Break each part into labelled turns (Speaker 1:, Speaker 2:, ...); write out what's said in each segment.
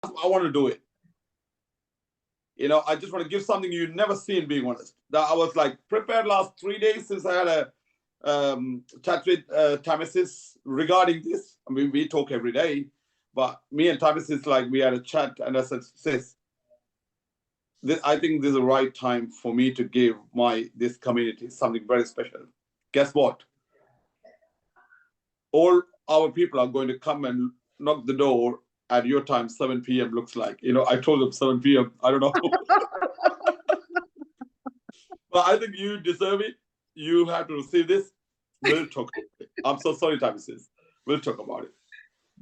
Speaker 1: I want to do it. I just want to give something you've never seen, being honest. That I was like prepared last 3 days since I had a chat with Tamisis regarding this. I mean, we talk every day, but me and Tamisis, like, we had a chat, and I said, sis, I think this is the right time for me to give this community something very special. Guess what? All our people are going to come and knock the door at your time, 7 p.m. looks like. I told them 7 p.m. I don't know. But I think you deserve it. You have to receive this. We'll talk about it. I'm so sorry, Tamisis. We'll talk about it.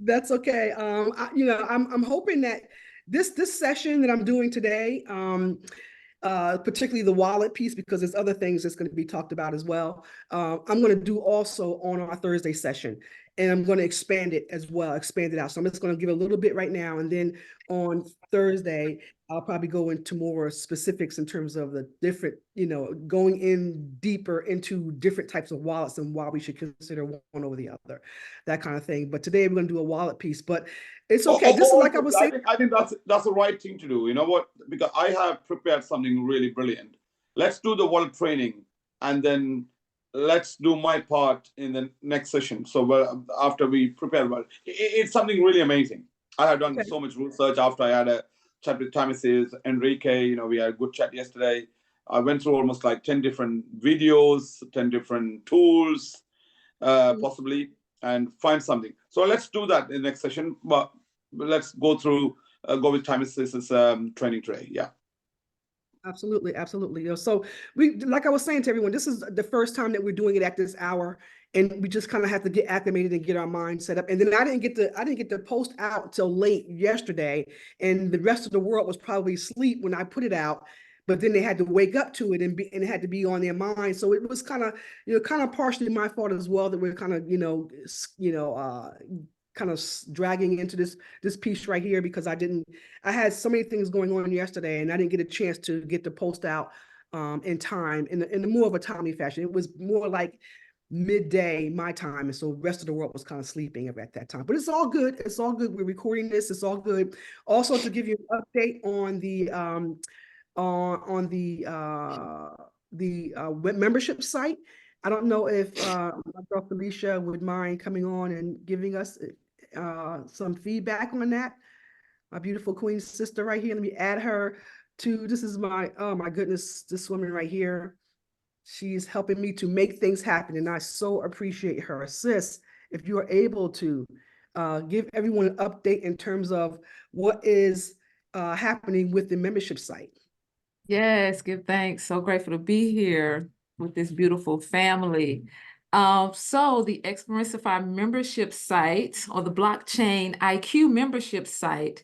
Speaker 2: That's okay. I'm hoping that this session that I'm doing today, particularly the wallet piece, because there's other things that's going to be talked about as well. I'm going to do also on our Thursday session, and I'm going to expand it as well, expand it out. So I'm just going to give a little bit right now, and then on Thursday, I'll probably go into more specifics in terms of the different, going in deeper into different types of wallets and why we should consider one over the other, that kind of thing. But today we're going to do a wallet piece, but it's okay. Just like I was saying,
Speaker 1: I think that's the right thing to do. You know what? Because I have prepared something really brilliant. Let's do the wallet training, and then let's do my part in the next session. So after we prepare, it's something really amazing. I have done so much research after I had a chat with Tamisis, Enrique. We had a good chat yesterday. I went through almost like 10 different videos, 10 different tools, possibly, and find something. So let's do that in the next session. But let's go with Tamisis's training today. Yeah.
Speaker 2: Absolutely, absolutely. So like I was saying to everyone, this is the first time that we're doing it at this hour, and we just kind of have to get acclimated and get our mind set up. And then I didn't get the post out till late yesterday, and the rest of the world was probably asleep when I put it out. But then they had to wake up to it, and it had to be on their mind. So it was kind of partially my fault as well, that we're kind of dragging into this piece right here, because I had so many things going on yesterday, and I didn't get a chance to get the post out in time, in the more of a timely fashion. It was more like midday my time, and so the rest of the world was kind of sleeping at that time. But it's all good. It's all good. We're recording this. It's all good. Also, to give you an update on the web membership site. I don't know if my girl Felicia would mind coming on and giving us some feedback on that. My beautiful queen sister right here. Let me add her to, this is oh my goodness, this woman right here. She's helping me to make things happen, and I so appreciate her. Sis, if you are able to give everyone an update in terms of what is happening with the membership site.
Speaker 3: Yes, give thanks. So grateful to be here with this beautiful family. So the Experienceify membership site, or the Blockchain IQ membership site,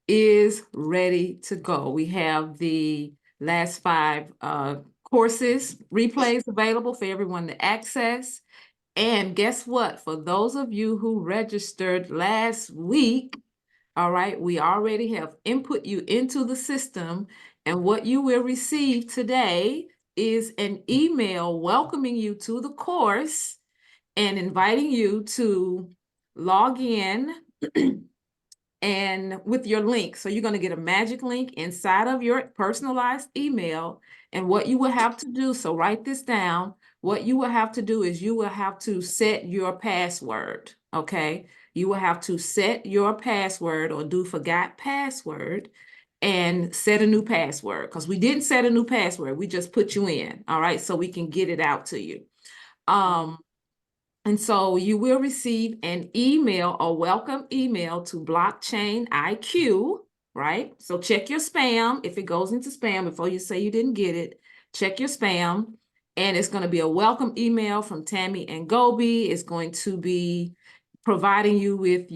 Speaker 3: is ready to go. We have the last 5 courses, replays available for everyone to access. And guess what? For those of you who registered last week, all right, we already have input you into the system, and what you will receive today is an email welcoming you to the course and inviting you to log in and with your link. So you're going to get a magic link inside of your personalized email. And what you will have to do, so write this down, what you will have to do is you will have to set your password, okay? You will have to set your password, or do forgot password, and set a new password, because we didn't set a new password. We just put you in, all right? So we can get it out to you. And so you will receive an email, a welcome email to Blockchain IQ, right? So check your spam. If it goes into spam, before you say you didn't get it, check your spam. And it's going to be a welcome email from Tami and Gobi. It's going to be providing you with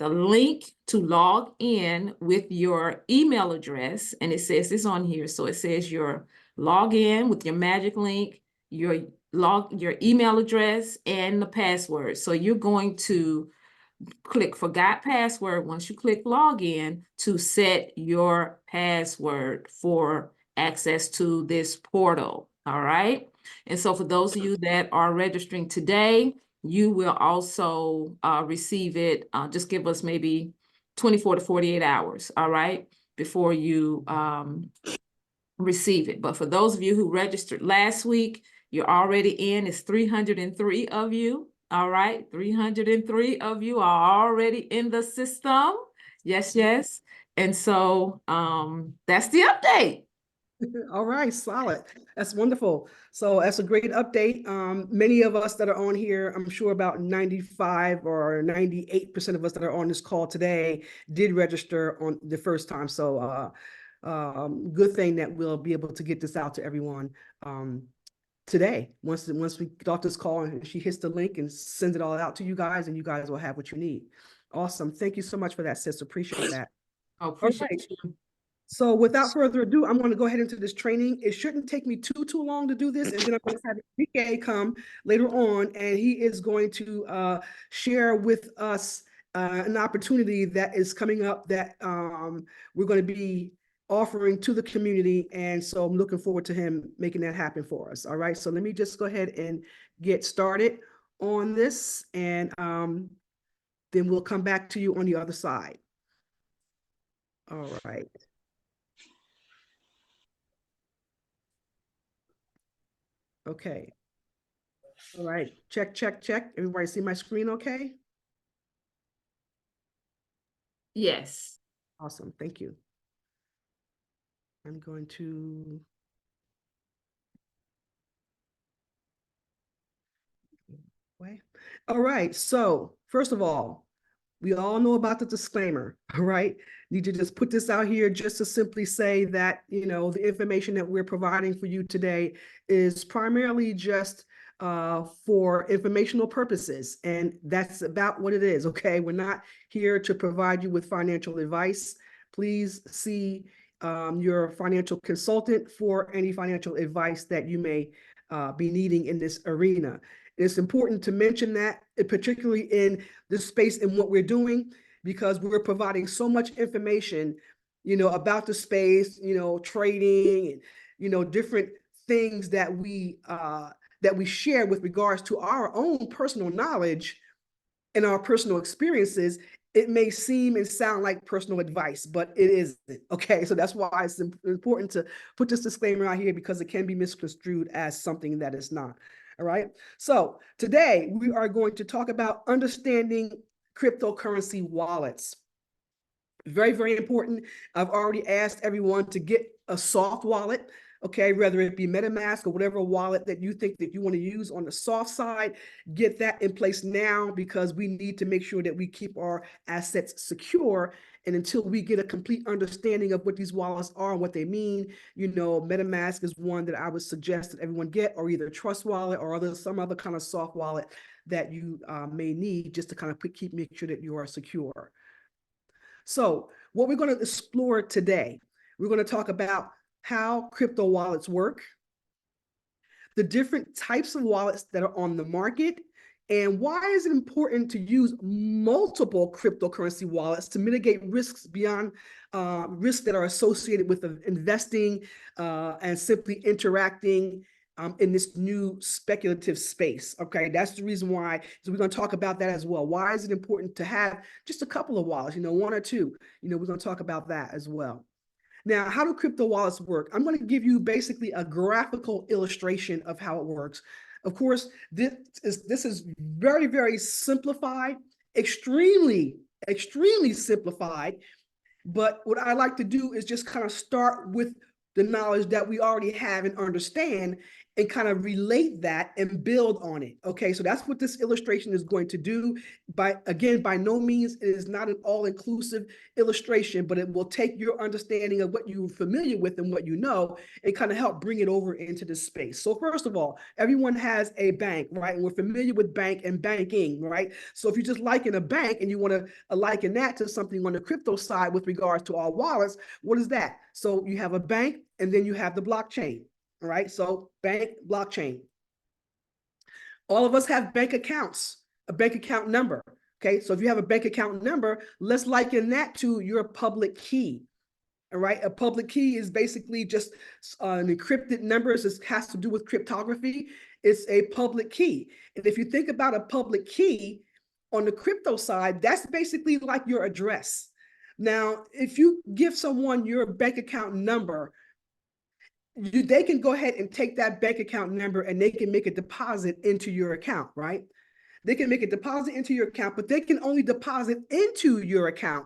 Speaker 3: a link to log in with your email address. And it says this on here. So it says your login with your magic link, your email address, and the password. So you're going to click forgot password once you click login to set your password for access to this portal. All right. And so for those of you that are registering today, you will also receive it. Just give us maybe 24 to 48 hours, all right, before you receive it. But for those of you who registered last week, you're already in. It's 303 of you. All right, 303 of you are already in the system. Yes, yes. And so that's the update.
Speaker 2: All right, solid. That's wonderful. So that's a great update. Many of us that are on here, I'm sure about 95 or 98% of us that are on this call today did register on the first time. So good thing that we'll be able to get this out to everyone today. Once we get off this call and she hits the link and sends it all out to you guys, and you guys will have what you need. Awesome. Thank you so much for that, sis. Appreciate that.
Speaker 3: Oh, appreciate you.
Speaker 2: So without further ado, I'm going to go ahead into this training. It shouldn't take me too long to do this. And then I'm going to have Enrique come later on, and he is going to share with us an opportunity that is coming up that we're going to be offering to the community. And so I'm looking forward to him making that happen for us. All right. So let me just go ahead and get started on this, and then we'll come back to you on the other side. All right. Okay. All right. Check, check, check. Everybody see my screen okay?
Speaker 3: Yes.
Speaker 2: Awesome. Thank you. I'm going to all right. So first of all, we all know about the disclaimer, all right? Need to just put this out here just to simply say that, you know, the information that we're providing for you today is primarily just for informational purposes. And that's about what it is, okay? We're not here to provide you with financial advice. Please see your financial consultant for any financial advice that you may be needing in this arena. It's important to mention that, particularly in this space and what we're doing, because we're providing so much information, you know, about the space, you know, trading, and, you know, different things that we share with regards to our own personal knowledge and our personal experiences. It may seem and sound like personal advice, but it isn't. Okay, so that's why it's important to put this disclaimer out here, because it can be misconstrued as something that it's not. All right. So today we are going to talk about understanding cryptocurrency wallets. Very, very important. I've already asked everyone to get a soft wallet, okay, whether it be MetaMask or whatever wallet that you think that you want to use on the soft side. Get that in place now, because we need to make sure that we keep our assets secure. And until we get a complete understanding of what these wallets are and what they mean, you know, MetaMask is one that I would suggest that everyone get, or either Trust Wallet or some other kind of soft wallet that you may need, just to kind of make sure that you are secure. So what we're going to explore today, we're going to talk about how crypto wallets work, the different types of wallets that are on the market, and why is it important to use multiple cryptocurrency wallets to mitigate risks beyond risks that are associated with investing and simply interacting in this new speculative space. Okay, that's the reason why. So we're going to talk about that as well. Why is it important to have just a couple of wallets, you know, one or two? You know, we're going to talk about that as well. Now, how do crypto wallets work? I'm going to give you basically a graphical illustration of how it works. Of course, this is very, very simplified, extremely simplified. But what I like to do is just kind of start with the knowledge that we already have and understand, and kind of relate that and build on it. Okay, so that's what this illustration is going to do. By no means it is not an all-inclusive illustration, but it will take your understanding of what you're familiar with and what you know, and kind of help bring it over into this space. So first of all, everyone has a bank, right? And we're familiar with bank and banking, right? So if you just liken a bank and you want to liken that to something on the crypto side with regards to our wallets, what is that? So you have a bank, and then you have the blockchain. All right, so bank, blockchain. All of us have bank accounts, a bank account number. Okay, so if you have a bank account number, let's liken that to your public key. All right, a public key is basically just an encrypted number. It has to do with cryptography. It's a public key. And if you think about a public key on the crypto side, that's basically like your address. Now, if you give someone your bank account number, they can go ahead and take that bank account number and they can make a deposit into your account, right? They can make a deposit into your account, but they can only deposit into your account.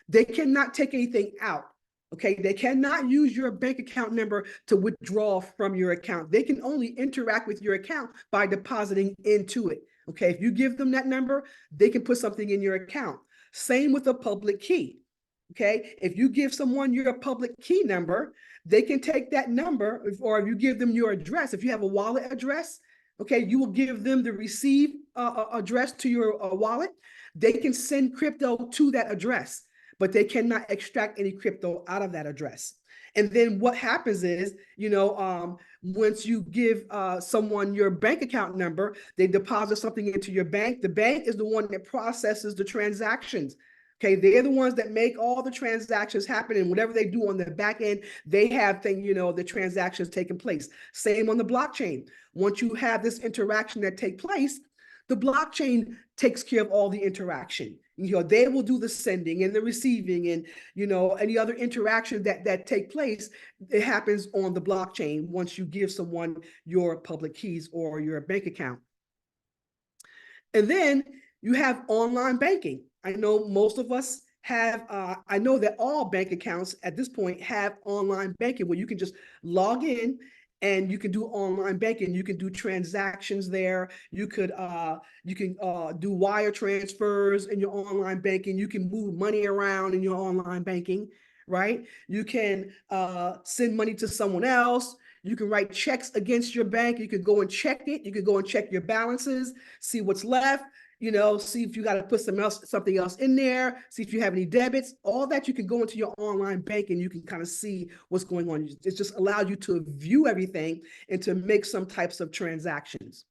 Speaker 2: They cannot take anything out. Okay, they cannot use your bank account number to withdraw from your account. They can only interact with your account by depositing into it. Okay, if you give them that number, they can put something in your account. Same with a public key. Okay, if you give someone your public key number, they can take that number, or if you give them your address, if you have a wallet address, okay, you will give them the receive address to your wallet. They can send crypto to that address, but they cannot extract any crypto out of that address. And then what happens is, once you give someone your bank account number, they deposit something into your bank. The bank is the one that processes the transactions. Okay, they're the ones that make all the transactions happen, and whatever they do on the back end, they have the transactions taking place. Same on the blockchain. Once you have this interaction that take place, the blockchain takes care of all the interaction. They will do the sending and the receiving and, any other interaction that take place. It happens on the blockchain once you give someone your public keys or your bank account. And then you have online banking. I know most of us have, I know that all bank accounts at this point have online banking where you can just log in and you can do online banking. You can do transactions there. You can do wire transfers in your online banking. You can move money around in your online banking, right? You can send money to someone else. You can write checks against your bank. You can go and check it. You can go and check your balances, see what's left. See if you got to put something else in there, see if you have any debits, all that. You can go into your online bank and you can kind of see what's going on. It just allows you to view everything and to make some types of transactions.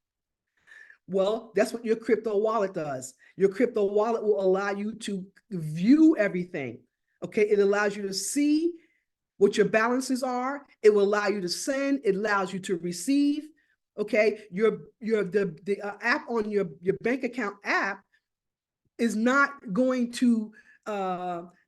Speaker 2: Well, that's what your crypto wallet does. Your crypto wallet will allow you to view everything. Okay, it allows you to see what your balances are. It will allow you to send. It allows you to receive. Okay, the app on your bank account app is not going to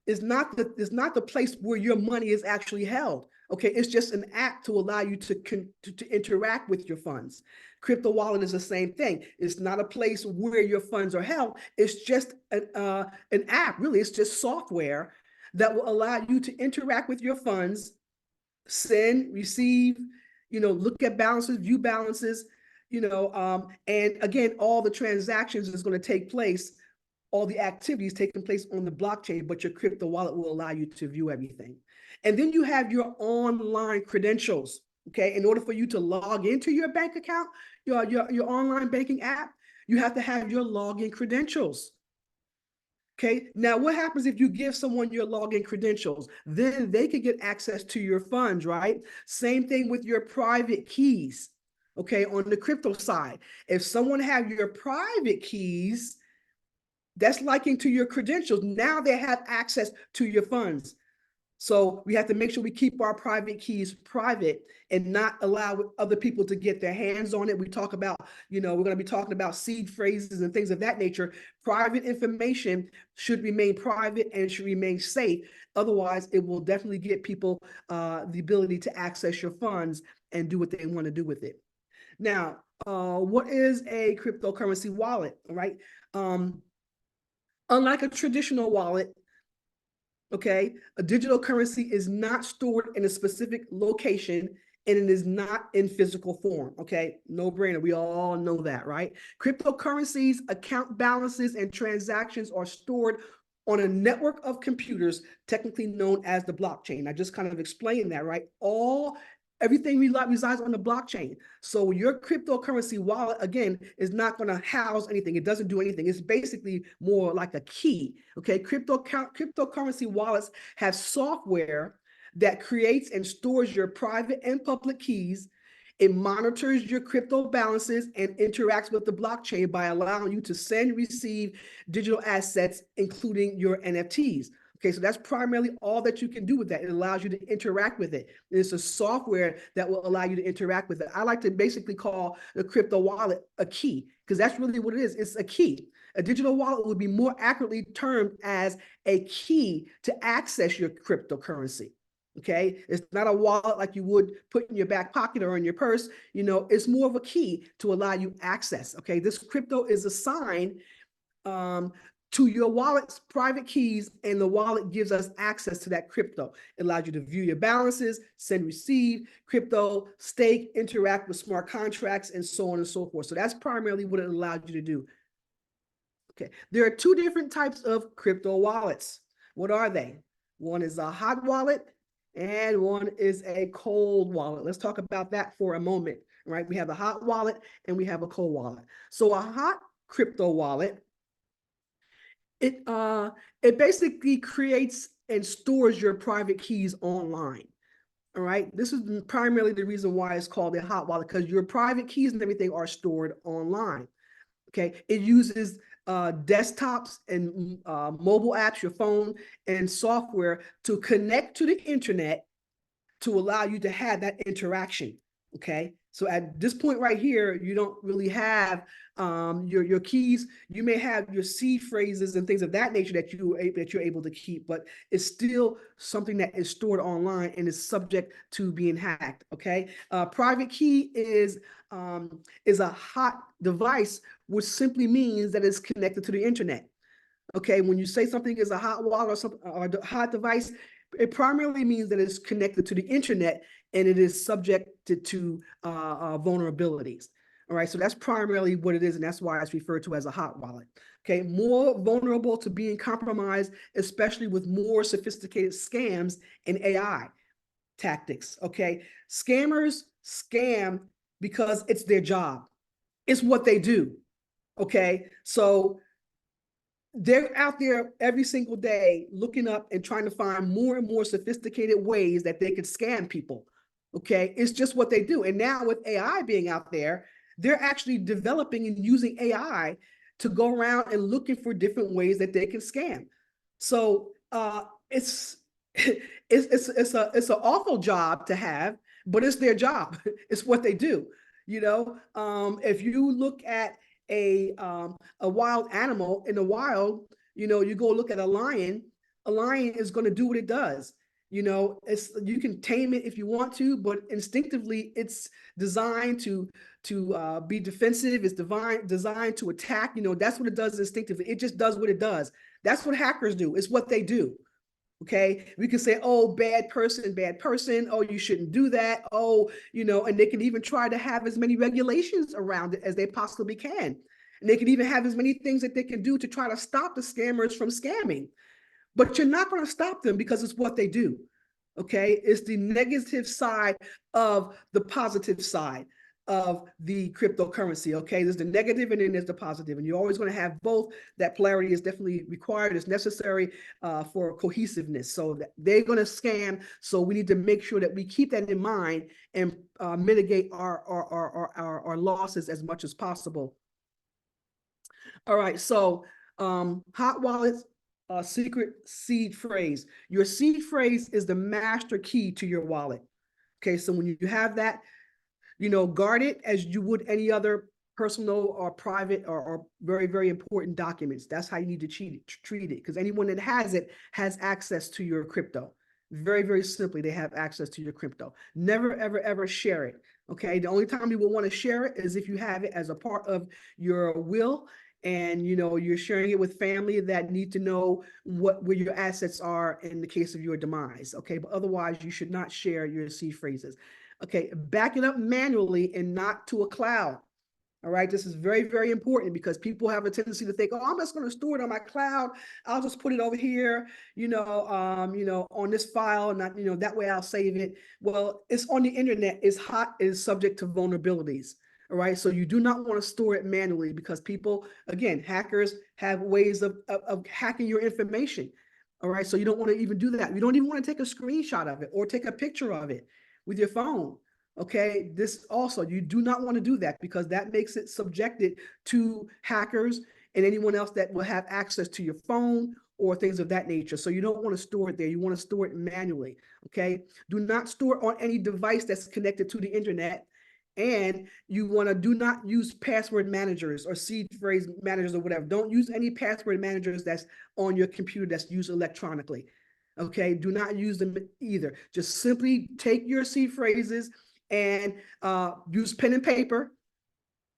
Speaker 2: is not the place where your money is actually held. Okay, it's just an app to allow you to interact with your funds. Crypto wallet is the same thing. It's not a place where your funds are held. It's just an app. Really, it's just software that will allow you to interact with your funds, send, receive, look at balances, view balances, and again, all the transactions is going to take place, all the activities taking place on the blockchain, but your crypto wallet will allow you to view everything. And then you have your online credentials. Okay, in order for you to log into your bank account, your online banking app, you have to have your login credentials. Okay, now what happens if you give someone your login credentials? Then they can get access to your funds, right? Same thing with your private keys. Okay, on the crypto side, if someone have your private keys, that's likened to your credentials. Now they have access to your funds. So we have to make sure we keep our private keys private and not allow other people to get their hands on it. We talk about, we're going to be talking about seed phrases and things of that nature. Private information should remain private and should remain safe. Otherwise, it will definitely get people the ability to access your funds and do what they want to do with it. Now, what is a cryptocurrency wallet? All right. Unlike a traditional wallet, okay, a digital currency is not stored in a specific location and it is not in physical form. Okay, no brainer. We all know that, right? Cryptocurrencies, account balances, and transactions are stored on a network of computers, technically known as the blockchain. I just kind of explained that, right? Everything resides on the blockchain. So your cryptocurrency wallet, again, is not going to house anything. It doesn't do anything. It's basically more like a key. Okay, cryptocurrency wallets have software that creates and stores your private and public keys. It monitors your crypto balances and interacts with the blockchain by allowing you to send, receive digital assets, including your NFTs. Okay, so that's primarily all that you can do with that. It allows you to interact with it. It's a software that will allow you to interact with it. I like to basically call the crypto wallet a key, because that's really what it is. It's a key. A digital wallet would be more accurately termed as a key to access your cryptocurrency. Okay, it's not a wallet like you would put in your back pocket or in your purse. It's more of a key to allow you access. Okay, this crypto is assigned to your wallet's private keys, and the wallet gives us access to that crypto. It allows you to view your balances, send, receive crypto, stake, interact with smart contracts, and so on and so forth. So that's primarily what it allows you to do. Okay, there are two different types of crypto wallets. What are they? One is a hot wallet and one is a cold wallet. Let's talk about that for a moment, right? We have a hot wallet and we have a cold wallet. So a hot crypto wallet, it basically creates and stores your private keys online. All right. This is primarily the reason why it's called a hot wallet, because your private keys and everything are stored online. Okay. It uses desktops and mobile apps, your phone and software to connect to the internet to allow you to have that interaction. Okay. So at this point right here, you don't really have your keys. You may have your seed phrases and things of that nature that you're able to keep, but it's still something that is stored online and is subject to being hacked. Okay. Private key is a hot device, which simply means that it's connected to the internet. Okay. When you say something is a hot wallet or something or a hot device, it primarily means that it's connected to the internet and it is subjected to vulnerabilities. All right, so that's primarily what it is, and that's why it's referred to as a hot wallet. Okay, more vulnerable to being compromised, especially with more sophisticated scams and AI tactics. Okay, scammers scam because it's their job. It's what they do. Okay, so they're out there every single day looking up and trying to find more and more sophisticated ways that they could scam people. Okay, it's just what they do. And now with AI being out there, they're actually developing and using AI to go around and looking for different ways that they can scam. So it's an awful job to have, but it's their job. It's what they do. If you look at a wild animal in the wild, you go look at a lion is going to do what it does. You can tame it if you want to, but instinctively it's designed to be defensive. It's designed to attack. That's what it does instinctively. It just does what it does. That's what hackers do. It's what they do. Okay, we can say, oh, bad person. Oh, you shouldn't do that. Oh, and they can even try to have as many regulations around it as they possibly can. And they can even have as many things that they can do to try to stop the scammers from scamming. But you're not going to stop them because it's what they do. Okay, it's the negative side of the positive side of the cryptocurrency. Okay, there's the negative and then there's the positive, and you're always going to have both. That polarity is definitely required. It's necessary for cohesiveness. So they're going to scam, so we need to make sure that we keep that in mind and mitigate our losses as much as possible. All right, so hot wallets, secret seed phrase. Your seed phrase is the master key to your wallet. Okay, so when you have that, guard it as you would any other personal or private or very, very important documents. That's how you need to treat it, because anyone that has it has access to your crypto. Very, very simply, they have access to your crypto. Never, ever, ever share it. Okay, the only time you will want to share it is if you have it as a part of your will, and you're sharing it with family that need to know where your assets are in the case of your demise. Okay, but otherwise you should not share your seed phrases. Okay, back it up manually and not to a cloud. All right, this is very, very important, because people have a tendency to think, oh, I'm just going to store it on my cloud. I'll just put it over here, on this file, and not, that way I'll save it. Well, it's on the internet. It's hot. It's subject to vulnerabilities. All right, so you do not want to store it manually, because people, again, hackers have ways of hacking your information. All right, so you don't want to even do that. You don't even want to take a screenshot of it or take a picture of it with your phone. Okay, this also, you do not want to do that, because that makes it subjected to hackers and anyone else that will have access to your phone or things of that nature. So you don't want to store it there. You want to store it manually. Okay. Do not store it on any device that's connected to the internet. And you want to do not use password managers or seed phrase managers or whatever. Don't use any password managers that's on your computer that's used electronically. Okay. Do not use them either. Just simply take your seed phrases and use pen and paper,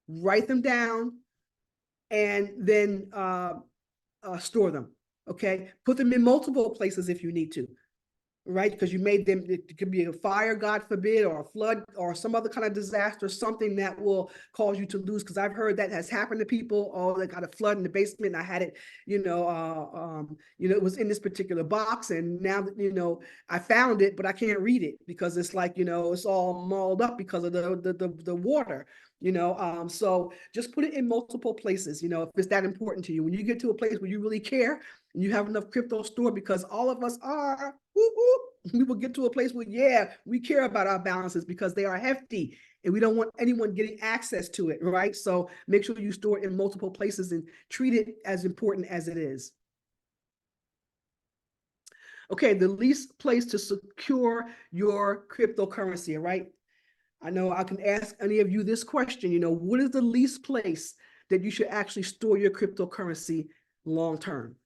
Speaker 2: write them down, and then store them. Okay. Put them in multiple places if you need to. Right? Because you made them, it could be a fire, God forbid, or a flood, or some other kind of disaster, something that will cause you to lose. Because I've heard that has happened to people. Oh, they got a flood in the basement, and I had it, it was in this particular box, and now I found it, but I can't read it because it's like, it's all mauled up because of the water. So just put it in multiple places, if it's that important to you. When you get to a place where you really care and you have enough crypto stored, because all of us are, we will get to a place where, yeah, we care about our balances because they are hefty and we don't want anyone getting access to it, right? So make sure you store it in multiple places and treat it as important as it is. Okay, the least place to secure your cryptocurrency, right? I know I can ask any of you this question, what is the least place that you should actually store your cryptocurrency long term?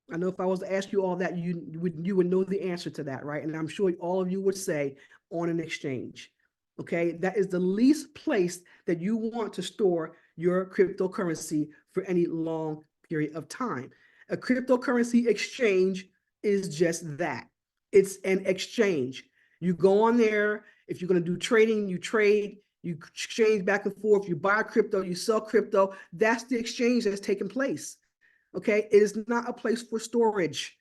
Speaker 2: I know if I was to ask you all that, you would know the answer to that, right? And I'm sure all of you would say on an exchange. Okay, that is the least place that you want to store your cryptocurrency for any long period of time. A cryptocurrency exchange is just that. It's an exchange. You go on there. If you're going to do trading, you trade, you exchange back and forth, you buy crypto, you sell crypto. That's the exchange that's taking place. Okay, it is not a place for storage.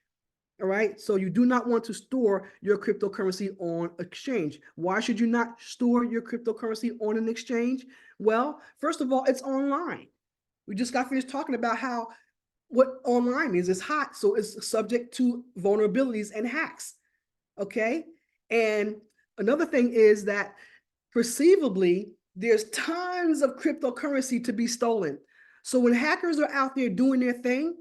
Speaker 2: All right, so you do not want to store your cryptocurrency on exchange. Why should you not store your cryptocurrency on an exchange? Well, first of all, it's online. We just got finished talking about how what online is. It's hot, so it's subject to vulnerabilities and hacks. Okay, and another thing is that perceivably, there's tons of cryptocurrency to be stolen. So when hackers are out there doing their thing,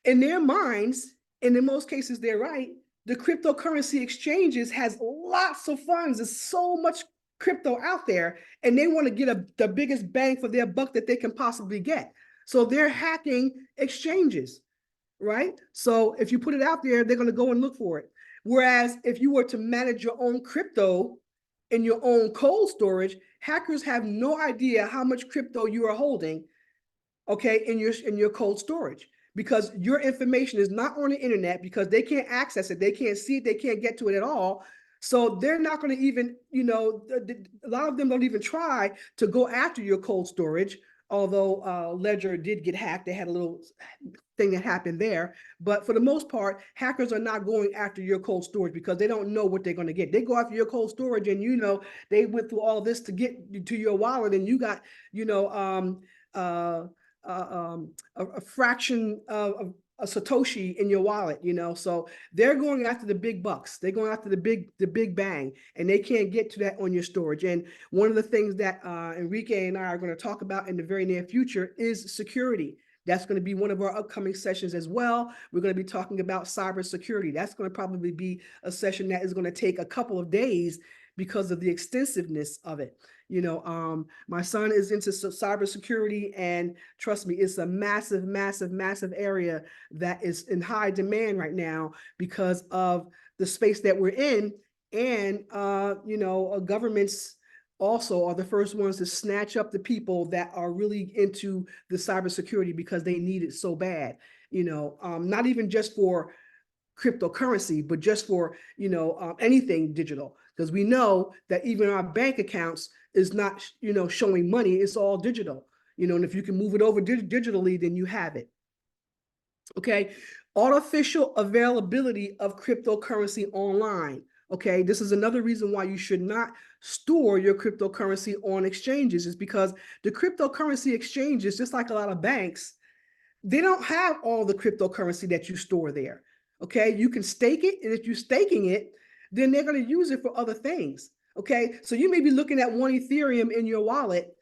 Speaker 2: in their minds, and in most cases they're right, the cryptocurrency exchanges has lots of funds. There's so much crypto out there, and they want to get the biggest bang for their buck that they can possibly get. So they're hacking exchanges, right? So if you put it out there, they're going to go and look for it. Whereas if you were to manage your own crypto in your own cold storage, hackers have no idea how much crypto you are holding, okay, in your cold storage, because your information is not on the internet, because they can't access it, they can't see it, they can't get to it at all. So they're not going to even, a lot of them don't even try to go after your cold storage. Although Ledger did get hacked, they had a little thing that happened there. But for the most part, hackers are not going after your cold storage because they don't know what they're going to get. They go after your cold storage, and they went through all this to get to your wallet, and you got a fraction of a Satoshi in your wallet, so they're going after the big bucks. They're going after the big bang, and they can't get to that on your storage. And one of the things that Enrique and I are going to talk about in the very near future is security. That's going to be one of our upcoming sessions as well. We're going to be talking about cybersecurity. That's going to probably be a session that is going to take a couple of days because of the extensiveness of it. My son is into cybersecurity, and trust me, it's a massive, massive, massive area that is in high demand right now because of the space that we're in. And, governments also are the first ones to snatch up the people that are really into the cybersecurity because they need it so bad, not even just for cryptocurrency, but just for, anything digital. Because we know that even our bank accounts is not, showing money. It's all digital, and if you can move it over digitally, then you have it. Okay. Artificial availability of cryptocurrency online. Okay. This is another reason why you should not store your cryptocurrency on exchanges, is because the cryptocurrency exchanges, just like a lot of banks, they don't have all the cryptocurrency that you store there. Okay. You can stake it. And if you're staking it, then they're going to use it for other things. Okay. So you may be looking at 1 Ethereum in your wallet.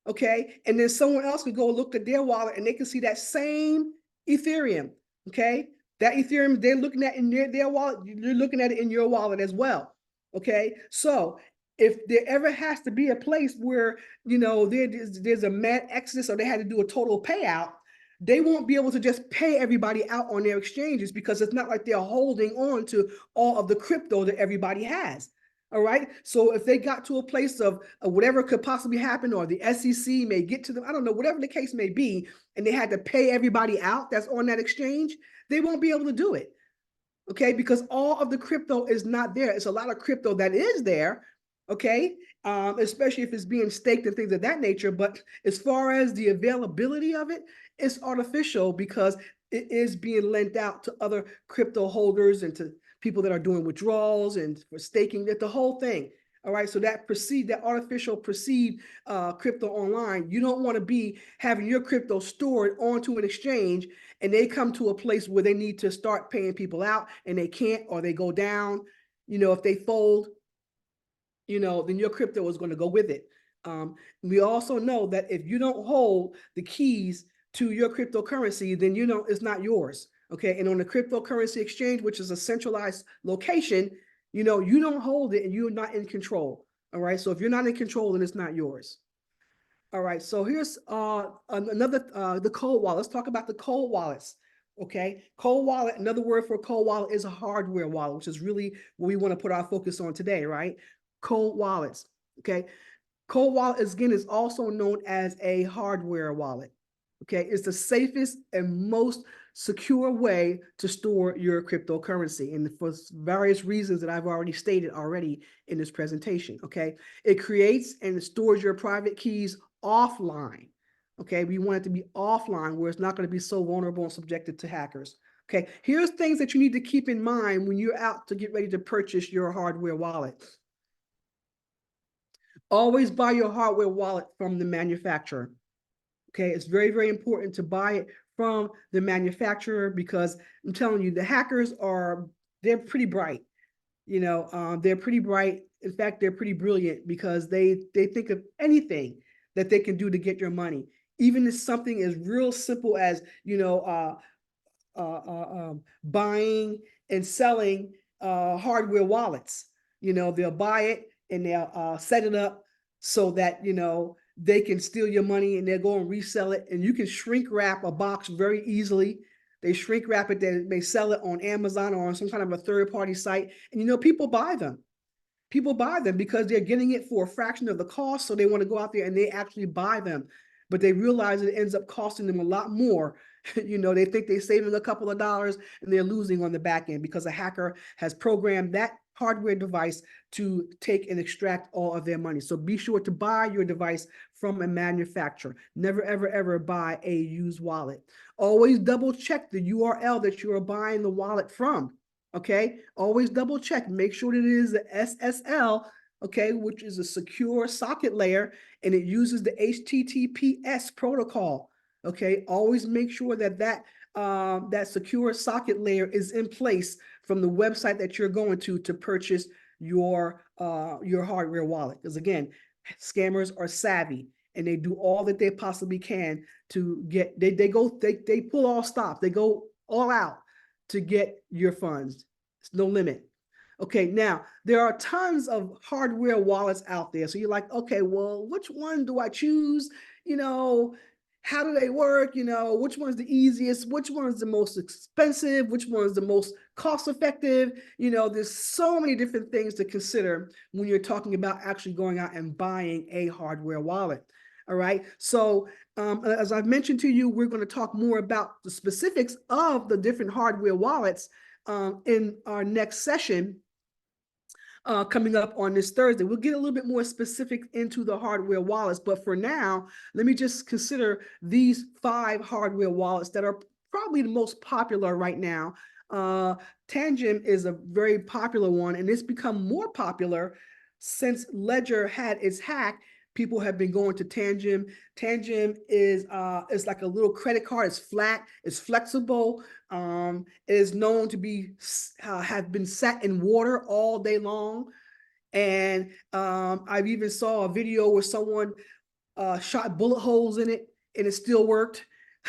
Speaker 2: Okay. And then someone else could go look at their wallet and they can see that same Ethereum, okay? That Ethereum, they're looking at in their wallet, you're looking at it in your wallet as well, okay? So if there ever has to be a place where, you know, there's a mad exodus or they had to do a total payout, they won't be able to just pay everybody out on their exchanges because it's not like they're holding on to all of the crypto that everybody has. All right. So if they got to a place of whatever could possibly happen, or the SEC may get to them, I don't know, whatever the case may be, and they had to pay everybody out that's on that exchange, they won't be able to do it. Okay. Because all of the crypto is not there. It's a lot of crypto that is there. Okay. Especially if it's being staked and things of that nature. But as far as the availability of it, it's artificial because it is being lent out to other crypto holders and to people that are doing withdrawals and for staking, that the whole thing. All right. So that artificial perceived crypto online, you don't want to be having your crypto stored onto an exchange and they come to a place where they need to start paying people out and they can't, or they go down, you know, if they fold, you know, then your crypto is going to go with it. We also know that if you don't hold the keys to your cryptocurrency, then you know it's not yours. Okay. And on the cryptocurrency exchange, which is a centralized location, you know, you don't hold it and you're not in control. All right. So if you're not in control, then it's not yours. All right. So here's another the cold wallet. Let's talk about the cold wallets. Okay. Cold wallet, another word for cold wallet is a hardware wallet, which is really what we want to put our focus on today, right? Cold wallets. Okay. Cold wallet, again, is also known as a hardware wallet. Okay. It's the safest and most secure way to store your cryptocurrency, and for various reasons that I've already stated in this presentation. Okay. It creates and stores your private keys offline. Okay. We want it to be offline where it's not going to be so vulnerable and subjected to hackers. Okay. Here's things that you need to keep in mind when you're out to get ready to purchase your hardware wallet. Always buy your hardware wallet from the manufacturer. Okay, it's very, very important to buy it from the manufacturer because I'm telling you, the hackers they're pretty bright. You know, they're pretty bright. In fact, they're pretty brilliant because they think of anything that they can do to get your money. Even if something as real simple as, you know, buying and selling hardware wallets. You know, they'll buy it and they'll set it up so that, you know, they can steal your money and they'll go and resell it. And you can shrink wrap a box very easily. They shrink wrap it, they may sell it on Amazon or on some kind of a third-party site. And, you know, people buy them. People buy them because they're getting it for a fraction of the cost. So they want to go out there and they actually buy them. But they realize it ends up costing them a lot more. You know, they think they're saving a couple of dollars and they're losing on the back end because a hacker has programmed that hardware device to take and extract all of their money. So be sure to buy your device from a manufacturer. Never, ever, ever buy a used wallet. Always double check the URL that you are buying the wallet from. Okay, always double check. Make sure that it is the SSL, okay, which is a secure socket layer, and it uses the HTTPS protocol. Okay, always make sure that that secure socket layer is in place from the website that you're going to purchase your hardware wallet. Because again, scammers are savvy and they do all that they possibly can to get. They pull all stops. They go all out to get your funds. It's no limit. Okay, now there are tons of hardware wallets out there. So you're like, okay, well, which one do I choose? You know, how do they work? You know, which one's the easiest? Which one is the most expensive? Which one is the most cost effective? You know, there's so many different things to consider when you're talking about actually going out and buying a hardware wallet. All right. So as I've mentioned to you, we're going to talk more about the specifics of the different hardware wallets in our next session coming up on this Thursday. We'll get a little bit more specific into the hardware wallets. But for now, let me just consider these 5 hardware wallets that are probably the most popular right now. Tangem is a very popular one, and it's become more popular since Ledger had its hack. People have been going to Tangem. Tangem is like a little credit card. It's flat. It's flexible. It is known to be have been sat in water all day long. And I've even saw a video where someone shot bullet holes in it and it still worked.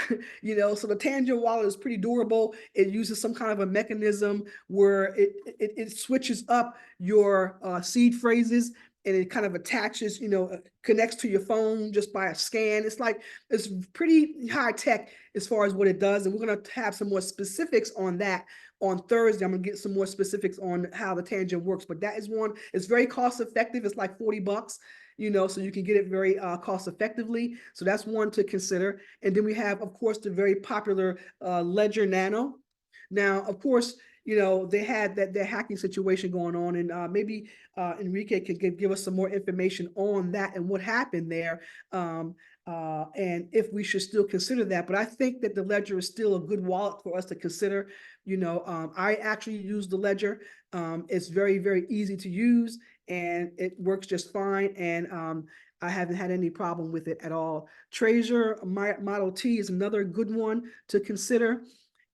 Speaker 2: So the Tangent wallet is pretty durable. It uses some kind of a mechanism where it switches up your seed phrases, and it kind of attaches, connects to your phone just by a scan. It's pretty high tech as far as what it does. And we're going to have some more specifics on that on Thursday. I'm going to get some more specifics on how the Tangent works, but that is one. It's very cost effective. It's like $40, so you can get it very cost effectively. So that's one to consider. And then we have, of course, the very popular Ledger Nano. Now, of course, they had their hacking situation going on, and maybe Enrique could give us some more information on that and what happened there, and if we should still consider that. But I think that the Ledger is still a good wallet for us to consider. I actually use the Ledger. It's very, very easy to use, and it works just fine. And I haven't had any problem with it at all. Trezor Model T is another good one to consider.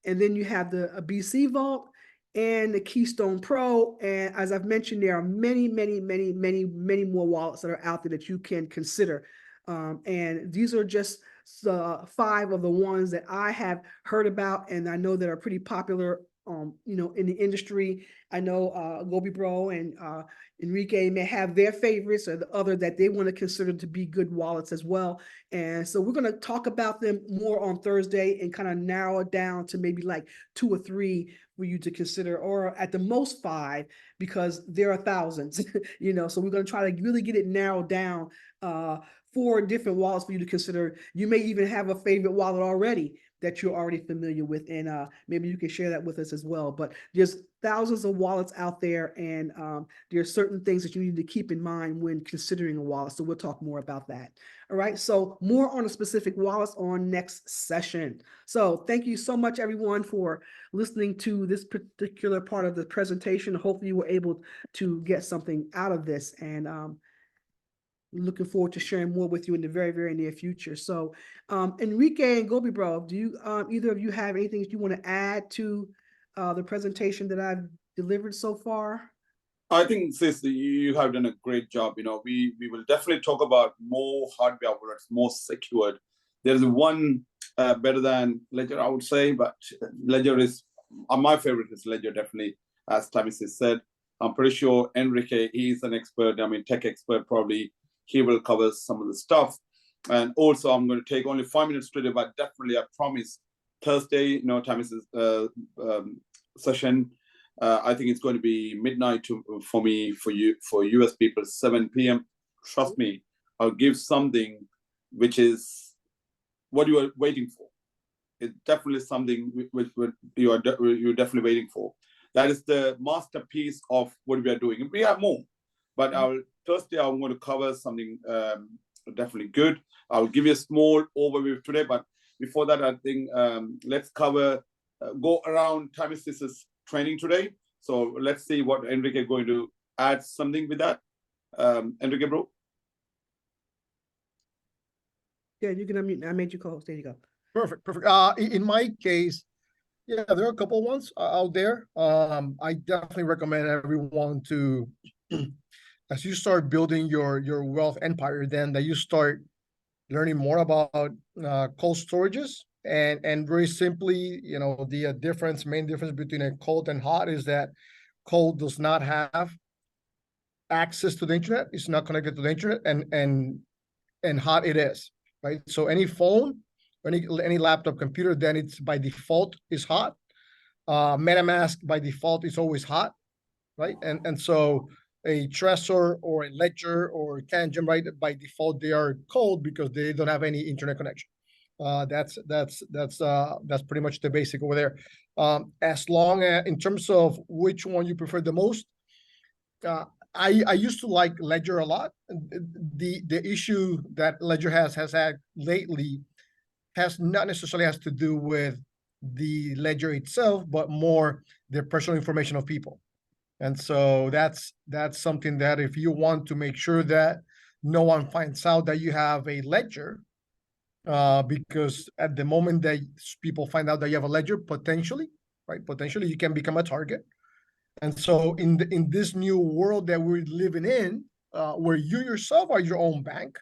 Speaker 2: And then you have the BC Vault and the Keystone Pro. And as I've mentioned, there are many, many, many, many, many more wallets that are out there that you can consider. And these are just 5 of the ones that I have heard about, and I know that are pretty popular, in the industry. I know Gobi Bro and Enrique may have their favorites or the other that they want to consider to be good wallets as well. And so we're going to talk about them more on Thursday and kind of narrow it down to maybe like 2 or 3 for you to consider, or at the most 5, because there are thousands, so we're going to try to really get it narrowed down, 4 different wallets for you to consider. You may even have a favorite wallet already that you're already familiar with, and maybe you can share that with us as well. But there's thousands of wallets out there, and there are certain things that you need to keep in mind when considering a wallet. So we'll talk more about that. All right, so more on the specific wallets on next session. So thank you so much, everyone, for listening to this particular part of the presentation. Hopefully you were able to get something out of this, and looking forward to sharing more with you in the very, very near future. So Enrique and Gobi Bro, do you either of you have anything that you want to add to the presentation that I've delivered so far?
Speaker 1: I think, sis, you have done a great job. We will definitely talk about more hardware wallets, more secured. There's one better than Ledger, I would say, but Ledger is my favorite. Is Ledger, definitely, as Tami said. I'm pretty sure Enrique, he's an expert. Tech expert, probably. He will cover some of the stuff. And also, I'm going to take only 5 minutes today, but definitely, I promise, Thursday, Tami's session. I think it's going to be midnight for me, for US people, 7 p.m. Trust me, I'll give something which is what you are waiting for. It's definitely something which you're definitely waiting for. That is the masterpiece of what we are doing. We have more, but Thursday I'm going to cover something definitely good. I'll give you a small overview today, but before that, I think let's cover, go around Tamis's training today. So let's see what Enrique is going to add something with that. Enrique, bro.
Speaker 2: Yeah, you can unmute. I made you co-host. There you go.
Speaker 4: Perfect. In my case, yeah, there are a couple ones out there. I definitely recommend everyone to, as you start building your wealth empire, then that you start learning more about cold storages. And very simply, the main difference between a cold and hot is that cold does not have access to the internet. It's not connected to the internet, and hot it is, right? So any phone or any laptop computer, then it's by default is hot. MetaMask by default is always hot, right? And so a Trezor or a Ledger or Tangent, right, by default they are cold because they don't have any internet connection. That's pretty much the basic over there. As long as in terms of which one you prefer the most, I used to like Ledger a lot. The issue that Ledger has had lately has not necessarily has to do with the ledger itself, but more the personal information of people. And so that's something that if you want to make sure that no one finds out that you have a ledger, because at the moment that people find out that you have a ledger, potentially you can become a target. And so in this new world that we're living in, where you yourself are your own bank,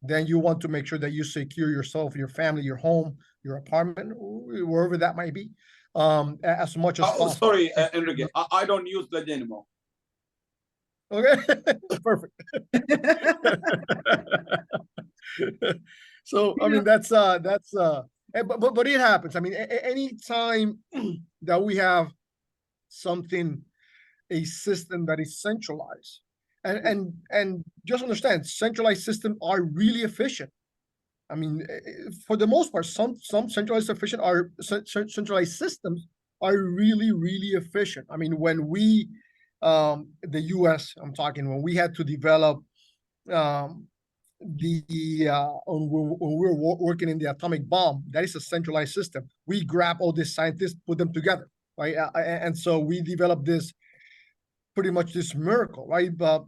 Speaker 4: then you want to make sure that you secure yourself, your family, your home, your apartment, wherever that might be, as much as possible.
Speaker 1: Sorry, Enrique, I don't use Ledger anymore.
Speaker 4: Okay, perfect. So I mean but it happens. I mean, any time that we have something, a system that is centralized, and just understand, centralized systems are really efficient. I mean, for the most part, some centralized centralized systems are really, really efficient. I mean, when we the US, I'm talking, when we had to develop when we were working in the atomic bomb, that is a centralized system. We grab all these scientists, put them together, right? And so we developed this, pretty much this miracle, right? But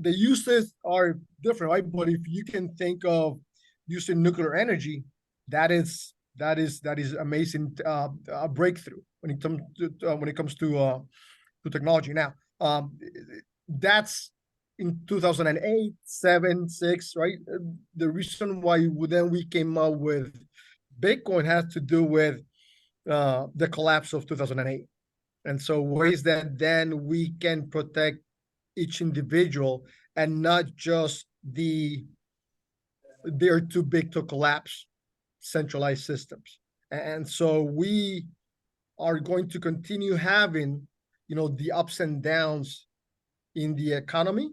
Speaker 4: the uses are different, right? But if you can think of using nuclear energy, that is amazing, a breakthrough when it comes to technology. Now, that's in 2008, 7, 6, right? The reason why then we came up with Bitcoin has to do with the collapse of 2008. And so ways that then we can protect each individual and not just they're too big to collapse centralized systems. And so we are going to continue having, the ups and downs in the economy,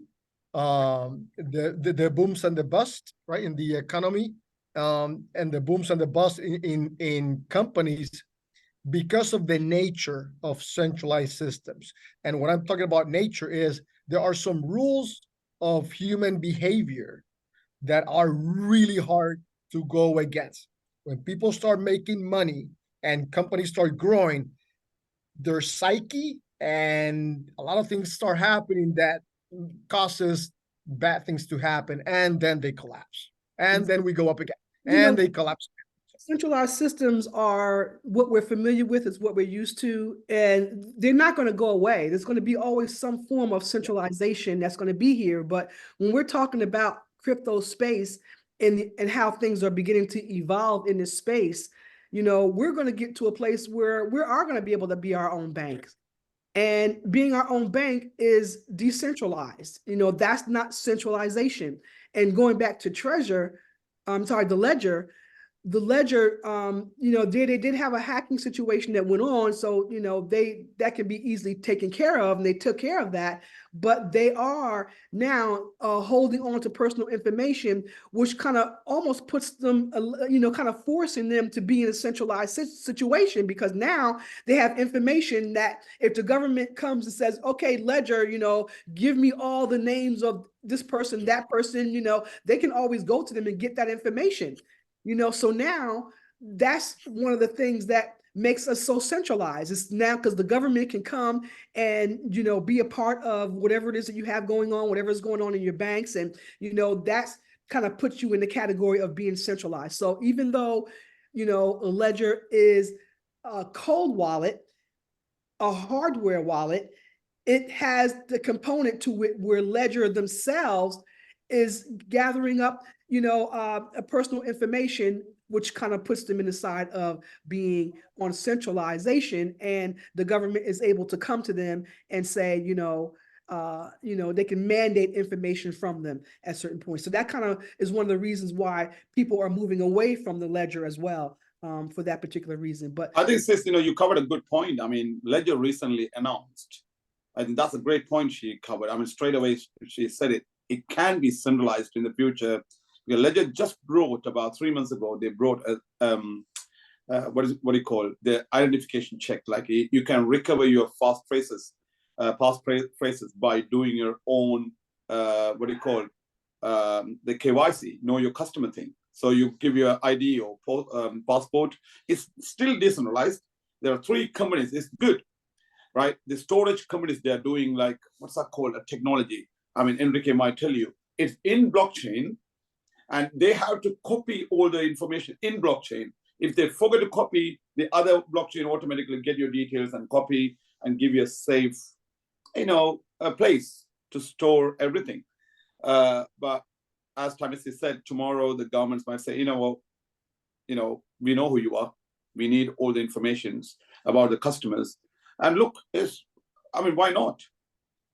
Speaker 4: the booms and the busts, right, in the economy, and the booms and the busts in companies, because of the nature of centralized systems. And what I'm talking about nature is there are some rules of human behavior that are really hard to go against. When people start making money and companies start growing, their psyche and a lot of things start happening that causes bad things to happen, and then they collapse, and then we go up again, and they collapse.
Speaker 2: Centralized systems are what we're familiar with, is what we're used to, and they're not going to go away. There's going to be always some form of centralization that's going to be here. But when we're talking about crypto space and how things are beginning to evolve in this space, we're going to get to a place where we are going to be able to be our own banks. And being our own bank is decentralized. That's not centralization. And going back to the ledger, they did have a hacking situation that went on. So, that can be easily taken care of, and they took care of that. But they are now holding on to personal information, which kind of almost puts them, kind of forcing them to be in a centralized situation, because now they have information that if the government comes and says, okay, Ledger, give me all the names of this person, that person, they can always go to them and get that information. So now that's one of the things that makes us so centralized. It's now because the government can come and, be a part of whatever it is that you have going on, whatever is going on in your banks. And, that's kind of puts you in the category of being centralized. So even though, a Ledger is a cold wallet, a hardware wallet, it has the component to it where Ledger themselves is gathering up, a personal information, which kind of puts them in the side of being on centralization, and the government is able to come to them and say, they can mandate information from them at certain points. So that kind of is one of the reasons why people are moving away from the Ledger as well, for that particular reason. But
Speaker 1: I think, sis, you covered a good point. I mean, Ledger recently announced, I think that's a great point she covered. I mean, straight away she said it can be centralized in the future. Ledger just brought, about 3 months ago, they brought what do you call the identification check. Like, you can recover your past phrases by doing your own the KYC, know your customer thing. So you give your ID or passport. It's still decentralized. There are 3 companies. It's good, right? The storage companies, they are doing, like, what's that called, a technology. I mean, Enrique might tell you, it's in blockchain, and they have to copy all the information in blockchain. If they forget to copy, the other blockchain automatically get your details and copy and give you a safe, a place to store everything. But as Tami said, tomorrow the governments might say, well, we know who you are. We need all the information about the customers. And look, why not?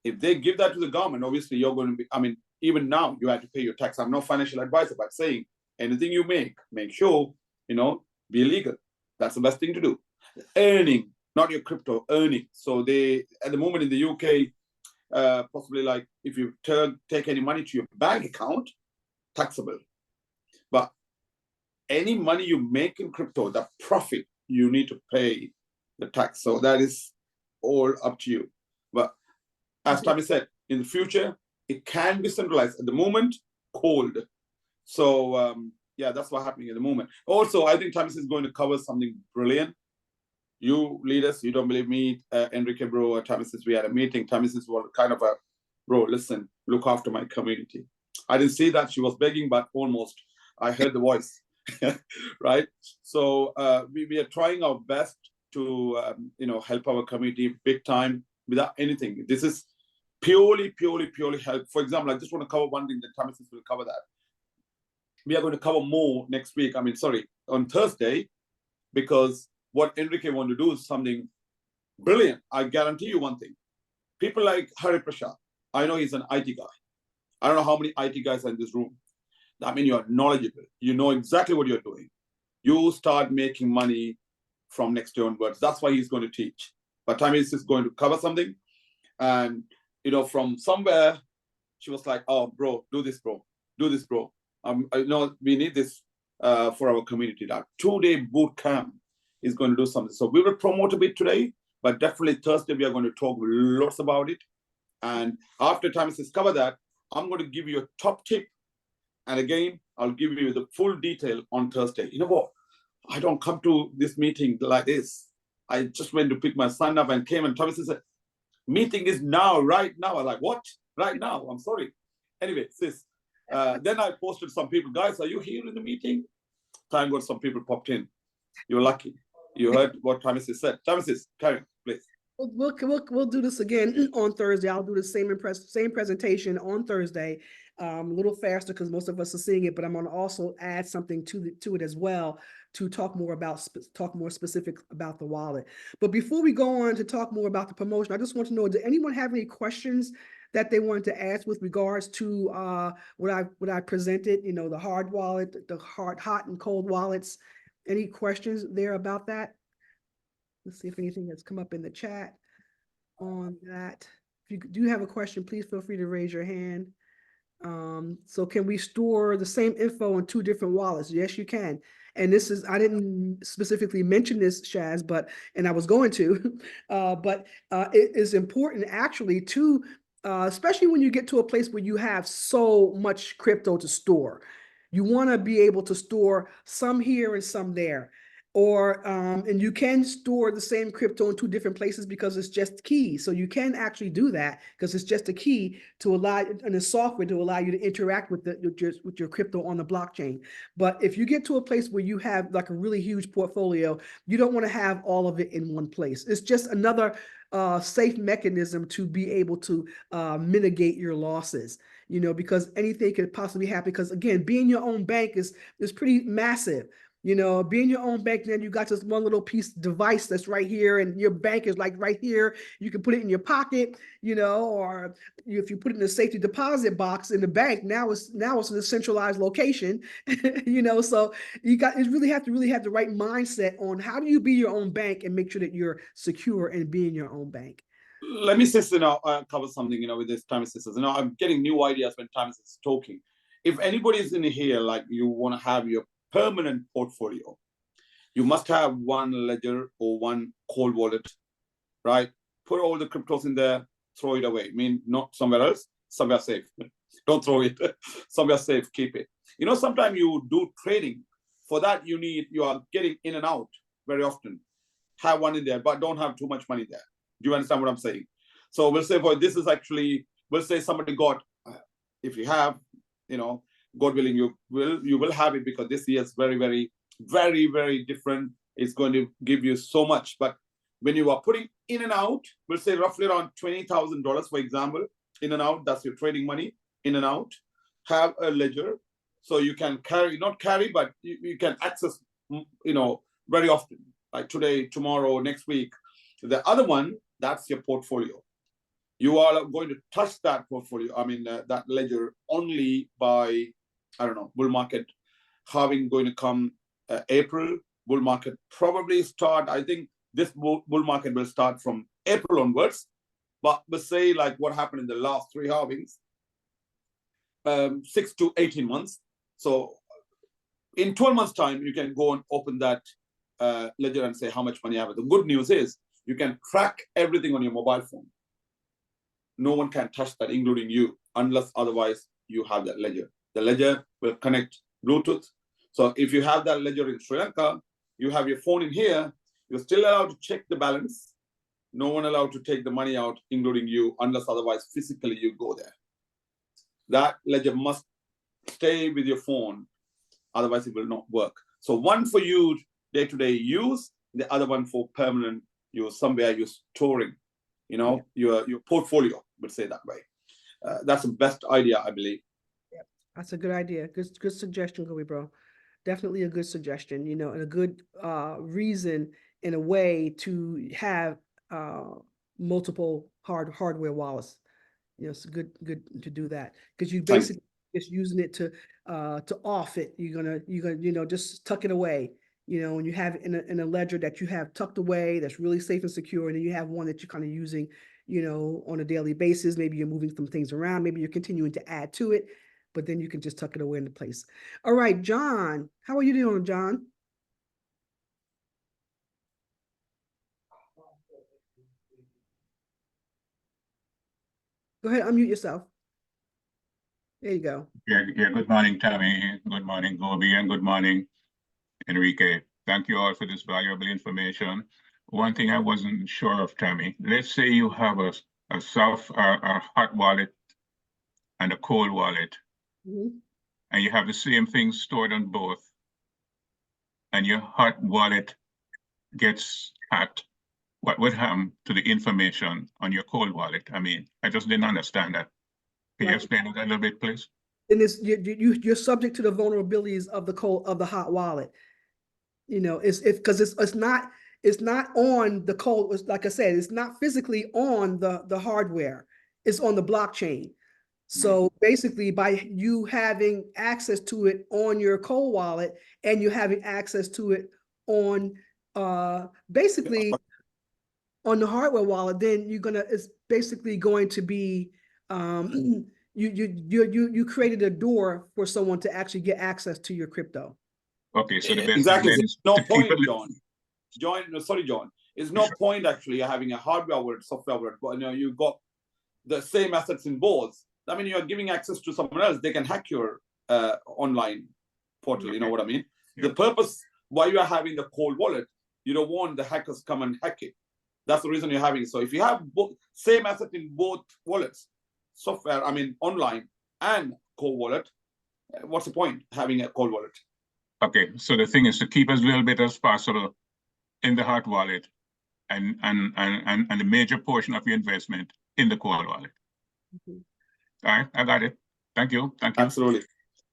Speaker 1: If they give that to the government, obviously you're going to be, even now you have to pay your tax. I'm no financial advisor, but saying anything you make sure, be legal. That's the best thing to do. Earning, not your crypto, earning. So they, at the moment in the UK, possibly like if you take any money to your bank account, taxable. But any money you make in crypto, the profit, you need to pay the tax. So that is all up to you. But as Tami said, in the future, it can be centralized. At the moment, cold. So yeah, that's what's happening at the moment. Also, I think Tami is going to cover something brilliant. You leaders, you don't believe me, Enrique bro, Tami says we had a meeting. Tami says, well, kind of bro, listen, look after my community. I didn't see that she was begging, but almost. I heard the voice, right? So we are trying our best to, help our community big time without anything. This is purely help. For example, I just want to cover one thing that Tami will cover that. We are going to cover more next week. On Thursday, because what Enrique want to do is something brilliant. I guarantee you one thing. People like Hari Prasad, I know he's an IT guy. I don't know how many IT guys are in this room. You're knowledgeable. You know exactly what you're doing. You start making money from next year onwards. That's why he's going to teach. But Tami is going to cover something. And, from somewhere, she was like, oh, bro, do this, bro. Do this, bro. I know we need this for our community. That 2-day boot camp is going to do something. So we will promote a bit today, but definitely Thursday, we are going to talk lots about it. And after Tami says cover that, I'm going to give you a top tip. And again, I'll give you the full detail on Thursday. You know what? I don't come to this meeting like this. I just went to pick my son up and came, and Tami said, meeting is now, right now. I'm like, what? Right now? I'm sorry. Anyway, sis, then I posted some people, guys, are you here in the meeting? Thank God some people popped in. You're lucky. You heard what Tami said. Tami, carry on, please.
Speaker 2: We'll do this again on Thursday. I'll do the same presentation on Thursday, a little faster because most of us are seeing it. But I'm going to also add something to it as well to talk more specific about the wallet. But before we go on to talk more about the promotion, I just want to know: does anyone have any questions that they wanted to ask with regards to what I presented? The hard wallet, the hot and cold wallets. Any questions there about that? Let's see if anything has come up in the chat on that. If you do have a question, please feel free to raise your hand. So can we store the same info on 2 different wallets? Yes, you can. And this is, I didn't specifically mention this, Shaz, and I was going to, but it is important actually to, especially when you get to a place where you have so much crypto to store. You want to be able to store some here and some there. Or, and you can store the same crypto in 2 different places because it's just keys. So you can actually do that because it's just a key to allow, and the software to allow you to interact with your crypto on the blockchain. But if you get to a place where you have like a really huge portfolio, you don't want to have all of it in one place. It's just another safe mechanism to be able to mitigate your losses, because anything could possibly happen. Because again, being your own bank is pretty massive. Being your own bank, then you got this one little piece device that's right here, and your bank is like right here. You can put it in your pocket, or if you put it in a safety deposit box in the bank, now it's in a centralized location, So you really have to have the right mindset on how do you be your own bank and make sure that you're secure in being your own bank.
Speaker 1: Let me just cover something with this Tami sisters. I'm getting new ideas when Tami is talking. If anybody is in here, like you want to have your permanent portfolio, you must have one ledger or one cold wallet, right? Put all the cryptos in there, throw it away. Not somewhere else, somewhere safe. Don't throw it. Somewhere safe, keep it. Sometimes you do trading. For that, you are getting in and out very often. Have one in there, but don't have too much money there. Do you understand what I'm saying? So we'll say we'll say somebody got, if you have, God willing, you will have it, because this year is very, very, very, very different. It's going to give you so much. But when you are putting in and out, we'll say roughly around $20,000, for example, in and out, that's your trading money, in and out. have a ledger, so you can not carry, but you can access, very often, like today, tomorrow, next week. The other one, that's your portfolio. You are going to touch that portfolio, that ledger, only by, bull market going to come April. Bull market probably start, I think this bull market will start from April onwards. But say like what happened in the last 3 halvings, 6 to 18 months. So in 12 months time, you can go and open that ledger and say how much money you have. The good news is you can track everything on your mobile phone. No one can touch that, including you, unless otherwise you have that ledger. The ledger will connect Bluetooth. So if you have that ledger in Sri Lanka, you have your phone in here, you're still allowed to check the balance. No one allowed to take the money out, including you, unless otherwise physically you go there. That ledger must stay with your phone, otherwise it will not work. So one for you day-to-day use, the other one for permanent use, somewhere you're storing, your portfolio, would say that way. That's the best idea, I believe.
Speaker 2: Yeah, that's a good idea. Good suggestion, Kobe, bro. Definitely a good suggestion, and a good reason in a way to have multiple hardware wallets. It's good to do that, because you basically just using it to off it. You're gonna just tuck it away. When you have it in a ledger that you have tucked away, that's really safe and secure, and then you have one that you're kind of using, on a daily basis. Maybe you're moving some things around, maybe you're continuing to add to it, but then you can just tuck it away into place. All right, John, how are you doing, John? Go ahead, unmute yourself. There you go.
Speaker 5: Yeah, good morning, Tami. Good morning, Gobi, and good morning, Enrique. Thank you all for this valuable information. One thing I wasn't sure of, Tami, let's say you have a hot wallet and a cold wallet, and you have the same thing stored on both, and your hot wallet gets hacked. What would happen to the information on your cold wallet? I just didn't understand that. Can you explain that a little bit, please?
Speaker 2: And you're subject to the vulnerabilities of the hot wallet. It's not on the cold. Like I said, it's not physically on the hardware. It's on the blockchain. So basically, by you having access to it on your cold wallet, and you having access to it on basically on the hardware wallet, then it's basically going to be you created a door for someone to actually get access to your crypto.
Speaker 5: Okay, so the best
Speaker 1: exactly.
Speaker 5: Is
Speaker 1: no point, John. Sorry, John. It's no point actually having a hardware wallet, software wallet, but you got the same assets in both. You're giving access to someone else. They can hack your online portal. You know what I mean? The purpose why you are having the cold wallet, you don't want the hackers come and hack it. That's the reason you're having it. So if you have both same asset in both wallets, software, online and cold wallet, what's the point having a cold wallet?
Speaker 5: Okay, so the thing is to keep as little bit as possible in the hot wallet, and the major portion of your investment in the cold wallet. All right, I got it. Thank you.
Speaker 1: Absolutely.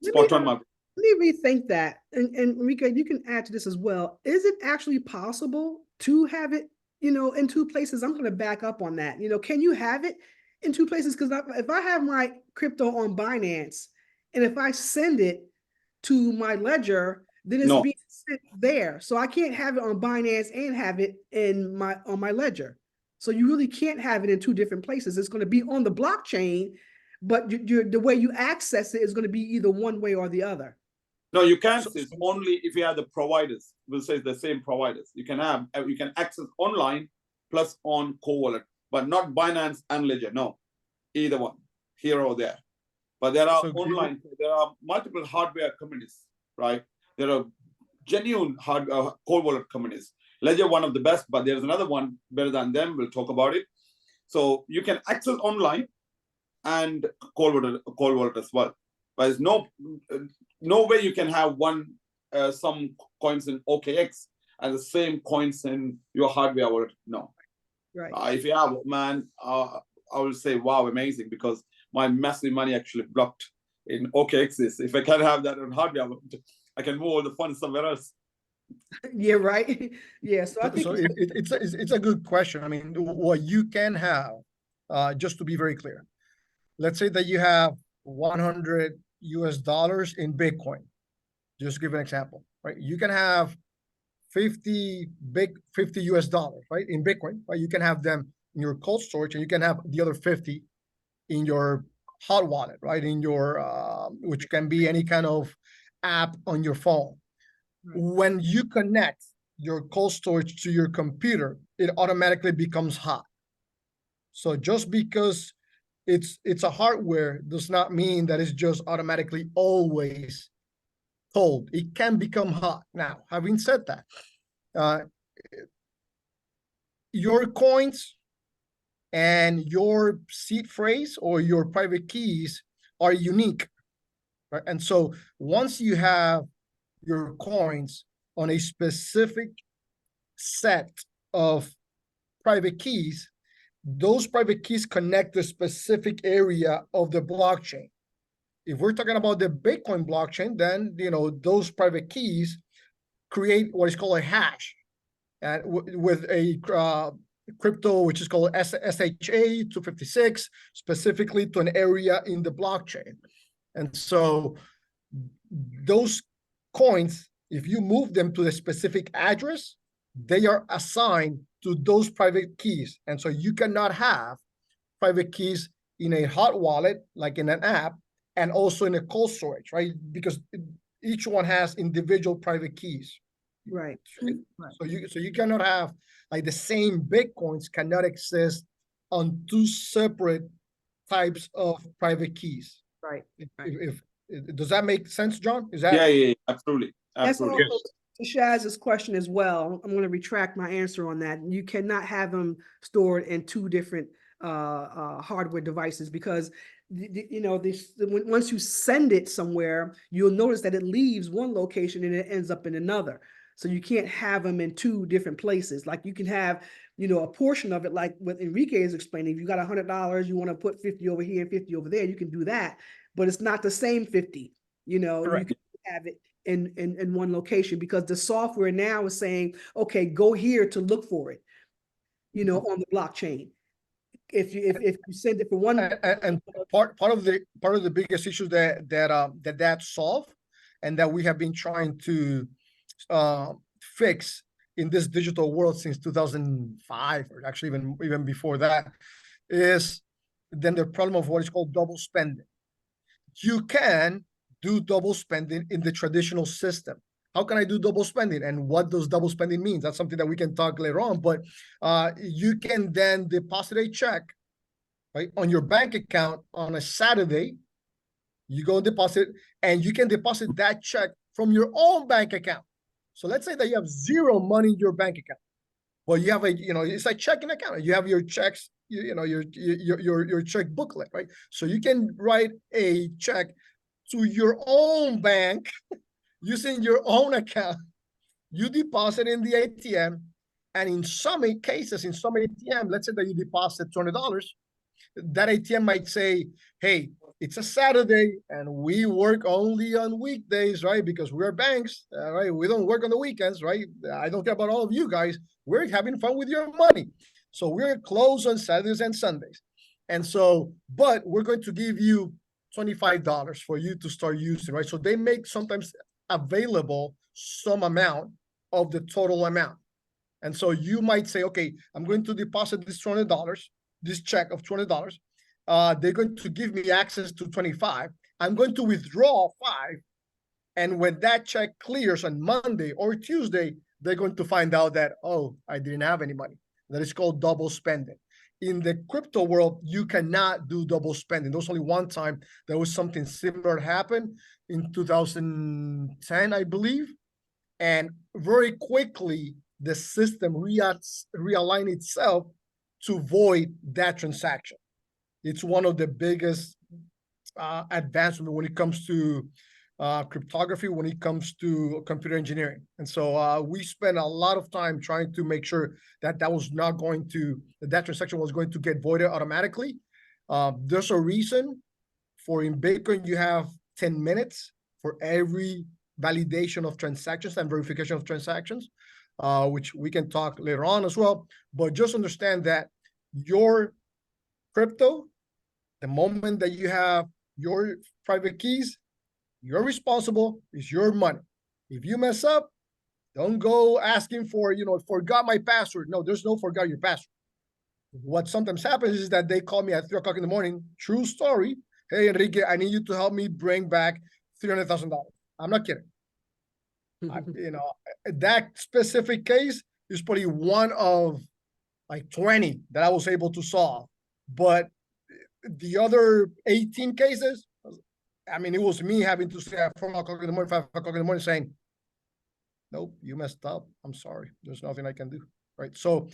Speaker 1: Spot on, Mark.
Speaker 2: Let me rethink that. And Enrique, you can add to this as well. Is it actually possible to have it, in 2 places? I'm going to back up on that. Can you have it in 2 places? Because if I have my crypto on Binance, and if I send it to my ledger, then it's being sent there. So I can't have it on Binance and have it on my ledger. So you really can't have it in 2 different places. It's going to be on the blockchain, but the way you access it is going to be either one way or the other.
Speaker 1: No, you can't. It's only if you have the providers. We'll say the same providers. You can access online plus on co-wallet, but not Binance and Ledger. No, either one, here or there. But there are online. There are multiple hardware companies, right? There are genuine cold wallet companies. Ledger, one of the best, but there's another one better than them. We'll talk about it. So you can access online and cold wallet as well. But there's no way you can have some coins in OKX and the same coins in your hardware wallet. No.
Speaker 2: Right.
Speaker 1: If you have, I will say, wow, amazing, because my massive money actually blocked in OKXs. If I can't have that on hardware, I can move all the funds somewhere else.
Speaker 2: Yeah, right. Yeah, so I think
Speaker 4: So it's a good question. I mean, what you can have, just to be very clear, let's say that you have 100 US dollars in Bitcoin. Just to give an example, right? You can have 50 US dollars, right, in Bitcoin, right? You can have them in your cold storage, and you can have the other 50 in your hot wallet, right? In your which can be any kind of app on your phone. When you connect your cold storage to your computer, it automatically becomes hot. So just because it's a hardware does not mean that it's just automatically always cold. It can become hot. Now, having said that, your coins and your seed phrase or your private keys are unique, right? And so once you have your coins on a specific set of private keys, those private keys connect the specific area of the blockchain. If we're talking about the Bitcoin blockchain, then those private keys create what is called a hash, and with a crypto which is called SHA-256, specifically to an area in the blockchain. And so those coins, if you move them to the specific address, they are assigned to those private keys. And so you cannot have private keys in a hot wallet, like in an app, and also in a cold storage, right? Because each one has individual private keys.
Speaker 2: right.
Speaker 4: So you cannot have, like, the same Bitcoins cannot exist on two separate types of private keys.
Speaker 2: Right.
Speaker 4: If does that make sense, John? Is that?
Speaker 1: Yeah, absolutely.
Speaker 2: That's also
Speaker 1: Absolutely.
Speaker 2: to Shaz's question as well. I'm going to retract my answer on that. You cannot have them stored in two different hardware devices, because once you send it somewhere, you'll notice that it leaves one location and it ends up in another. So you can't have them in two different places. Like you can have, a portion of it, like what Enrique is explaining. If you got $100, you want to put 50 over here and 50 over there, you can do that, but it's not the same 50.
Speaker 4: Correct.
Speaker 2: You can have it in one location, because the software now is saying, okay, go here to look for it, on the blockchain. If you send it for one,
Speaker 4: and part of the biggest issues that solve, and that we have been trying to fix in this digital world since 2005, or actually even before that, is then the problem of what is called double spending. You can do double spending in the traditional system. How can I do double spending, and what does double spending mean? That's something that we can talk later on, but you can then deposit a check, right, on your bank account on a Saturday. You go and deposit, and you can deposit that check from your own bank account. So let's say that you have zero money in your bank account, but you have it's like checking account. You have your checks, your check booklet, right? So you can write a check to your own bank using your own account. You deposit in the ATM, and in some cases, in some ATM, let's say that you deposit $200, that ATM might say, hey, it's a Saturday and we work only on weekdays, right? Because we're banks, right? We don't work on the weekends, right? I don't care about all of you guys. We're having fun with your money. So we're closed on Saturdays and Sundays. And so, but we're going to give you $25 for you to start using, right? So they make sometimes available some amount of the total amount. And so you might say, okay, I'm going to deposit this $200, this check of $200. They're going to give me access to 25. I'm going to withdraw 5. And when that check clears on Monday or Tuesday, they're going to find out that, oh, I didn't have any money. That is called double spending. In the crypto world, you cannot do double spending. There's only one time there was something similar happen in 2010, I believe. And very quickly, the system realigned itself to void that transaction. It's one of the biggest advancements when it comes to cryptography, when it comes to computer engineering. And so we spent a lot of time trying to make sure that that transaction was going to get voided automatically. There's a reason For in Bitcoin, you have 10 minutes for every validation of transactions and verification of transactions, which we can talk later on as well. But just understand that your crypto, the moment that you have your private keys, you're responsible, it's your money. If you mess up, don't go asking for, forgot my password. No, there's no forgot your password. What sometimes happens is that they call me at 3 o'clock in the morning, true story. Hey, Enrique, I need you to help me bring back $300,000. I'm not kidding. That specific case is probably one of like 20 that I was able to solve. But the other 18 cases, I mean, it was me having to say at 4 o'clock in the morning, 5 o'clock in the morning saying, nope, you messed up. I'm sorry. There's nothing I can do. Right. So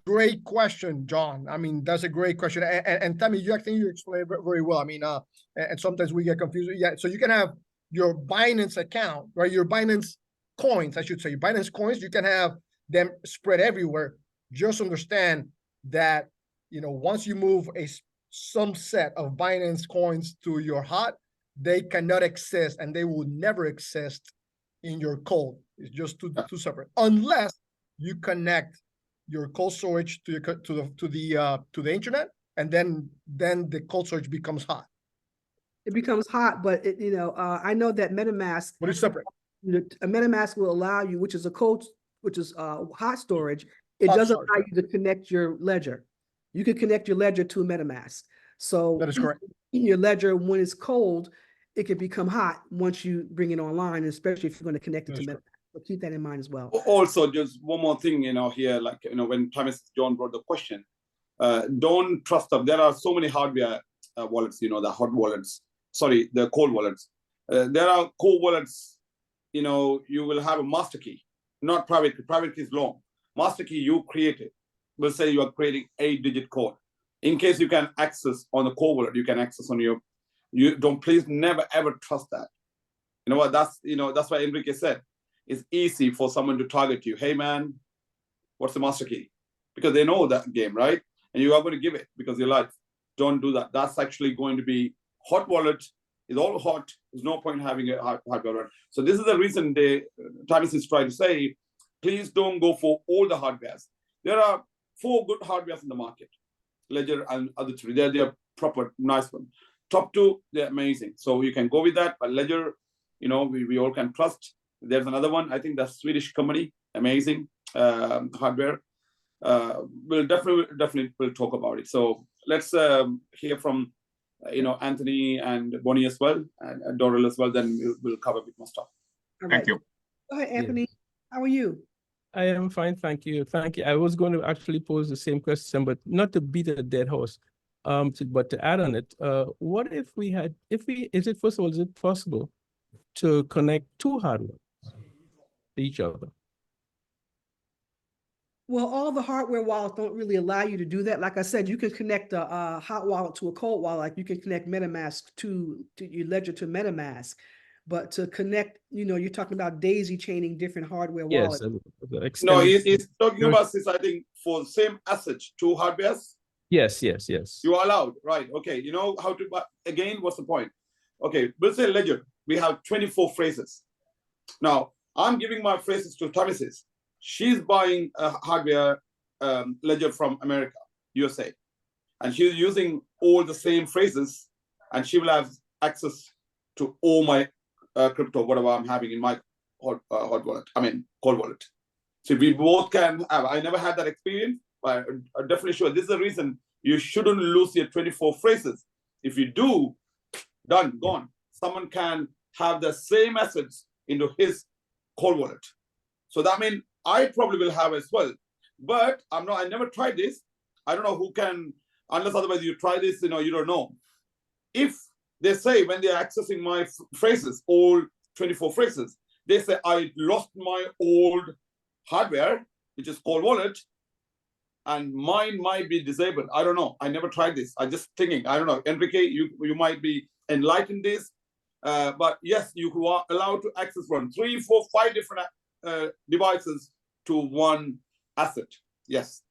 Speaker 4: great question, John. I mean, that's a great question. And Tami, I think you explained very well. I mean, and sometimes we get confused. Yeah. So you can have your Binance account, right? Your Binance coins, I should say, Binance coins, you can have them spread everywhere. Just understand that, once you move some set of Binance coins to your hot, they cannot exist and they will never exist in your cold. It's just two separate, unless you connect your cold storage to the internet, and then the cold storage becomes hot.
Speaker 2: It becomes hot, but I know that MetaMask,
Speaker 4: but it's separate.
Speaker 2: A MetaMask will allow you, which is hot storage. It doesn't allow you to connect your ledger. You can connect your ledger to a MetaMask. So
Speaker 4: that is correct.
Speaker 2: Your ledger, when it's cold, it can become hot once you bring it online, especially if you're going to connect it to MetaMask. So keep that in mind as well.
Speaker 1: Also, just one more thing, here, like, when John brought the question, don't trust them. There are so many hardware wallets, the hot wallets, sorry, the cold wallets. There are cold wallets, you will have a master key, not private key. Private key is long. Master key, you create it. We'll say you are creating 8-digit code. In case you can access on the cold wallet, you can access on please never ever trust that. You know what, that's why Enrique said, it's easy for someone to target you. Hey man, what's the master key? Because they know that game, right? And you are going to give it because you like. Don't do that. That's actually going to be hot wallet. It's all hot. There's no point having a hot wallet. So this is the reason Tami is trying to say, please don't go for all the hardwares. There are 4 good hardwares in the market. Ledger and other 3. They're proper, nice one. Top 2, they're amazing. So you can go with that. But Ledger, we all can trust. There's another one. I think that's Swedish company. Amazing hardware. We'll definitely will talk about it. So let's hear from Anthony and Bonnie as well, and Doral as well. Then we'll cover a bit more stuff.
Speaker 2: All right.
Speaker 5: Thank you.
Speaker 2: Go ahead, Anthony. Yeah. How are you?
Speaker 6: I am fine, thank you. Thank you. I was going to actually pose the same question, but not to beat a dead horse, but to add on it. What if is it possible to connect 2 hardware to each other?
Speaker 2: Well, all the hardware wallets don't really allow you to do that. Like I said, you can connect a hot wallet to a cold wallet. Like you can connect MetaMask to your ledger to MetaMask. But to connect, you're talking about daisy chaining different hardware wallets.
Speaker 6: Yes.
Speaker 1: No, he's talking about this, I think, for the same asset, 2 hardwares.
Speaker 6: Yes.
Speaker 1: You are allowed, right? Okay, you know how to, but again, what's the point? Okay, we'll say ledger. We have 24 phrases. Now, I'm giving my phrases to Tami. She's buying a hardware ledger from America, USA. And she's using all the same phrases, and she will have access to all my crypto, whatever I'm having in my cold wallet. So we both can have. I never had that experience, but I'm definitely sure this is the reason you shouldn't lose your 24 phrases. If you do, done, gone. Someone can have the same assets into his cold wallet. So that means I probably will have as well. But I never tried this. I don't know who can, unless otherwise you try this, you don't know. If they say when they're accessing my phrases, all 24 phrases, they say, I lost my old hardware, which is cold wallet, and mine might be disabled. I don't know. I never tried this. I just thinking, I don't know. Enrique, you might be enlightened this. But yes, you are allowed to access from 3, 4, 5 different devices to one asset. Yes.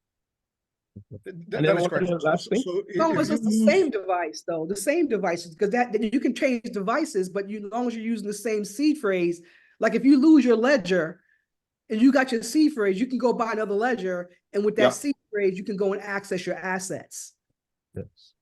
Speaker 6: And
Speaker 4: That
Speaker 6: then
Speaker 4: is
Speaker 6: one
Speaker 4: correct.
Speaker 6: last thing.
Speaker 4: So
Speaker 2: No,
Speaker 4: if
Speaker 2: it's
Speaker 4: you
Speaker 2: the
Speaker 4: lose,
Speaker 2: same device though, the same devices, because that you can change devices, but as long as you're using the same seed phrase, like if you lose your ledger and you got your seed phrase, you can go buy another ledger, and with that
Speaker 1: Yeah.
Speaker 2: seed phrase, you can go and access your assets.
Speaker 6: Yes.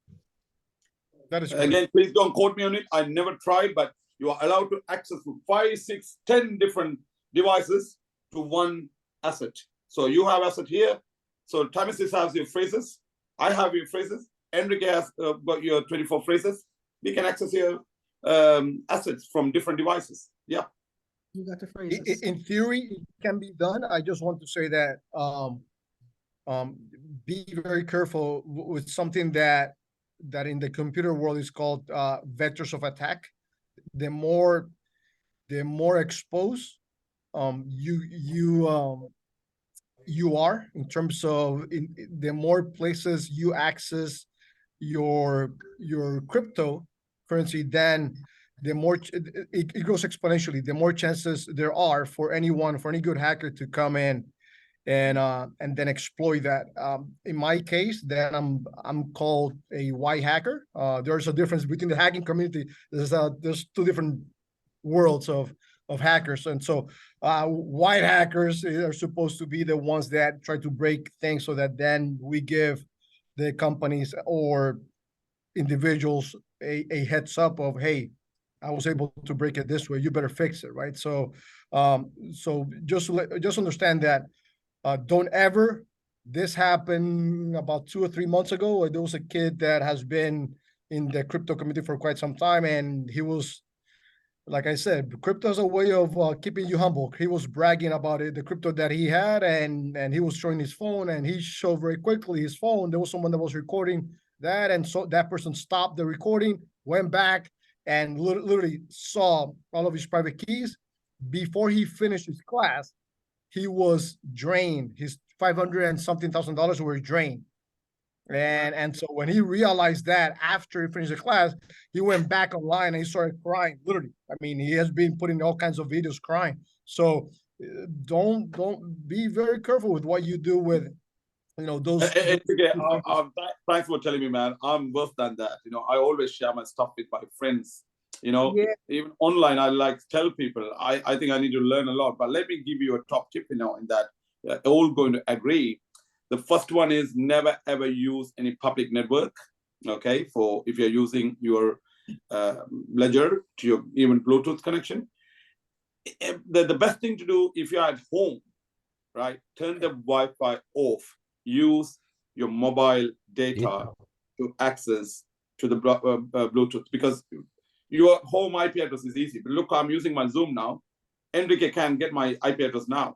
Speaker 4: that is correct.
Speaker 1: Again, please don't quote me on it. I never tried, but you are allowed to access 5, 6, 10 different devices to one asset. So you have asset here. So Tami has your phrases. I have your phrases. Enrique has got your 24 phrases. We can access your assets from different devices. Yeah.
Speaker 2: You got the phrases.
Speaker 4: In theory, it can be done. I just want to say that be very careful with something that in the computer world is called vectors of attack. The more exposed you are in terms of the more places you access your cryptocurrency, then the more it grows exponentially. The more chances there are for any good hacker to come in and then exploit that. In my case, then I'm called a white hacker. There's a difference between the hacking community. There's two different worlds of hackers, and so white hackers are supposed to be the ones that try to break things so that then we give the companies or individuals a heads up of, hey, I was able to break it this way, you better fix it, right? So just understand that don't ever. This happened about 2 or 3 months ago. There was a kid that has been in the crypto community for quite some time, and he was, like I said, crypto is a way of keeping you humble. He was bragging about it, the crypto that he had, and he was showing his phone, and he showed very quickly his phone. There was someone that was recording that, and so that person stopped the recording, went back, and literally saw all of his private keys. Before he finished his class, he was drained. His $500 and something thousand were drained. And so when he realized that after he finished the class, he went back online and he started crying, literally. I mean, he has been putting all kinds of videos crying. So don't be very careful with what you do with, those.
Speaker 1: Thanks for telling me, man. I'm worse than that. I always share my stuff with my friends.
Speaker 2: Yeah.
Speaker 1: Even online, I like tell people, I think I need to learn a lot. But let me give you a top tip, in that all going to agree. The first one is never ever use any public network. Okay, for if you're using your ledger to your even Bluetooth connection. The best thing to do if you're at home, right? Turn the Wi-Fi off. Use your mobile data to access to the Bluetooth, because your home IP address is easy. But look, I'm using my Zoom now. Enrique can get my IP address now.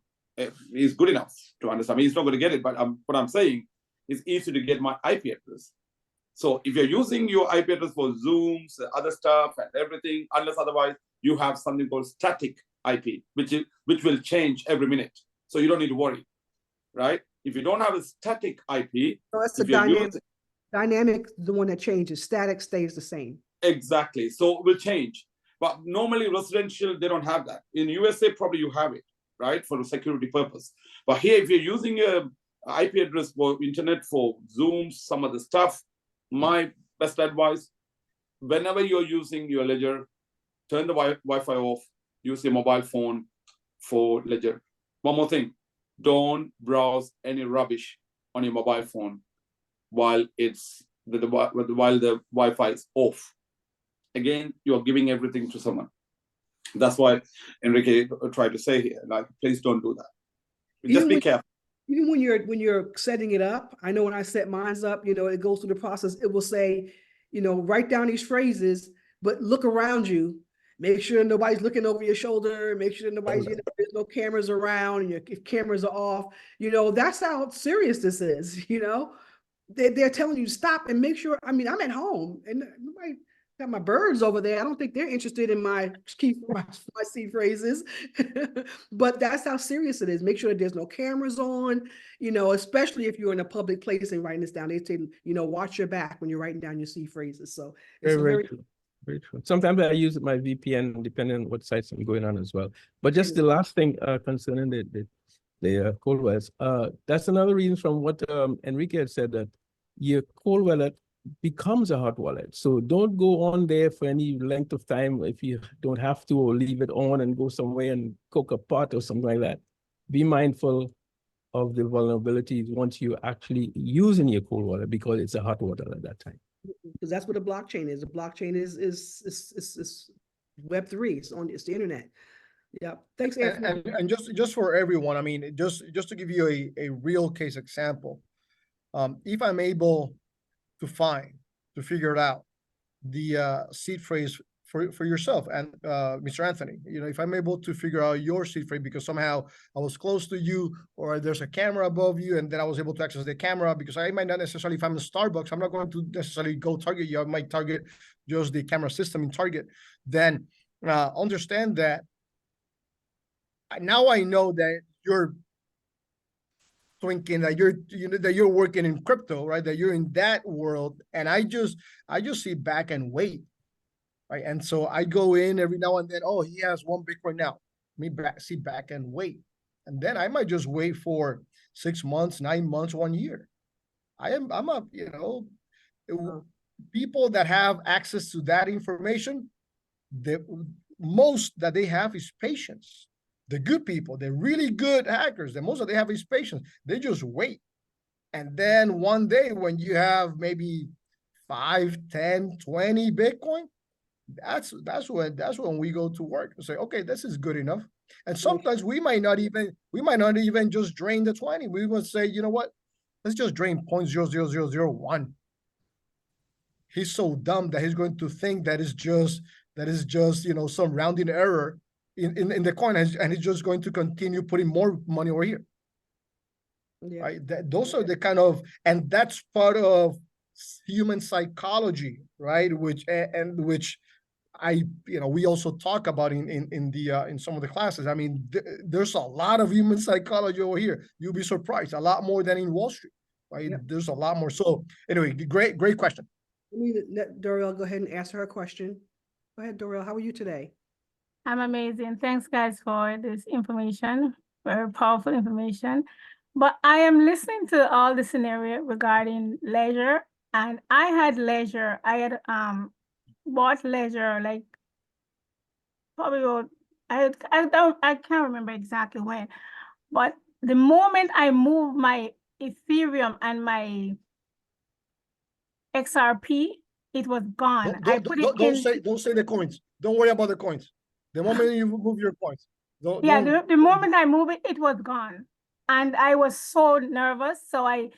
Speaker 1: He's good enough to understand. He's not going to get it, but what I'm saying is easy to get my IP address. So if you're using your IP address for Zooms, other stuff and everything, unless otherwise you have something called static IP, which will change every minute. So you don't need to worry, right? If you don't have a static IP,
Speaker 2: So that's the dynamic, the one that changes. Static stays the same.
Speaker 1: Exactly. So it will change. But normally residential, they don't have that. In USA, probably you have it, right? For a security purpose. But here, if you're using a IP address for internet, for Zoom, some other stuff, my best advice, whenever you're using your ledger, turn the Wi-Fi off, use your mobile phone for ledger. One more thing, don't browse any rubbish on your mobile phone while while the Wi-Fi is off. Again, you're giving everything to someone. That's why Enrique tried to say here, like, please don't do that. Just be careful.
Speaker 2: Even when you're setting it up, I know when I set mine up, it goes through the process. It will say, write down these phrases, but look around you. Make sure nobody's looking over your shoulder. Make sure nobody's, there's no cameras around. And if cameras are off, that's how serious this is. They're telling you stop and make sure. I mean, I'm at home and nobody got my birds over there. I don't think they're interested in my seed phrases, but that's how serious it is. Make sure that there's no cameras on, especially if you're in a public place and writing this down. They say, watch your back when you're writing down your seed phrases. So it's
Speaker 6: very true. Very true. Sometimes I use my VPN depending on what sites I'm going on as well. But just the last thing concerning the the cold wallets. That's another reason from what Enrique had said, that your cold wallet becomes a hot wallet. So don't go on there for any length of time if you don't have to, or leave it on and go somewhere and cook a pot or something like that. Be mindful of the vulnerabilities once you actually using your cold wallet, because it's a hot wallet at that time.
Speaker 2: Because that's what a blockchain is. A blockchain is Web3. It's the internet. Yeah. Thanks, Anthony.
Speaker 4: And just for everyone, I mean, just to give you a real case example, if I'm able to figure it out, the seed phrase for yourself and Mr. Anthony, you know, if I'm able to figure out your seed phrase because somehow I was close to you, or there's a camera above you, and then I was able to access the camera, because I might not necessarily, if I'm in Starbucks, I'm not going to necessarily go target you. I might target just the camera system in Target. Then understand that now I know that you're thinking that you're working in crypto, right? That you're in that world, and I just sit back and wait, right? And so I go in every now and then. Oh, he has one Bitcoin now. Sit back and wait, and then I might just wait for 6 months, 9 months, 1 year. I'm a people that have access to that information. The most that they have is patience. The good people, the really good hackers, the most that they have is patience. They just wait. And then one day when you have maybe 5, 10, 20 Bitcoin, that's when we go to work and say, okay, this is good enough. And sometimes we might not even just drain the 20. We will say, you know what? Let's just drain 0.00001. He's so dumb that he's going to think that is just some rounding error in the coin, and he's just going to continue putting more money over here. Yeah. Right? Those are the kind of, and that's part of human psychology, right? Which we also talk about in some of the classes. I mean, there's a lot of human psychology over here. You'll be surprised, a lot more than in Wall Street, right? Yeah. There's a lot more. So anyway, great question.
Speaker 2: Let me let Doriel go ahead and answer her question. Go ahead, Doriel. How are you today?
Speaker 7: I'm amazing. Thanks, guys, for this information. Very powerful information. But I am listening to all the scenario regarding Ledger, and I had Ledger. I had bought Ledger like probably about, I can't remember exactly when, but the moment I moved my Ethereum and my XRP, it was gone.
Speaker 4: Don't say the coins. Don't worry about the coins. The moment you move your coins.
Speaker 7: The moment I move it, it was gone. And I was so nervous. So I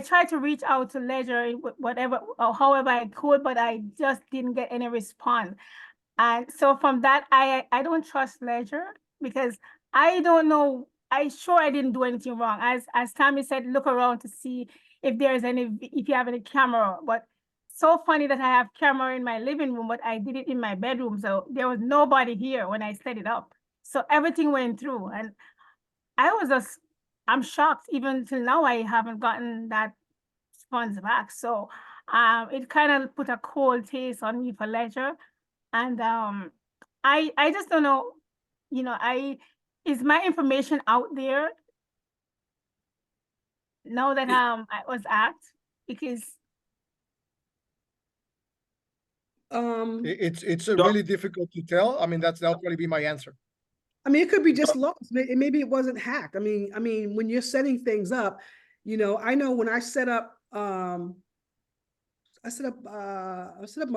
Speaker 7: tried to reach out to Ledger, whatever, or however I could, but I just didn't get any response. And so from that, I don't trust Ledger, because I don't know. I didn't do anything wrong. As Tami said, look around to see if you have any camera. But so funny that I have camera in my living room, but I did it in my bedroom. So there was nobody here when I set it up. So everything went through, and I'm shocked. Even till now, I haven't gotten that funds back. So it kind of put a cold taste on me for Ledger. And I just don't know, is my information out there now that I was asked? Because
Speaker 4: it's really difficult to tell. I mean, that'll probably be my answer.
Speaker 2: I mean, it could be just lost. Maybe it wasn't hacked. I mean, when you're setting things up, I know when I set up my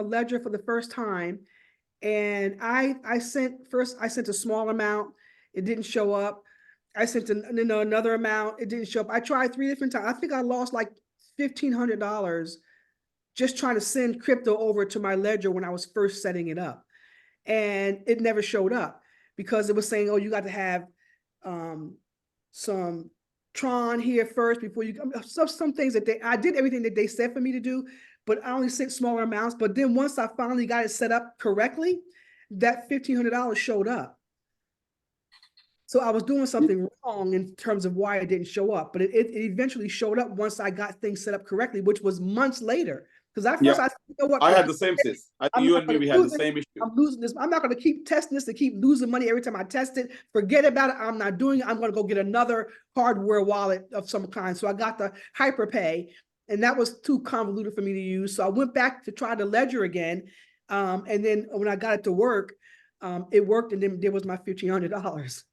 Speaker 2: Ledger for the first time, and I sent a small amount, it didn't show up. I sent another amount, it didn't show up. I tried 3 different times. I think I lost like $1,500 just trying to send crypto over to my Ledger when I was first setting it up, and it never showed up because it was saying, oh, you got to have some Tron here first before you some things that I did everything that they said for me to do, but I only sent smaller amounts. But then once I finally got it set up correctly, that $1,500 showed up. So I was doing something wrong in terms of why it didn't show up, but it eventually showed up once I got things set up correctly, which was months later. Because at
Speaker 1: Yeah.
Speaker 2: first I said, you know what?
Speaker 1: I had the same, sis. I think
Speaker 2: I'm
Speaker 1: you
Speaker 2: not
Speaker 1: and me,
Speaker 2: gonna
Speaker 1: we had the
Speaker 2: lose it.
Speaker 1: same issue.
Speaker 2: I'm losing this. I'm not going to keep testing this to keep losing money every time I test it. Forget about it. I'm not doing it. I'm going to go get another hardware wallet of some kind. So I got the HyperPay, and that was too convoluted for me to use. So I went back to try the Ledger again. And then when I got it to work, it worked, and then there was my $1,500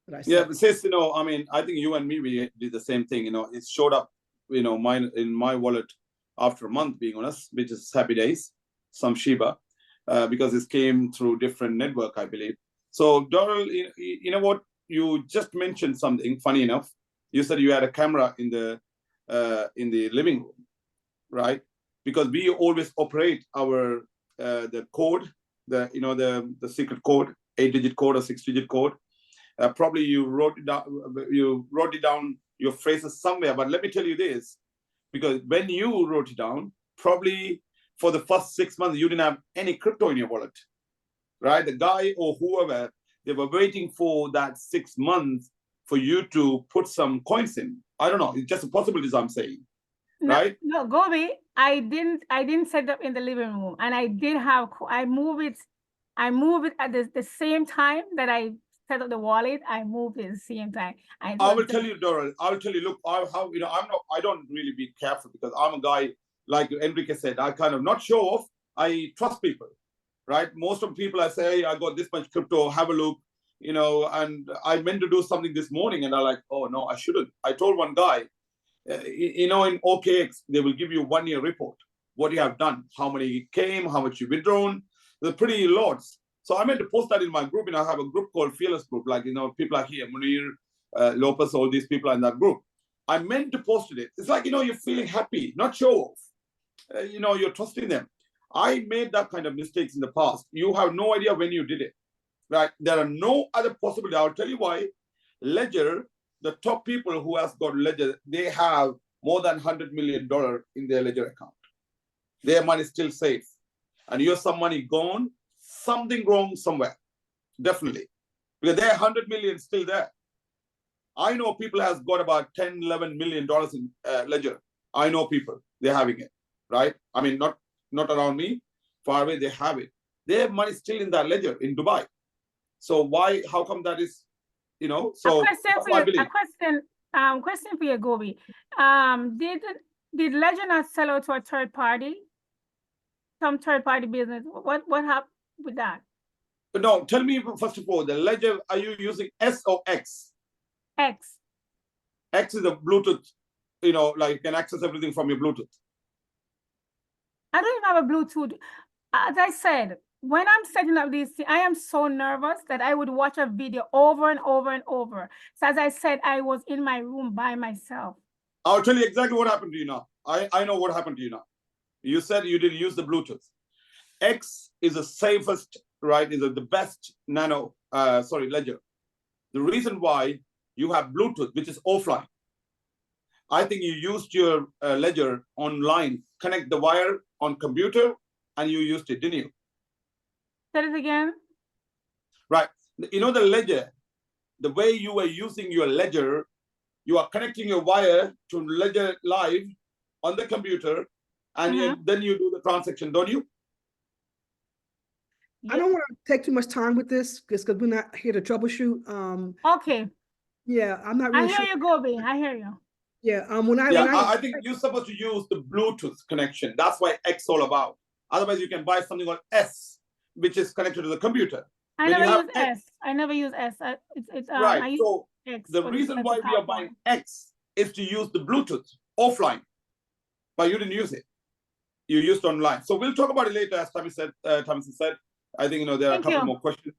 Speaker 2: that I
Speaker 1: Yeah,
Speaker 2: saved.
Speaker 1: but sis, I mean, I think you and me, we did the same thing. It showed up, mine in my wallet after a month, being honest, which is happy days, some Shiba, because it came through different network, I believe. So, Doral, you know what? You just mentioned something funny enough. You said you had a camera in the living room, right? Because we always operate our the code, the secret code, 8-digit code or 6-digit code. Probably you wrote it down, your phrases somewhere. But let me tell you this, because when you wrote it down, probably for the first 6 months, you didn't have any crypto in your wallet, right? The guy or whoever, they were waiting for that 6 months for you to put some coins in. I don't know. It's just a possibility, I'm saying, right?
Speaker 7: No, Gobi, I didn't set up in the living room, and I did have, I move it at the same time that I set up the wallet. I moved it at the same time.
Speaker 1: I will tell you, Doral. I'll tell you. Look, I don't really be careful because I'm a guy, like Enrique said. I kind of not show off. I trust people, right? Most of the people I say, hey, I got this much crypto. Have a look, And I meant to do something this morning, and I'm like, oh no, I shouldn't. I told one guy, in OKX, they will give you 1 year report. What you have done, how many came, how much you withdrawn. They're pretty lots. So I meant to post that in my group. I have a group called Fearless Group. Like, people are here, Munir, Lopez, all these people are in that group. I meant to post it. It's like, you're feeling happy, not show off. You're trusting them. I made that kind of mistakes in the past. You have no idea when you did it, right? There are no other possibility. I'll tell you why. Ledger, the top people who has got Ledger, they have more than $100 million in their Ledger account. Their money is still safe. And you have some money gone, something wrong somewhere, definitely. Because their 100 million still there. I know people has got about 10, 11 million dollars in Ledger. I know people, they're having it, right? I mean, not around me, far away, they have it. Their money is still in that Ledger in Dubai. So how come that is, so
Speaker 7: a question for you, Gobi. Did Ledger not sell out to a third party? Some third party business. What happened with that?
Speaker 1: No, tell me first of all, the Ledger, are you using S or X?
Speaker 7: X.
Speaker 1: X is a Bluetooth, like you can access everything from your Bluetooth.
Speaker 7: I don't even have a Bluetooth. As I said, when I'm setting up this, I am so nervous that I would watch a video over and over and over. So as I said, I was in my room by myself. I'll
Speaker 1: tell you exactly what happened to you now. I know what happened to you now. You said you didn't use the Bluetooth. X is the safest, right? Is the best Ledger. The reason why you have Bluetooth, which is offline. I think you used your Ledger online, connect the wire on computer, and you used it, didn't you?
Speaker 7: Say it again.
Speaker 1: Right. The Ledger, the way you were using your Ledger, you are connecting your wire to Ledger Live on the computer, and then you do the transaction, don't you?
Speaker 2: I don't want to take too much time with this because we're not here to troubleshoot.
Speaker 7: Okay.
Speaker 2: Yeah, I'm not really
Speaker 7: sure. I hear you, Gobi. I hear you.
Speaker 2: Yeah.
Speaker 1: I think you're supposed to use the Bluetooth connection. That's why X all about. Otherwise, you can buy something on S, which is connected to the computer.
Speaker 7: I never use S. I never use S.
Speaker 1: Right. So the reason why we are buying X is to use the Bluetooth offline, but you didn't use it. You used online. So we'll talk about it later, as Tami said. I think there are a couple more questions.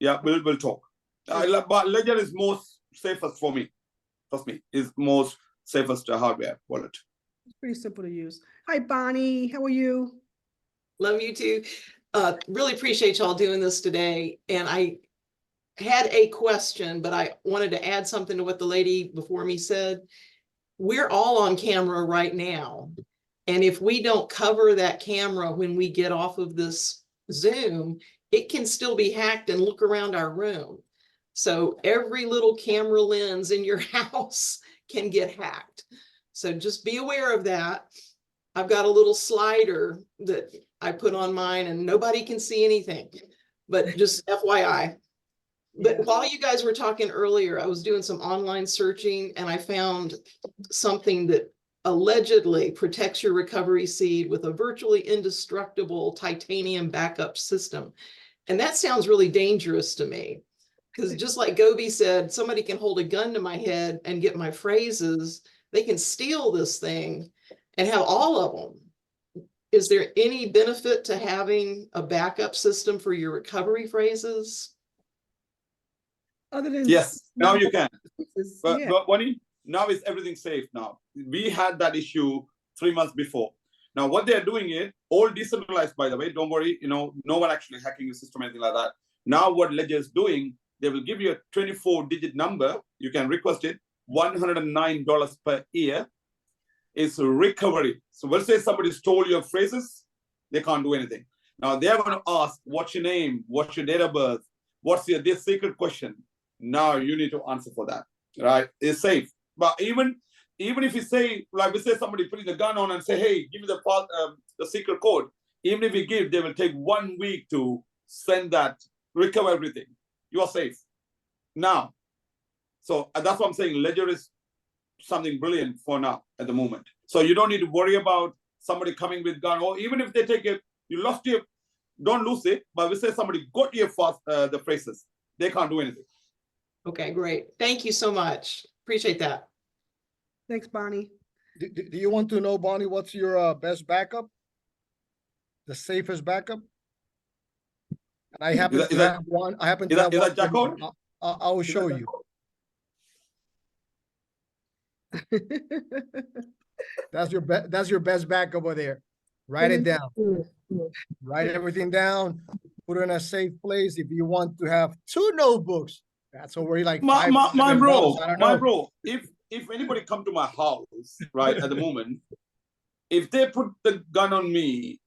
Speaker 1: Yeah, we'll talk. But Ledger is most safest for me. Trust me, is most safest hardware wallet.
Speaker 2: It's pretty simple to use. Hi, Bonnie. How are you?
Speaker 8: Love you too. Really appreciate y'all doing this today. And I had a question, but I wanted to add something to what the lady before me said. We're all on camera right now. And if we don't cover that camera when we get off of this Zoom, it can still be hacked and look around our room. So every little camera lens in your house can get hacked. So just be aware of that. I've got a little slider that I put on mine and nobody can see anything, but just FYI. But
Speaker 2: Yeah.
Speaker 8: while you guys were talking earlier, I was doing some online searching and I found something that allegedly protects your recovery seed with a virtually indestructible titanium backup system. And that sounds really dangerous to me. Because just like Gobi said, somebody can hold a gun to my head and get my phrases. They can steal this thing and have all of them. Is there any benefit to having a backup system for your recovery phrases?
Speaker 2: Other than
Speaker 1: Yes, now you can. But,
Speaker 2: yeah.
Speaker 1: but Bonnie, now is everything safe now. We had that issue 3 months before. Now what they're doing is all decentralized, by the way, don't worry, no one actually hacking the system or anything like that. Now what Ledger is doing, they will give you a 24-digit number. You can request it, $109 per year. It's recovery. So let's say somebody stole your phrases, they can't do anything. Now they're going to ask, what's your name? What's your date of birth? What's this secret question? Now you need to answer for that, right? It's safe. But even if you say, like we say, somebody putting the gun on and say, hey, give me the secret code. Even if you give, they will take 1 week to send that, recover everything. You are safe now. So that's what I'm saying. Ledger is something brilliant for now at the moment. So you don't need to worry about somebody coming with gun, or even if they take it, you lost your, don't lose it. But we say somebody got your the phrases, they can't do anything.
Speaker 8: Okay, great. Thank you so much. Appreciate that.
Speaker 2: Thanks, Bonnie.
Speaker 4: Do you want to know, Bonnie, what's your best backup? The safest backup? And I happen to have one. I happen to have one.
Speaker 1: Jacob?
Speaker 4: I will show you. That's your best backup over there. Write it down. Write everything down. Put it in a safe place. If you want to have 2 notebooks, that's already like
Speaker 1: my
Speaker 4: $5.
Speaker 1: bro. If anybody come to my house, right, at the moment, if they put the gun on me,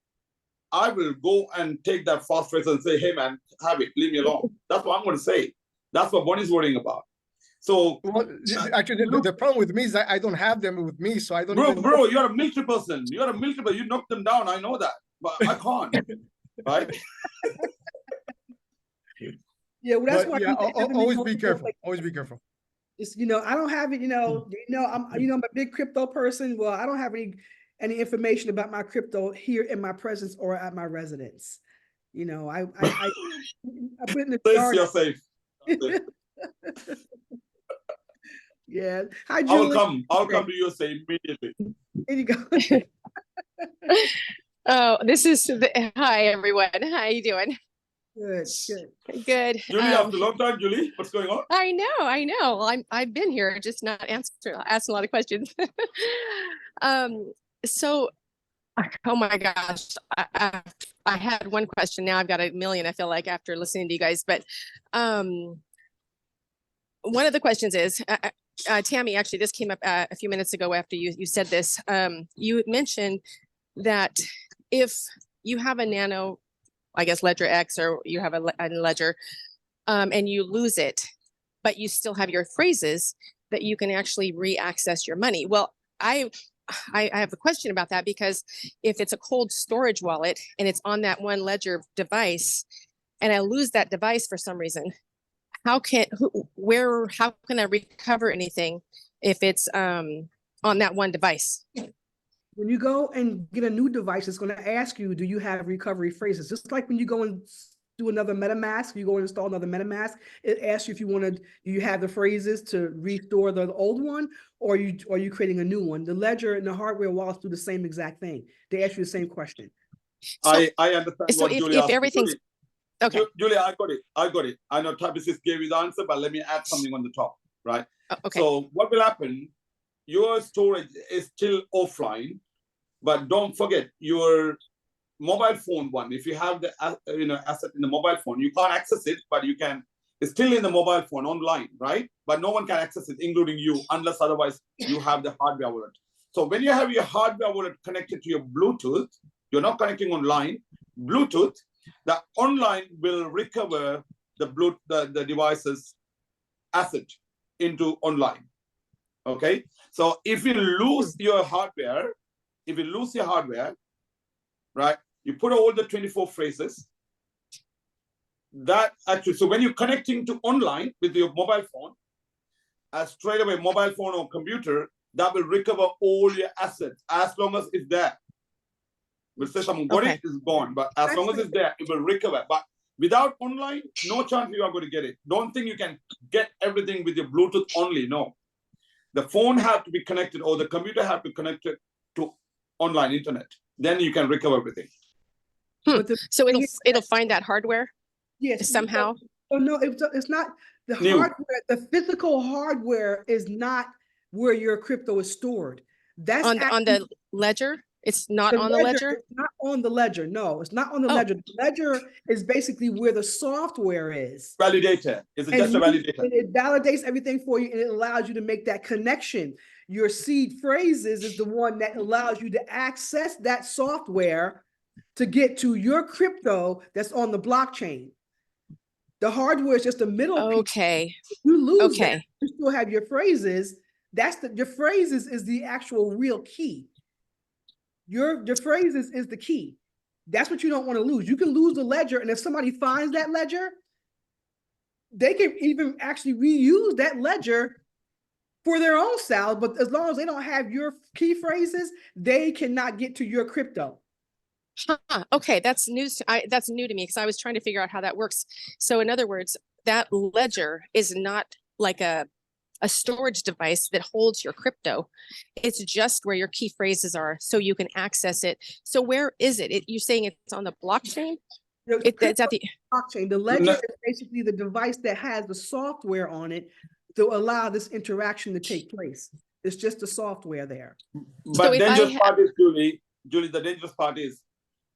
Speaker 1: I will go and take that fast phrase and say, hey man, have it, leave me alone. That's what I'm going to say. That's what Bonnie's worrying about. So
Speaker 4: actually, the problem with me is that I don't have them with me, so I don't even know.
Speaker 1: Bro, you're a military person. You're a military person. You knock them down. I know that, but I can't. Right?
Speaker 2: Yeah, well, that's why.
Speaker 4: Yeah, always be careful. Always be careful.
Speaker 2: It's, I don't have it. I'm a big crypto person. Well, I don't have any information about my crypto here in my presence or at my residence. I put in the jar.
Speaker 1: You're safe.
Speaker 2: Yeah. Hi, Julie.
Speaker 1: I'll come to USA immediately.
Speaker 2: There you go.
Speaker 9: Oh, hi everyone. How you doing? Good.
Speaker 1: Julie, after a long time, Julie, what's going on?
Speaker 9: I know. I've been here, just not asking a lot of questions. So, oh my gosh, I had one question. Now I've got a million. I feel like after listening to you guys, but one of the questions is, Tami, actually, this came up a few minutes ago after you said this. You mentioned that if you have a nano, I guess Ledger X, or you have a Ledger, and you lose it, but you still have your phrases, that you can actually re-access your money. Well, I have a question about that, because if it's a cold storage wallet and it's on that one Ledger device, and I lose that device for some reason, how can I recover anything if it's on that one device?
Speaker 2: When you go and get a new device, it's going to ask you, do you have recovery phrases? Just like when you go and do another MetaMask, you go and install another MetaMask, it asks you if do you have the phrases to restore the old one, or are you creating a new one? The Ledger and the hardware wallets do the same exact thing. They ask you the same question.
Speaker 9: So,
Speaker 1: I understand
Speaker 9: so
Speaker 1: what Julie asked.
Speaker 9: If everything's okay.
Speaker 1: Julie, I got it. I know Tabisis gave you the answer, but let me add something on the top, right?
Speaker 9: Okay.
Speaker 1: So what will happen, your storage is still offline, but don't forget your mobile phone one. If you have the asset in the mobile phone, you can't access it, but you can. It's still in the mobile phone online, right? But no one can access it, including you, unless otherwise you have the hardware wallet. So when you have your hardware wallet connected to your Bluetooth, you're not connecting online. Bluetooth, the online will recover the device's asset into online. Okay. So if you lose your hardware, if you lose your hardware, right, you put all the 24 phrases. That actually, so when you're connecting to online with your mobile phone, straight away, mobile phone or computer, that will recover all your assets as long as it's there. We'll say someone got it, it's gone. But as long as it's there, it will recover. But without online, no chance you are going to get it. Don't think you can get everything with your Bluetooth only. No. The phone have to be connected or the computer have to connect it to online internet. Then you can recover everything.
Speaker 9: So it'll find that hardware?
Speaker 2: Yes.
Speaker 9: Somehow?
Speaker 2: Oh, no, it's not the
Speaker 1: New.
Speaker 2: hardware. The physical hardware is not where your crypto is stored. That's
Speaker 9: on the ledger? It's not on the ledger?
Speaker 2: It's not on the ledger. No, it's not on the ledger. The ledger is basically where the software is.
Speaker 1: Validator. It's just a validator.
Speaker 2: And it validates everything for you and it allows you to make that connection. Your seed phrases is the one that allows you to access that software to get to your crypto that's on the blockchain. The hardware is just a middle piece.
Speaker 9: Okay.
Speaker 2: If you lose that, you still have your phrases. Your phrases is the actual real key. Your phrases is the key. That's what you don't want to lose. You can lose the ledger, and if somebody finds that ledger, they can even actually reuse that ledger for their own sale. But as long as they don't have your key phrases, they cannot get to your crypto.
Speaker 9: Okay, that's news. That's new to me because I was trying to figure out how that works. So in other words, that ledger is not like a storage device that holds your crypto. It's just where your key phrases are so you can access it. So where is it? You're saying it's on the blockchain? It's at the
Speaker 2: blockchain. The ledger is basically the device that has the software on it to allow this interaction to take place. It's just the software there.
Speaker 1: But so dangerous part is, Julie, the dangerous part is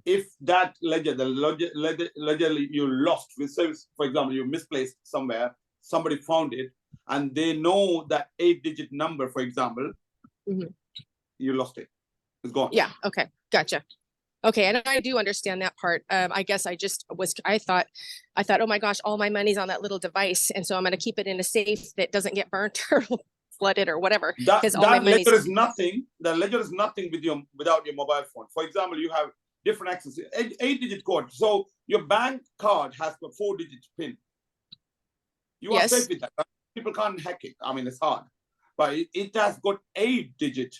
Speaker 1: if that ledger, the ledger you lost, for example, you misplaced somewhere, somebody found it, and they know that 8-digit number, for example, you lost it. It's gone.
Speaker 9: Yeah. Okay. Gotcha. Okay. And I do understand that part. I guess I thought, oh my gosh, all my money's on that little device. And so I'm going to keep it in a safe that doesn't get burnt or flooded or whatever.
Speaker 1: That ledger is nothing. The ledger is nothing without your mobile phone. For example, you have different access, 8-digit code. So your bank card has a 4-digit PIN. You are safe with that. People can't hack it. I mean, it's hard, but it has got 8-digit.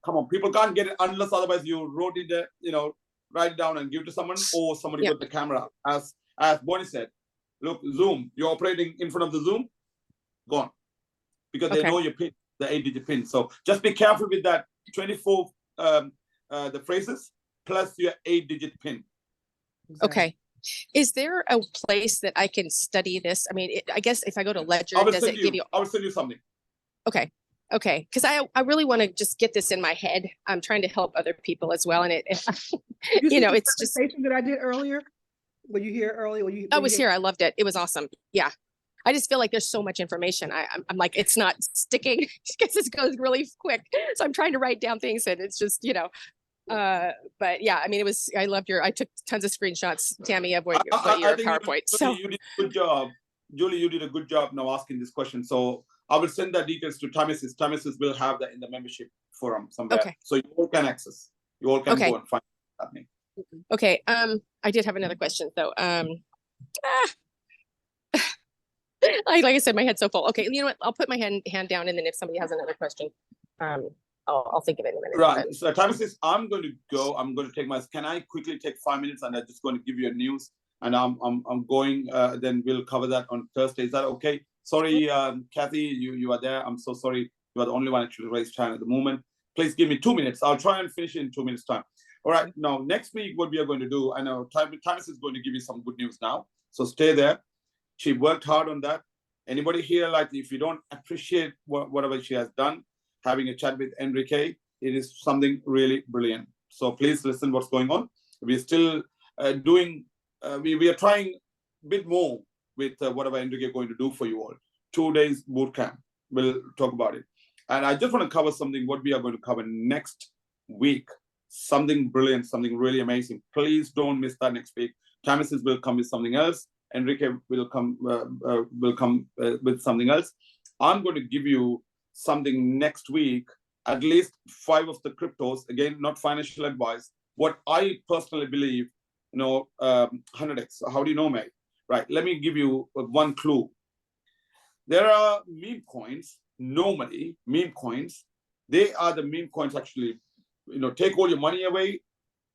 Speaker 1: Come on, people can't get it unless otherwise you wrote it there, write it down and give it to someone, or somebody got the camera. As Bonnie said, look, Zoom, you're operating in front of the Zoom, gone. Because they know your PIN, the 8-digit PIN. So just be careful with that 24, the phrases, plus your 8-digit PIN.
Speaker 9: Okay. Is there a place that I can study this? I mean, I guess if I go to Ledger, does it give you?
Speaker 1: I will send you something.
Speaker 9: Okay. Okay. Because I really want to just get this in my head. I'm trying to help other people as well. And it's just
Speaker 2: that I did earlier. Were you here earlier?
Speaker 9: I was here. I loved it. It was awesome. Yeah. I just feel like there's so much information. I'm like, it's not sticking because this goes really quick. So I'm trying to write down things and it's just, but yeah, I mean, I took tons of screenshots, Tami, of what your PowerPoint.
Speaker 1: You did a good job. Julie, you did a good job now asking this question. So I will send the details to Tami. Tami will have that in the membership forum somewhere. Okay. So you all can access. You all can go and find what's happening.
Speaker 9: Okay. I did have another question though. Like I said, my head's so full. Okay, you know what? I'll put my hand down, and then if somebody has another question, I'll think of it in a minute.
Speaker 1: Right. So Tami says, I'm going to go. I'm going to take can I quickly take 5 minutes, and I'm just going to give you a news, and I'm going. Then we'll cover that on Thursday. Is that okay? Sorry, Kathy, you are there. I'm so sorry. You are the only one actually raised hand at the moment. Please give me 2 minutes. I'll try and finish in 2 minutes time. All right. Now next week, what we are going to do, I know Tami is going to give you some good news now. So stay there. She worked hard on that. Anybody here, like if you don't appreciate whatever she has done, having a chat with Enrique, it is something really brilliant. So please listen what's going on. We're still doing, we are trying a bit more with whatever Enrique is going to do for you all. 2 days boot camp. We'll talk about it. And I just want to cover something, what we are going to cover next week. Something brilliant, something really amazing. Please don't miss that next week. Tami will come with something else. Enrique will come with something else. I'm going to give you something next week at least 5 of the cryptos. Again, not financial advice. What I personally believe, 100x. How do you know, Meg? Right. Let me give you one clue. There are meme coins. Normally, meme coins. They are the meme coins actually. Take all your money away,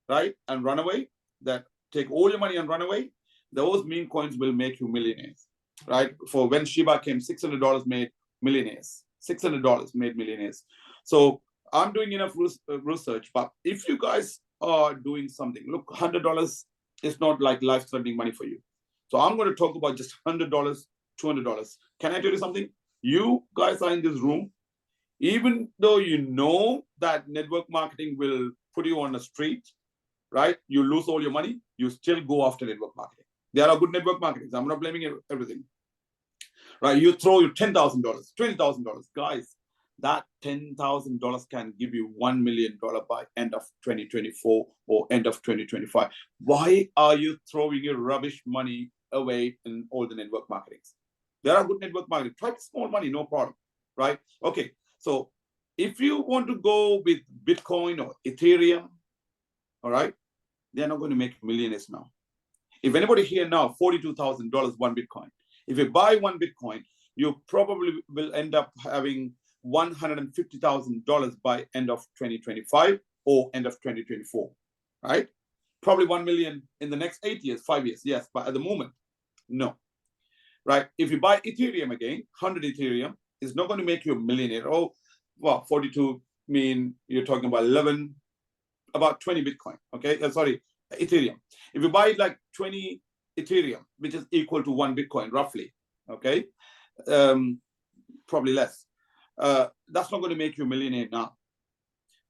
Speaker 1: right, and run away. That take all your money and run away. Those meme coins will make you millionaires, right? For when Shiba came, $600 made millionaires. $600 made millionaires. So I'm doing enough research, but if you guys are doing something, look, $100 is not like life-threatening money for you. So I'm going to talk about just $100, $200. Can I tell you something? You guys are in this room, even though you know that network marketing will put you on the street, right? You lose all your money, you still go after network marketing. There are good network marketings. I'm not blaming everything. Right? You throw your $10,000, $20,000. Guys, that $10,000 can give you $1 million by end of 2024 or end of 2025. Why are you throwing your rubbish money away in all the network marketings? There are good network marketing. Try small money, no problem. Right? Okay. So if you want to go with Bitcoin or Ethereum, all right, they're not going to make millionaires now. If anybody here now, $42,000 one Bitcoin. If you buy one Bitcoin, you probably will end up having $150,000 by end of 2025 or end of 2024, right? Probably 1 million in the next 8 years, 5 years, yes, but at the moment, no, right? If you buy Ethereum again, 100 Ethereum, it's not going to make you a millionaire. Oh, well, 42 mean you're talking about about 20 Bitcoin, okay? Sorry, Ethereum. If you buy like 20 Ethereum, which is equal to 1 Bitcoin, roughly, okay? Probably less. That's not going to make you a millionaire now.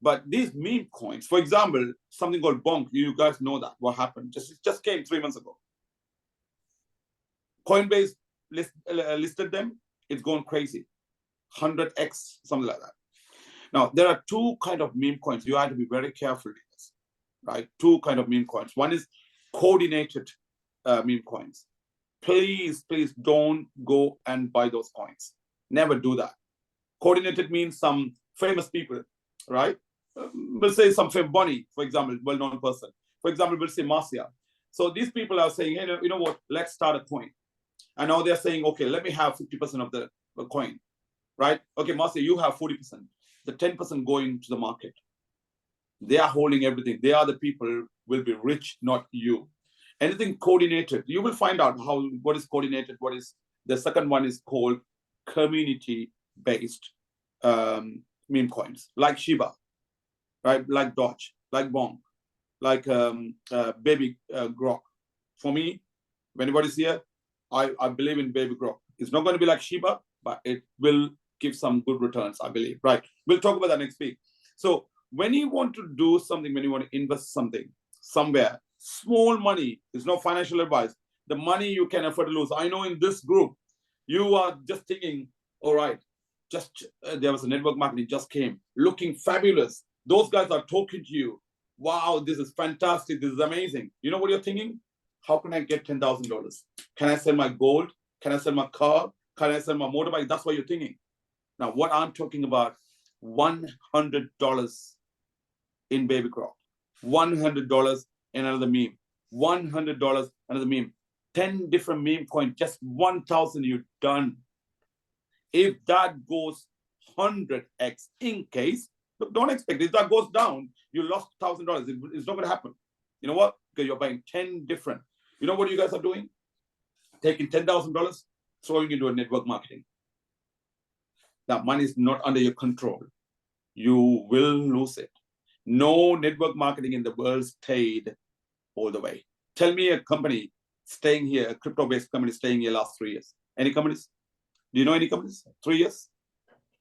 Speaker 1: But these meme coins, for example, something called Bonk, you guys know that, what happened. Just came 3 months ago. Coinbase listed them, it's going crazy. 100x, something like that. Now, there are 2 kind of meme coins. You have to be very careful with this, right? 2 kind of meme coins. One is coordinated meme coins. Please, please don't go and buy those coins. Never do that. Coordinated means some famous people, right? We'll say some Bonnie, for example, well-known person. For example, we'll say Marcia. So these people are saying, hey, you know what? Let's start a coin. And now they're saying, okay, let me have 50% of the coin, right? Okay, Marcia, you have 40%. The 10% going to the market. They are holding everything. They are the people who will be rich, not you. Anything coordinated, you will find out what is coordinated, what is, the second one is called community-based meme coins, like Shiba, right? Like Doge, like Bonk, like Baby Grok. For me, if anybody's here, I believe in Baby Grok. It's not going to be like Shiba, but it will give some good returns, I believe, right? We'll talk about that next week. So when you want to do something, when you want to invest something somewhere, small money is no financial advice. The money you can afford to lose. I know in this group, you are just thinking, all right, just there was a network marketing just came, looking fabulous. Those guys are talking to you. Wow, this is fantastic. This is amazing. You know what you're thinking? How can I get $10,000? Can I sell my gold? Can I sell my car? Can I sell my motorbike? That's what you're thinking. Now, what I'm talking about, $100 in Baby Grok, $100 in another meme, $100 another meme, 10 different meme coins, just 1,000 you're done. If that goes 100x in case, look, don't expect, if that goes down, you lost $1,000. It's not going to happen. You know what? Because you're buying 10 different. You know what you guys are doing? Taking $10,000, throwing into a network marketing. That money is not under your control. You will lose it. No network marketing in the world stayed all the way. Tell me a company staying here, a crypto-based company staying here last 3 years. Any companies? Do you know any companies? 3 years?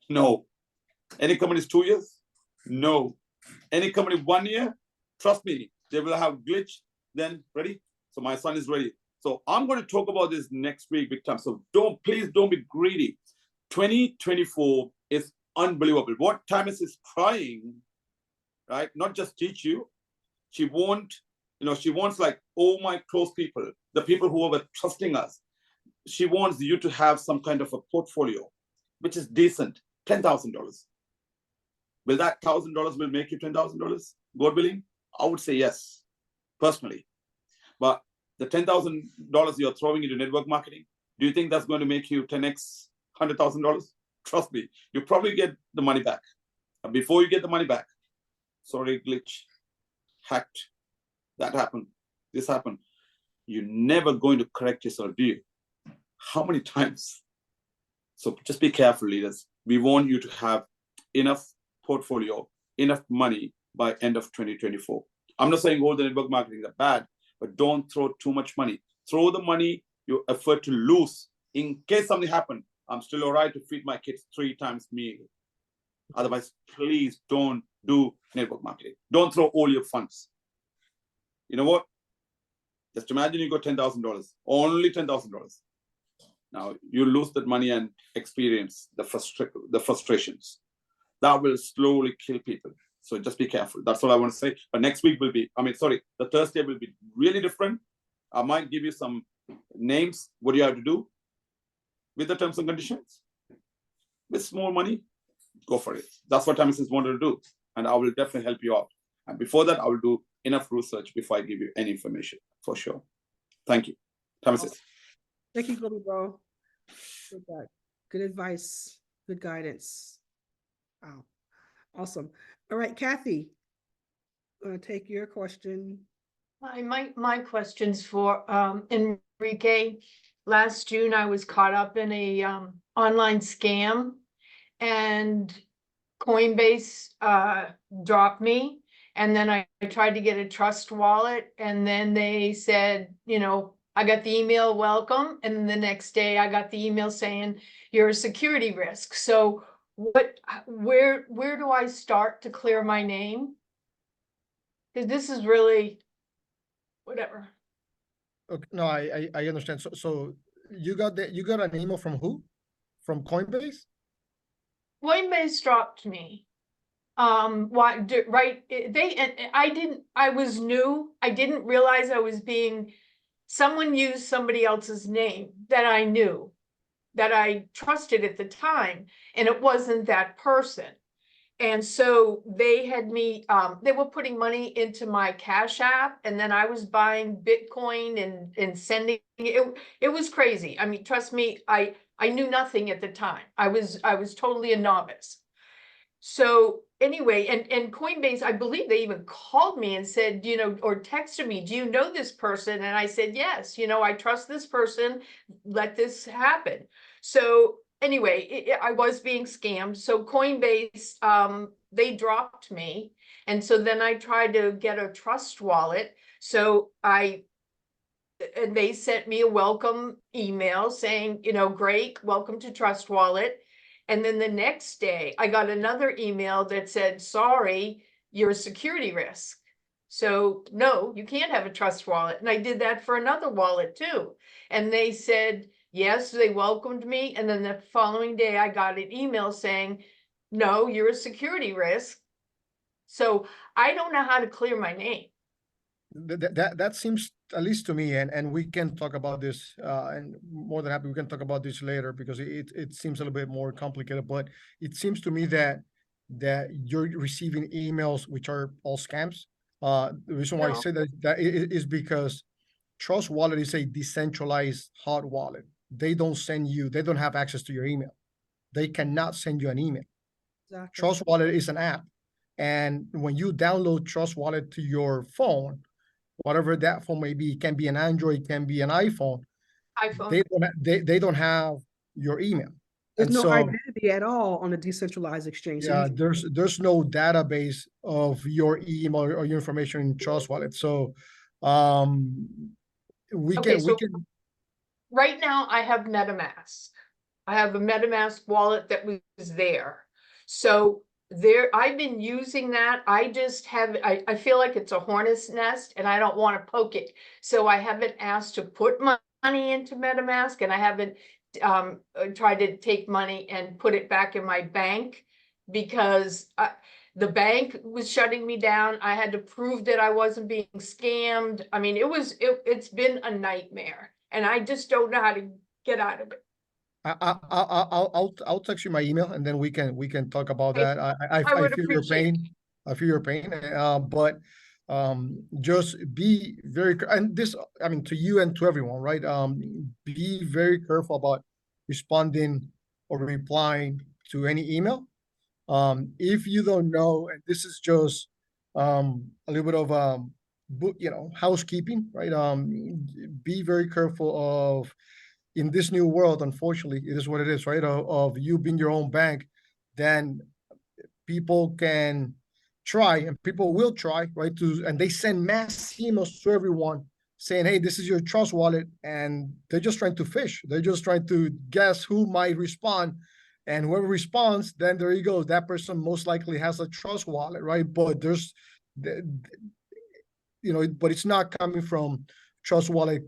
Speaker 1: No. Any companies 2 years? No. Any company 1 year? Trust me, they will have glitch. Then ready? So my son is ready. So I'm going to talk about this next week big time. So please don't be greedy. 2024 is unbelievable. What Tami is trying, right? Not just teach you. She wants like all my close people, the people who are trusting us. She wants you to have some kind of a portfolio, which is decent, $10,000. Will that $1,000 will make you $10,000? God willing? I would say yes, personally. But the $10,000 you're throwing into network marketing, do you think that's going to make you 10x $100,000? Trust me, you probably get the money back. And before you get the money back, sorry, glitch, hacked, that happened, this happened. You're never going to correct yourself, do you? How many times? So just be careful, leaders. We want you to have enough portfolio, enough money by end of 2024. I'm not saying all the network marketing are bad, but don't throw too much money. Throw the money you afford to lose. In case something happened, I'm still all right to feed my kids 3 times meal. Otherwise, please don't do network marketing. Don't throw all your funds. You know what? Just imagine you got $10,000, only $10,000. Now you lose that money and experience the frustrations. That will slowly kill people. So just be careful. That's all I want to say. But next week will be, the Thursday will be really different. I might give you some names. What do you have to do with the terms and conditions? With small money, go for it. That's what Tami wanted to do. And I will definitely help you out. And before that, I will do enough research before I give you any information, for sure. Thank you. Tami.
Speaker 2: Thank you, Kobe, bro. Good advice. Good guidance. Wow. Awesome. All right, Kathy, I'm going to take your question.
Speaker 10: Hi, my question's for Enrique. Last June, I was caught up in a online scam, and Coinbase dropped me. And then I tried to get a trust wallet, and then they said, I got the email welcome, and then the next day I got the email saying you're a security risk. So where do I start to clear my name? Because this is really whatever.
Speaker 4: Okay, no, I understand. So you got an email from who? From Coinbase?
Speaker 10: Coinbase dropped me. Right? I was new. I didn't realize I was someone used somebody else's name that I knew, that I trusted at the time, and it wasn't that person. And so they had me, they were putting money into my Cash App, and then I was buying Bitcoin and sending it. It was crazy. I mean, trust me, I knew nothing at the time. I was totally a novice. So anyway, and Coinbase, I believe they even called me and said, or texted me, do you know this person? And I said, yes, I trust this person, let this happen. So anyway, I was being scammed. So Coinbase, they dropped me. And so then I tried to get a trust wallet. So and they sent me a welcome email saying, great, welcome to Trust Wallet. And then the next day I got another email that said, sorry, you're a security risk. So no, you can't have a trust wallet. And I did that for another wallet too. And they said, yes, they welcomed me. And then the following day I got an email saying, no, you're a security risk. So I don't know how to clear my name.
Speaker 4: That seems, at least to me, and we can talk about this, and more than happy we can talk about this later, because it seems a little bit more complicated. But it seems to me that you're receiving emails which are all scams. The reason why I say that is because Trust Wallet is a decentralized hot wallet. They don't have access to your email. They cannot send you an email. Exactly. Trust Wallet is an app, and when you download Trust Wallet to your phone, whatever that phone may be, it can be an Android, can be an iPhone. They don't have your email.
Speaker 2: There's no identity at all on a decentralized exchange.
Speaker 4: Yeah, there's no database of your email or your information in Trust Wallet. So we can.
Speaker 10: Right now I have MetaMask. I have a MetaMask wallet that was there. So I've been using that. I just have, I feel like it's a hornet's nest and I don't want to poke it. So I haven't asked to put money into MetaMask, and I haven't tried to take money and put it back in my bank, because the bank was shutting me down. I had to prove that I wasn't being scammed. I mean, it's been a nightmare, and I just don't know how to get out of it.
Speaker 4: I'll text you my email, and then we can talk about
Speaker 10: Okay.
Speaker 4: that. I
Speaker 10: would
Speaker 4: feel your
Speaker 10: appreciate it.
Speaker 4: pain. I feel your pain. But just be very, and this, I mean, to you and to everyone, right? Be very careful about responding or replying to any email. If you don't know, and this is just a little bit of housekeeping, right? Be very careful of, in this new world, unfortunately, it is what it is, right? Of you being your own bank, then people can try, and people will try, right? And they send mass emails to everyone saying, hey, this is your trust wallet. And they're just trying to fish. They're just trying to guess who might respond. And whoever responds, then there you go. That person most likely has a trust wallet, right? But but it's not coming from trust wallet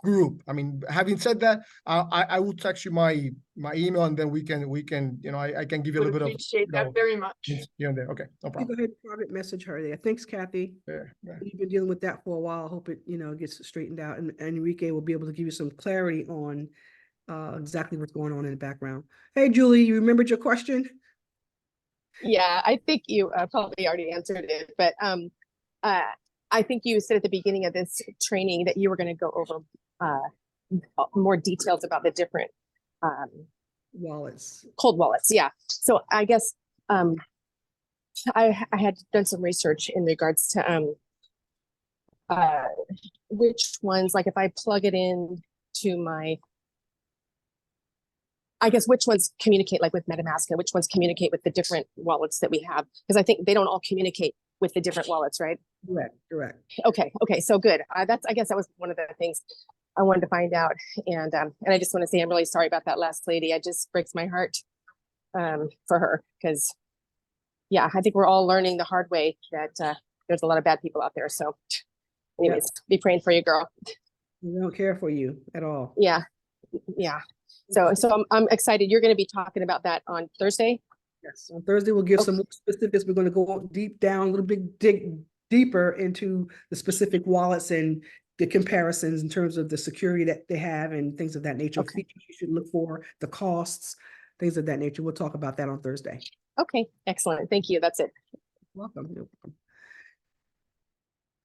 Speaker 4: group. I mean, having said that, I will text you my email, and then we can I can give you a
Speaker 10: Would
Speaker 4: little bit of
Speaker 10: appreciate that very much.
Speaker 4: here and there. Okay, no
Speaker 2: You
Speaker 4: problem.
Speaker 2: go ahead and private message her there. Thanks, Kathy.
Speaker 4: Yeah.
Speaker 2: You've been dealing with that for a while. I hope it, gets straightened out, and Enrique will be able to give you some clarity on exactly what's going on in the background. Hey, Julie, you remembered your question?
Speaker 9: Yeah, I think you probably already answered it, but I think you said at the beginning of this training that you were going to go over more details about the different
Speaker 2: Wallets.
Speaker 9: cold wallets. Yeah. So I guess I had done some research in regards to which ones, like if I plug it in to my, I guess which ones communicate like with MetaMask, and which ones communicate with the different wallets that we have, because I think they don't all communicate with the different wallets, right?
Speaker 2: Correct.
Speaker 9: Okay, so good. I guess that was one of the things I wanted to find out, and I just want to say I'm really sorry about that last lady. It just breaks my heart for her, because yeah, I think we're all learning the hard way that there's a lot of bad people out there. So anyways, be praying for you, girl.
Speaker 2: We don't care for you at all.
Speaker 9: Yeah. So I'm excited. You're going to be talking about that on Thursday.
Speaker 2: Yes, on Thursday we'll give some more specifics. We're going to go deep down, a little bit dig deeper into the specific wallets and the comparisons in terms of the security that they have and things of that nature.
Speaker 9: Okay.
Speaker 2: Features you should look for, the costs, things of that nature. We'll talk about that on Thursday.
Speaker 9: Okay, excellent. Thank you. That's it.
Speaker 2: Welcome. No problem.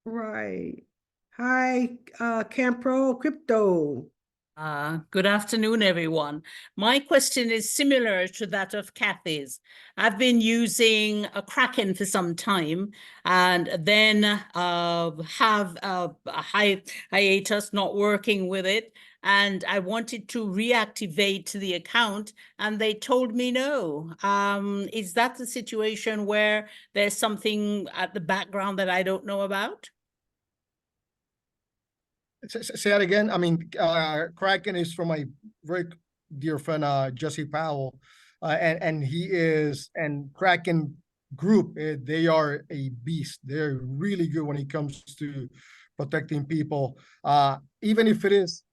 Speaker 2: Right. Hi, Campro Crypto.
Speaker 11: Good afternoon, everyone. My question is similar to that of Kathy's. I've been using a Kraken for some time, and then have a hiatus, not working with it. And I wanted to reactivate the account, and they told me no. Is that the situation where there's something at the background that I don't know about?
Speaker 4: Say that again. I mean, Kraken is from my very dear friend Jesse Powell, and Kraken Group. They are a beast. They're really good when it comes to protecting people, even if it is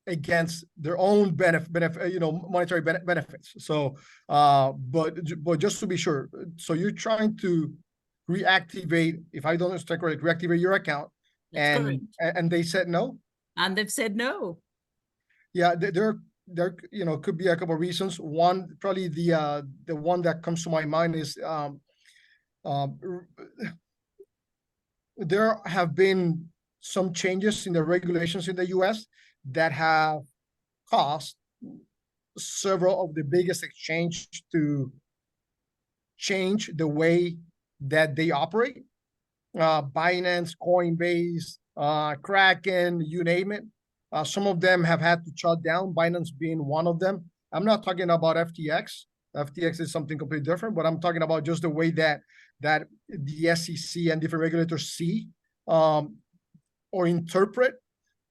Speaker 4: against their own monetary benefits. So, but just to be sure, so you're trying to reactivate, if I don't understand correctly, reactivate your account. And they said no.
Speaker 11: And they've said no.
Speaker 4: Yeah, there could be a couple of reasons. One, probably the one that comes to my mind is there have been some changes in the regulations in the US that have caused several of the biggest exchanges to change the way that they operate. Binance, Coinbase, Kraken, you name it. Some of them have had to shut down, Binance being one of them. I'm not talking about FTX. FTX is something completely different, but I'm talking about just the way that the SEC and different regulators see or interpret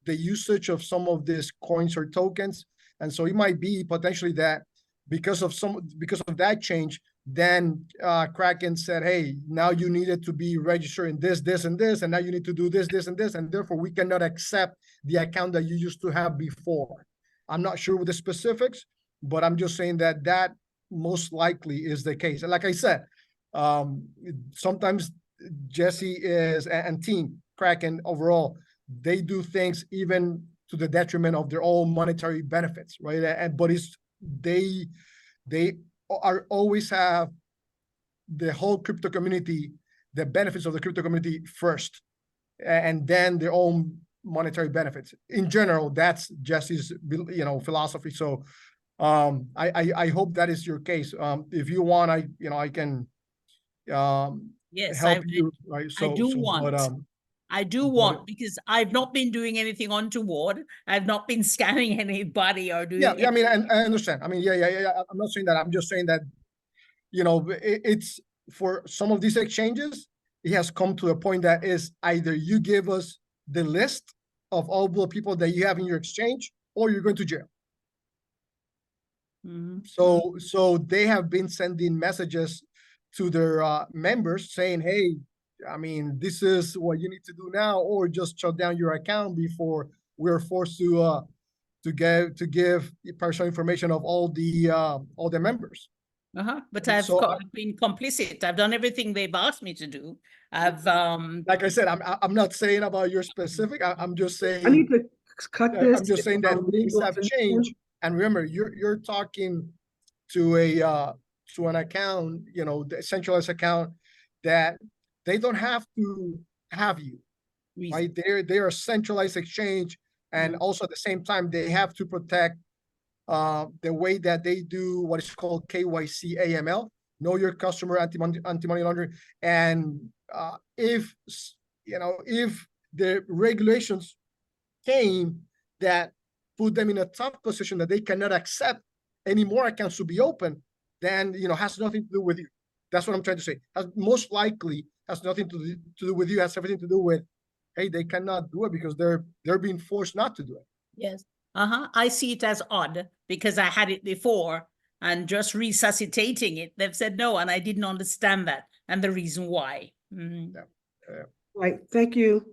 Speaker 4: the usage of some of these coins or tokens. And so it might be potentially that because of that change, then Kraken said, hey, now you needed to be registered in this, and this, and now you need to do this, and this, and therefore we cannot accept the account that you used to have before. I'm not sure with the specifics, but I'm just saying that most likely is the case. And like I said, sometimes Jesse and team Kraken overall, they do things even to the detriment of their own monetary benefits, right? And but they are always have the whole crypto community, the benefits of the crypto community first, and then their own monetary benefits. In general, that's Jesse's, philosophy. So I hope that is your case. If you want, I can
Speaker 11: Yes,
Speaker 4: help you, right?
Speaker 11: I do want.
Speaker 4: But,
Speaker 11: I do want, because I've not been doing anything untoward. I've not been scamming anybody or doing.
Speaker 4: Yeah, I mean, I understand. I mean, yeah. I'm not saying that. I'm just saying that, it's for some of these exchanges, it has come to a point that is either you give us the list of all the people that you have in your exchange, or you're going to jail. So they have been sending messages to their members saying, hey, I mean, this is what you need to do now, or just shut down your account before we're forced to give personal information of all the members.
Speaker 11: But I've been complicit. I've done everything they've asked me to do. I've
Speaker 4: like I said, I'm not saying about your specific. I'm just saying.
Speaker 2: I need to cut this.
Speaker 4: I'm just saying that things have changed. And remember, you're talking to an account, the centralized account, that they don't have to have you, right? They're a centralized exchange, and also at the same time they have to protect the way that they do what is called KYC AML, know your customer, anti-money laundering. And if the regulations came that put them in a tough position that they cannot accept any more accounts to be open, then has nothing to do with you. That's what I'm trying to say. Most likely has nothing to do with you. Has everything to do with, hey, they cannot do it because they're being forced not to do it.
Speaker 11: Yes. I see it as odd because I had it before, and just resuscitating it, they've said no, and I didn't understand that and the reason why.
Speaker 2: Right. Thank you,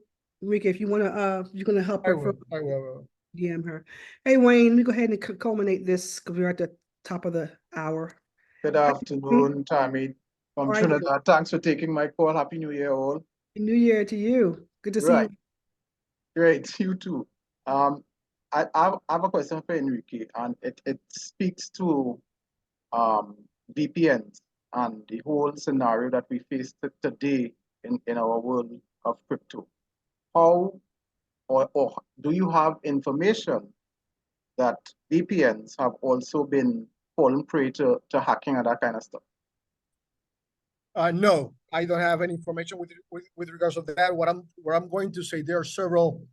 Speaker 2: Enrique. If you want to, you're going to help her.
Speaker 4: I will.
Speaker 2: DM her. Hey, Wayne, let me go ahead and culminate this because we're at the top of the hour.
Speaker 12: Good afternoon, Tami from Trinidad. Thanks for taking my call. Happy New Year, all.
Speaker 2: Happy New Year to you. Good to see you.
Speaker 12: Great, you too. I have a question for Enrique, and it speaks to VPNs and the whole scenario that we face today in our world of crypto. How or do you have information that VPNs have also been fallen prey to hacking and that kind of stuff?
Speaker 4: No, I don't have any information with regards to that. What I'm going to say, there are several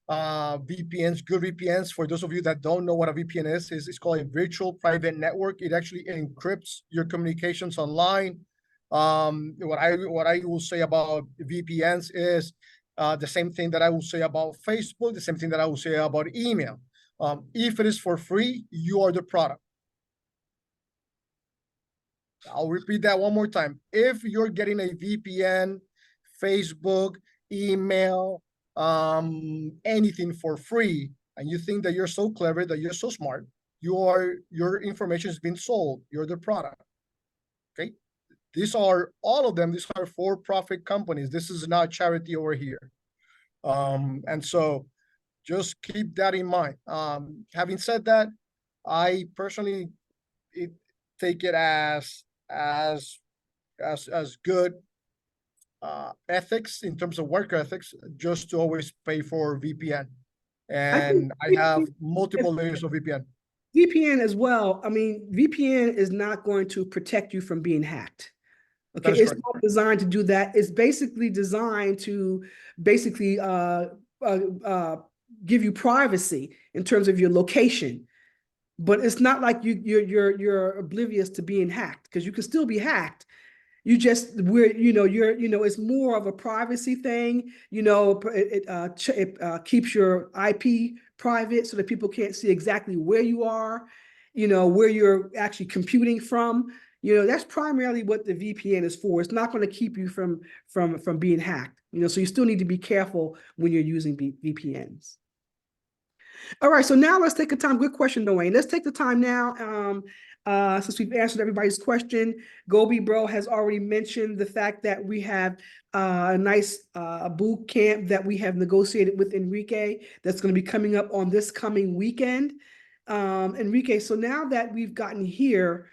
Speaker 4: VPNs, good VPNs. For those of you that don't know what a VPN is it's called a virtual private network. It actually encrypts your communications online. What I will say about VPNs is the same thing that I will say about Facebook, the same thing that I will say about email. If it is for free, you are the product. I'll repeat that one more time. If you're getting a VPN, Facebook, email, anything for free, and you think that you're so clever, that you're so smart, your information is being sold. You're the product. Okay. These are all of them. These are for-profit companies. This is not charity over here. And so just keep that in mind. Having said that, I personally take it as good ethics in terms of work ethics, just to always pay for VPN. And I have multiple layers of VPN.
Speaker 2: VPN as well. I mean, VPN is not going to protect you from being hacked. Okay, it's not designed to do that. It's basically designed to give you privacy in terms of your location. But it's not like you're oblivious to being hacked, because you can still be hacked. You just it's more of a privacy thing. It keeps your IP private so that people can't see exactly where you are, where you're actually computing from. That's primarily what the VPN is for. It's not going to keep you from being hacked. So you still need to be careful when you're using VPNs. All right, so now let's take a time. Good question, Dwayne. Let's take the time now. Since we've answered everybody's question, Gobi Bro has already mentioned the fact that we have a nice boot camp that we have negotiated with Enrique that's going to be coming up on this coming weekend. Enrique, so now that we've gotten here,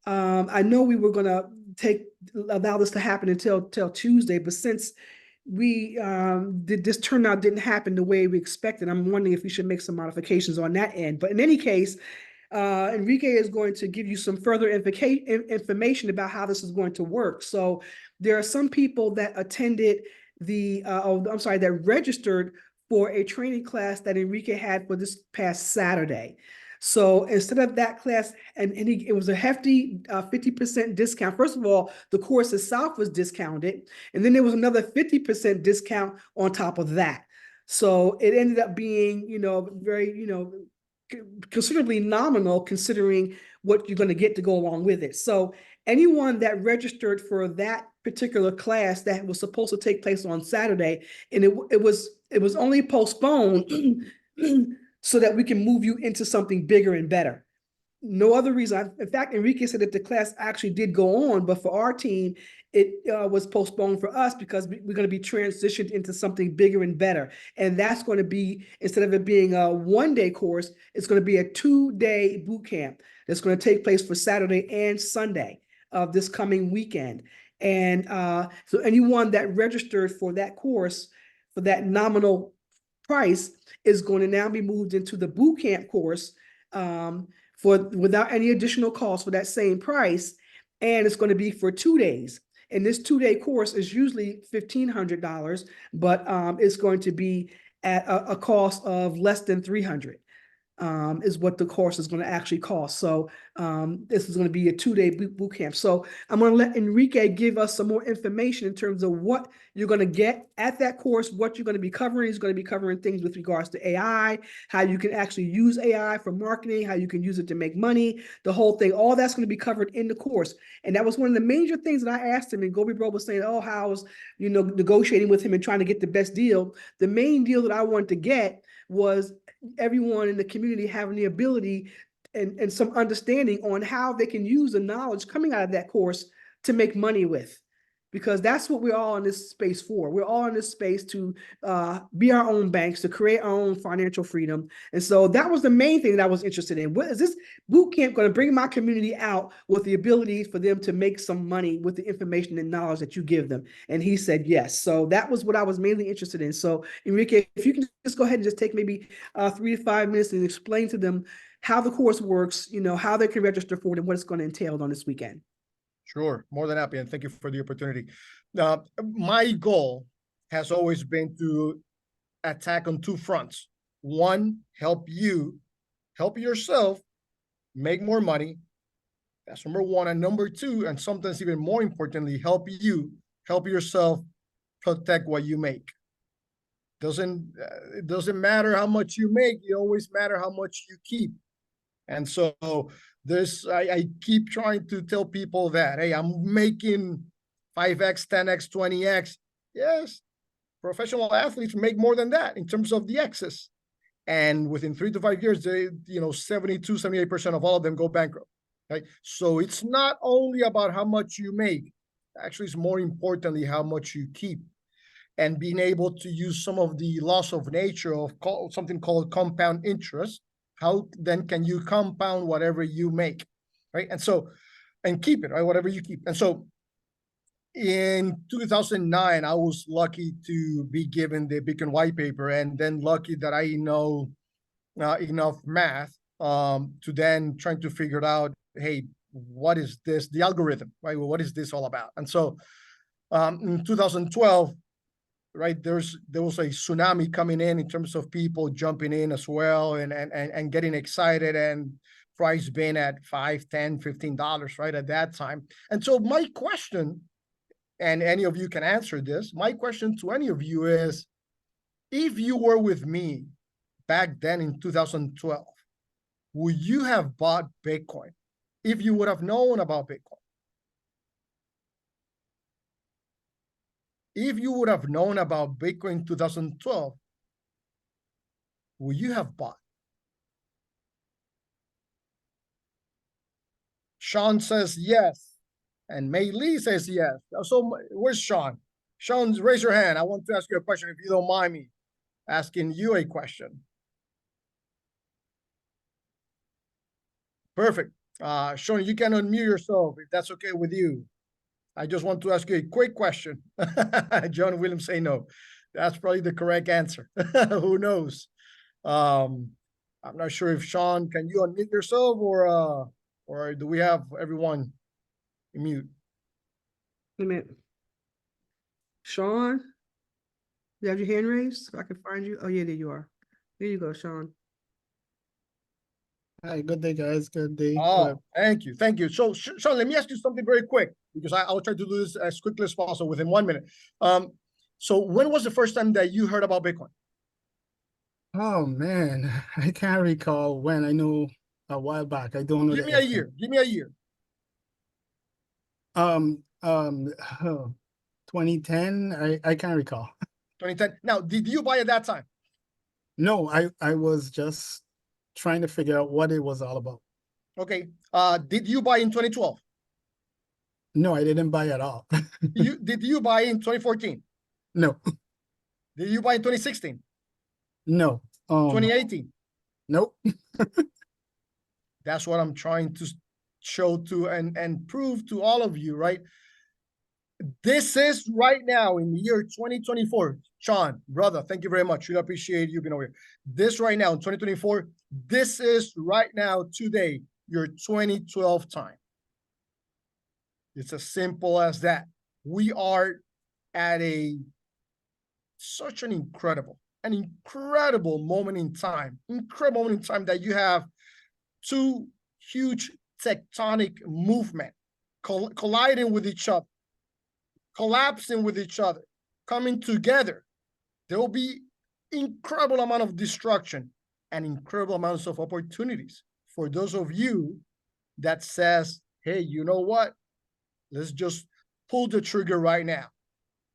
Speaker 2: I know we were going to allow this to happen until Tuesday, but since this turnout didn't happen the way we expected, I'm wondering if we should make some modifications on that end. But in any case, Enrique is going to give you some further information about how this is going to work. So there are some people that attended that registered for a training class that Enrique had for this past Saturday. So instead of that class, it was a hefty 50% discount. First of all, the course itself was discounted, and then there was another 50% discount on top of that. So it ended up being, very, considerably nominal considering what you're going to get to go along with it. So anyone that registered for that particular class that was supposed to take place on Saturday, and it was only postponed so that we can move you into something bigger and better. No other reason. In fact, Enrique said that the class actually did go on, but for our team, it was postponed for us because we're going to be transitioned into something bigger and better. And that's going to be, instead of it being a one-day course, it's going to be a 2-day boot camp that's going to take place for Saturday and Sunday of this coming weekend. And so anyone that registered for that course, for that nominal price, is going to now be moved into the boot camp course without any additional cost for that same price. And it's going to be for 2 days. And this 2-day course is usually $1,500, but it's going to be at a cost of less than $300. Is what the course is going to actually cost. So this is going to be a 2-day boot camp. So I'm going to let Enrique give us some more information in terms of what you're going to get at that course, what you're going to be covering. He's going to be covering things with regards to AI, how you can actually use AI for marketing, how you can use it to make money, the whole thing. All that's going to be covered in the course. And that was one of the major things that I asked him. And Gobi Bro was saying, oh, how I was, negotiating with him and trying to get the best deal. The main deal that I wanted to get was everyone in the community having the ability and some understanding on how they can use the knowledge coming out of that course to make money with, because that's what we're all in this space for. We're all in this space to be our own banks, to create our own financial freedom. And so that was the main thing that I was interested in. What is this boot camp going to bring my community out with the ability for them to make some money with the information and knowledge that you give them? And he said yes. So that was what I was mainly interested in. So Enrique, if you can just go ahead and just take maybe 3 to 5 minutes and explain to them how the course works, how they can register for it and what it's going to entail on this weekend.
Speaker 4: Sure, more than happy, and thank you for the opportunity. My goal has always been to attack on 2 fronts. One, help yourself make more money. That's number 1. And number 2, and sometimes even more importantly, help yourself protect what you make. It doesn't matter how much you make, it always matter how much you keep. And so I keep trying to tell people that, hey, I'm making 5x, 10x, 20x. Yes, professional athletes make more than that in terms of the excess. And within 3 to 5 years, 72, 78% of all of them go bankrupt. Right? So it's not only about how much you make, actually it's more importantly how much you keep. And being able to use some of the laws of nature of something called compound interest. How then can you compound whatever you make, right? And keep it, right? Whatever you keep. And so in 2009, I was lucky to be given the Beacon white paper, and then lucky that I know enough math to then trying to figure out, hey, what is this, the algorithm, right? Well, what is this all about? And so in 2012, right, there was a tsunami coming in terms of people jumping in as well and getting excited, and price being at $5, $10, $15, right, at that time. And so my question, and any of you can answer this, my question to any of you is, if you were with me back then in 2012, would you have bought Bitcoin if you would have known about Bitcoin? If you would have known about Bitcoin in 2012, would you have bought? Sean says yes. And Mei Lee says yes. So where's Sean? Sean, raise your hand. I want to ask you a question if you don't mind me asking you a question. Perfect. Sean, you can unmute yourself if that's okay with you. I just want to ask you a quick question. John Williams say no. That's probably the correct answer. Who knows? I'm not sure if Sean, can you unmute yourself or do we have everyone mute?
Speaker 2: Wait a minute. Sean, you have your hand raised so I can find you? Oh, yeah, there you are. There you go, Sean.
Speaker 13: Hi, good day, guys. Good day.
Speaker 4: Oh, thank you. Thank you. So, Sean, let me ask you something very quick because I'll try to do this as quickly as possible within 1 minute. So when was the first time that you heard about Bitcoin?
Speaker 13: Oh, man, I can't recall when. I know a while back. I don't know.
Speaker 4: Give me a year. Give me a year.
Speaker 13: 2010. I can't recall.
Speaker 4: 2010. Now, did you buy at that time?
Speaker 13: No, I was just trying to figure out what it was all about.
Speaker 4: Okay. Did you buy in 2012?
Speaker 13: No, I didn't buy at all.
Speaker 4: Did you buy in 2014?
Speaker 13: No.
Speaker 4: Did you buy in 2016?
Speaker 13: No.
Speaker 4: 2018?
Speaker 13: Nope.
Speaker 4: That's what I'm trying to show to and prove to all of you, right? This is right now in the year 2024. Sean, brother, thank you very much. Really appreciate you being over here. This right now in 2024, this is right now today, your 2012 time. It's as simple as that. We are at such an incredible moment in time, that you have two huge tectonic movement colliding with each other, collapsing with each other, coming together. There will be incredible amount of destruction and incredible amounts of opportunities for those of you that says, hey, you know what? Let's just pull the trigger right now.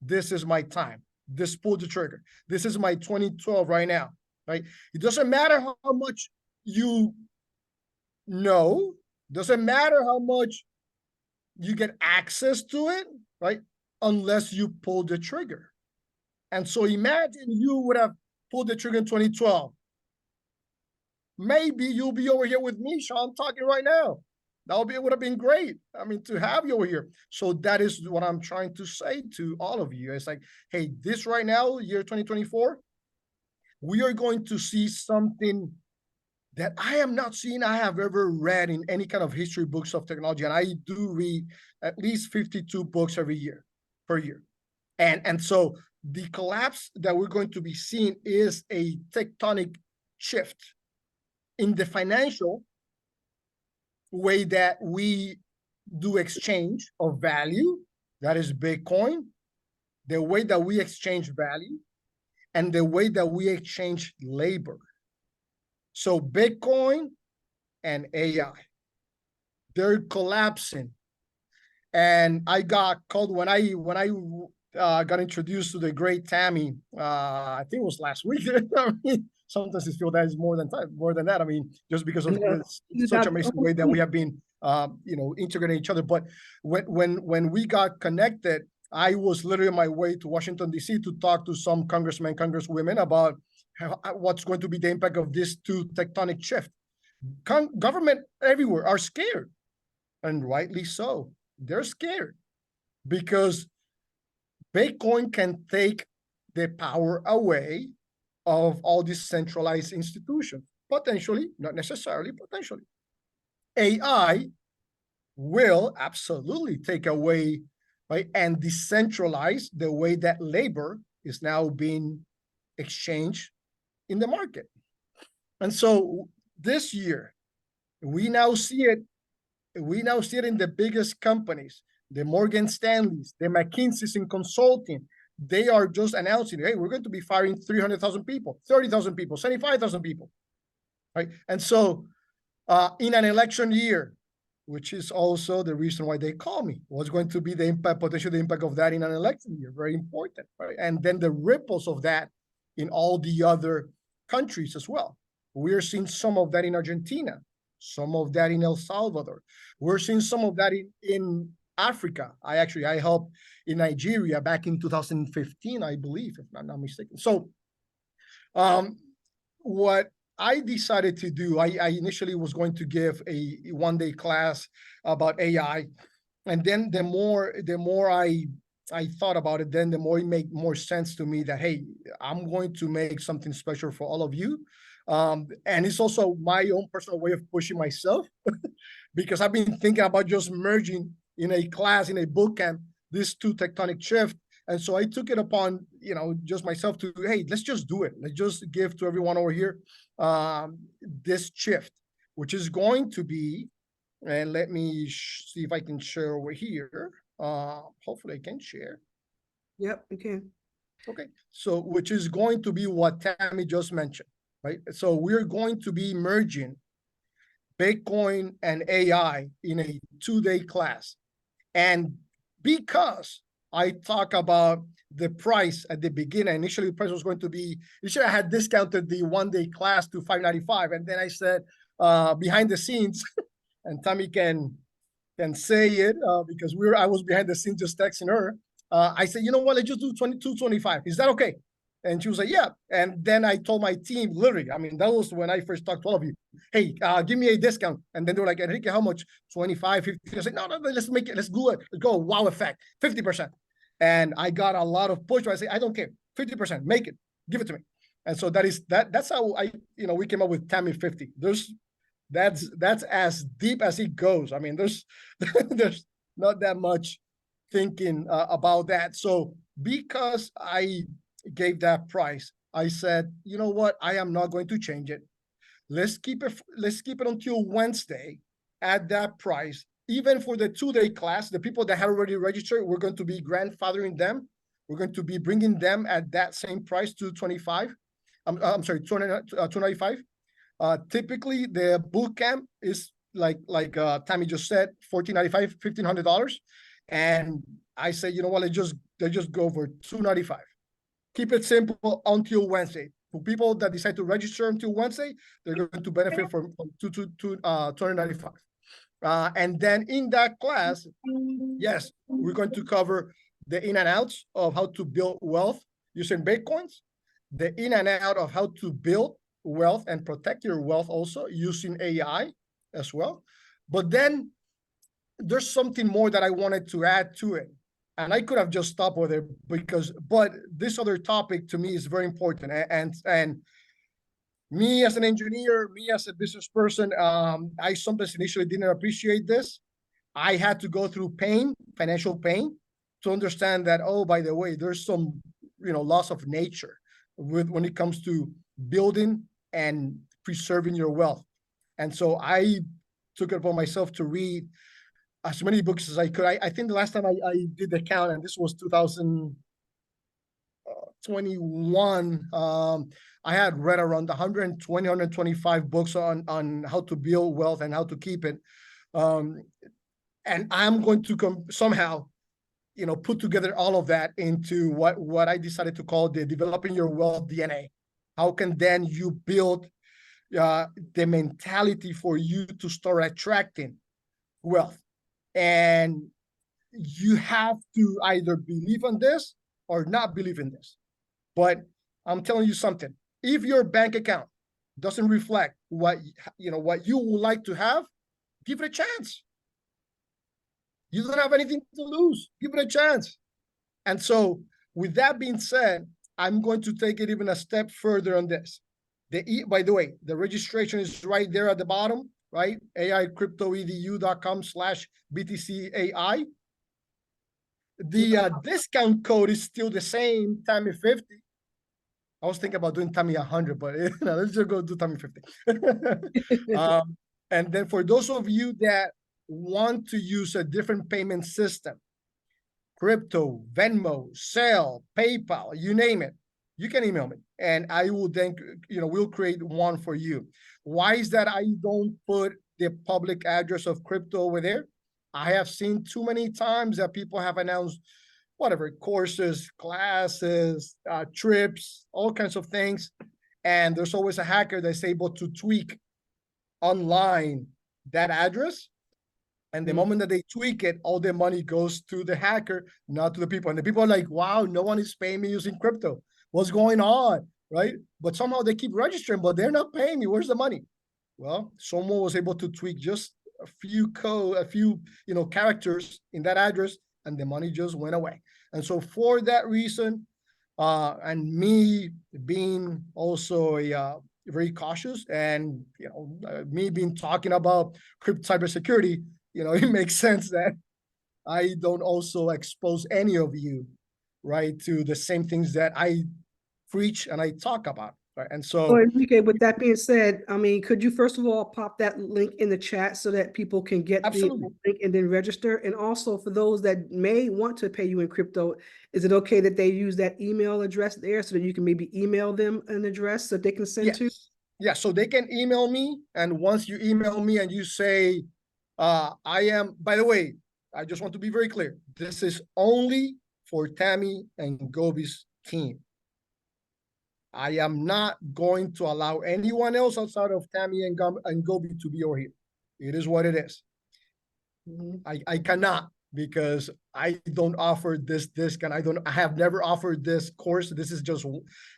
Speaker 4: This is my time. Just pull the trigger. This is my 2012 right now, right? It doesn't matter how much you know, doesn't matter how much you get access to it, right? Unless you pull the trigger. And so imagine you would have pulled the trigger in 2012. Maybe you'll be over here with me, Sean, talking right now. Would have been great. I mean, to have you over here. So that is what I'm trying to say to all of you. It's like, hey, this right now, year 2024, we are going to see something that I am not seeing I have ever read in any kind of history books of technology. And I do read at least 52 books per year. And so the collapse that we're going to be seeing is a tectonic shift in the financial way that we do exchange of value, that is Bitcoin, the way that we exchange value, and the way that we exchange labor. So Bitcoin and AI, they're collapsing. And I got called when I got introduced to the great Tami. I think it was last week. I mean, sometimes it feels that is more than that. I mean, just because of such amazing way that we have been, integrating each other. But when we got connected, I was literally on my way to Washington, D.C. to talk to some congressmen, congresswomen about what's going to be the impact of this two tectonic shift. Government everywhere are scared, and rightly so. They're scared because Bitcoin can take the power away of all these centralized institutions, potentially, not necessarily, potentially. AI will absolutely take away, right, and decentralize the way that labor is now being exchanged in the market. And so this year, we now see it in the biggest companies, the Morgan Stanleys, the McKinseys in consulting. They are just announcing, hey, we're going to be firing 300,000 people, 30,000 people, 75,000 people, right? And so in an election year, which is also the reason why they call me, what's going to be the impact, potentially the impact of that in an election year, very important, right? And then the ripples of that in all the other countries as well. We're seeing some of that in Argentina, some of that in El Salvador. We're seeing some of that in Africa. I helped in Nigeria back in 2015, I believe, if I'm not mistaken. So what I decided to do, I initially was going to give a one-day class about AI. And then the more I thought about it, then the more it made more sense to me that, hey, I'm going to make something special for all of you. And it's also my own personal way of pushing myself because I've been thinking about just merging in a class, in a boot camp, these two tectonic shifts. And so I took it upon, just myself to, hey, let's just do it. Let's just give to everyone over here this shift, which is going to be, and let me see if I can share over here. Hopefully I can share.
Speaker 2: Yep, you can.
Speaker 4: Okay, so which is going to be what Tami just mentioned, right? So we're going to be merging Bitcoin and AI in a 2-day class. And because I talk about the price at the beginning, initially the price was going to be, initially I had discounted the 1-day class to $595. And then I said, behind the scenes, and Tami can say it because I was behind the scenes just texting her. I said, you know what, let's just do $22.25. Is that okay? And she was like, yeah. And then I told my team, literally, I mean, that was when I first talked to all of you. Hey, give me a discount. And then they were like, Enrique, how much? 25, 50. I said, no, let's make it. Let's do it. Let's go. Wow effect, 50%. And I got a lot of push. I say, I don't care. 50%, make it. Give it to me. And so that's how we came up with Tami 50. That's as deep as it goes. I mean, there's not that much thinking about that. So because I gave that price, I said, you know what? I am not going to change it. Let's keep it until Wednesday at that price. Even for the 2-day class, the people that have already registered, we're going to be grandfathering them. We're going to be bringing them at that same price, $225. I'm sorry, $295. Typically, the boot camp is like Tami just said, $1,495, $1,500. And I say, you know what? Let's just go for $295. Keep it simple until Wednesday. For people that decide to register until Wednesday, they're going to benefit from $295. And then in that class, yes, we're going to cover the in and outs of how to build wealth using Bitcoins, the in and out of how to build wealth and protect your wealth also using AI as well. But then there's something more that I wanted to add to it. And I could have just stopped with it but this other topic to me is very important. And me as an engineer, me as a business person, I sometimes initially didn't appreciate this. I had to go through pain, financial pain, to understand that, oh, by the way, there's some, loss of nature when it comes to building and preserving your wealth. And so I took it upon myself to read as many books as I could. I think the last time I did the count, and this was 2021, I had read around 120, 125 books on how to build wealth and how to keep it. And I'm going to somehow, put together all of that into what I decided to call the Developing Your Wealth DNA. How can then you build the mentality for you to start attracting wealth? And you have to either believe in this or not believe in this. But I'm telling you something. If your bank account doesn't reflect what you would like to have, give it a chance. You don't have anything to lose. Give it a chance. And so with that being said, I'm going to take it even a step further on this. By the way, the registration is right there at the bottom, right? AICryptoEDU.com/BTCAI. The discount code is still the same, Tami 50. I was thinking about doing Tami 100, but let's just go do Tami 50. And then for those of you that want to use a different payment system, crypto, Venmo, Zelle, PayPal, you name it, you can email me and I will then, we'll create one for you. Why is that I don't put the public address of crypto over there? I have seen too many times that people have announced whatever, courses, classes, trips, all kinds of things. And there's always a hacker that's able to tweak online that address. And the
Speaker 2: Mm.
Speaker 4: moment that they tweak it, all the money goes to the hacker, not to the people. And the people are like, wow, no one is paying me using crypto. What's going on? Right? But somehow they keep registering, but they're not paying me. Where's the money? Well, someone was able to tweak just a few characters in that address, and the money just went away. And so for that reason, and me being also very cautious, and me being talking about cybersecurity, it makes sense that I don't also expose any of you, right, to the same things that I preach and I talk about, right? And
Speaker 2: So
Speaker 4: so,
Speaker 2: Enrique, with that being said, I mean, could you first of all pop that link in the chat so that people can get the
Speaker 4: absolutely.
Speaker 2: link and then register? And also for those that may want to pay you in crypto, is it okay that they use that email address there so that you can maybe email them an address that they can send to?
Speaker 4: Yeah, so they can email me, and once you email me and you say, I am, by the way, I just want to be very clear. This is only for Tami and Gobi's team. I am not going to allow anyone else outside of Tami and Gobi to be over here. It is what it is. I cannot, because I don't offer this disc, and I have never offered this course. This is just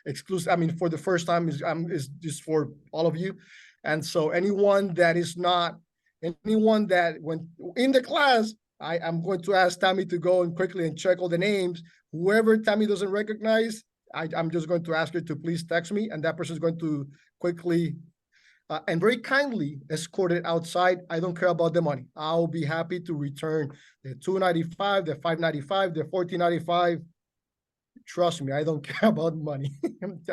Speaker 4: exclusive. I mean, for the first time is just for all of you. And so anyone that went in the class, I'm going to ask Tami to go and quickly and check all the names. Whoever Tami doesn't recognize, I'm just going to ask her to please text me, and that person is going to quickly and very kindly escorted outside. I don't care about the money. I'll be happy to return the $295, the $595, the $1495. Trust me, I don't care about money.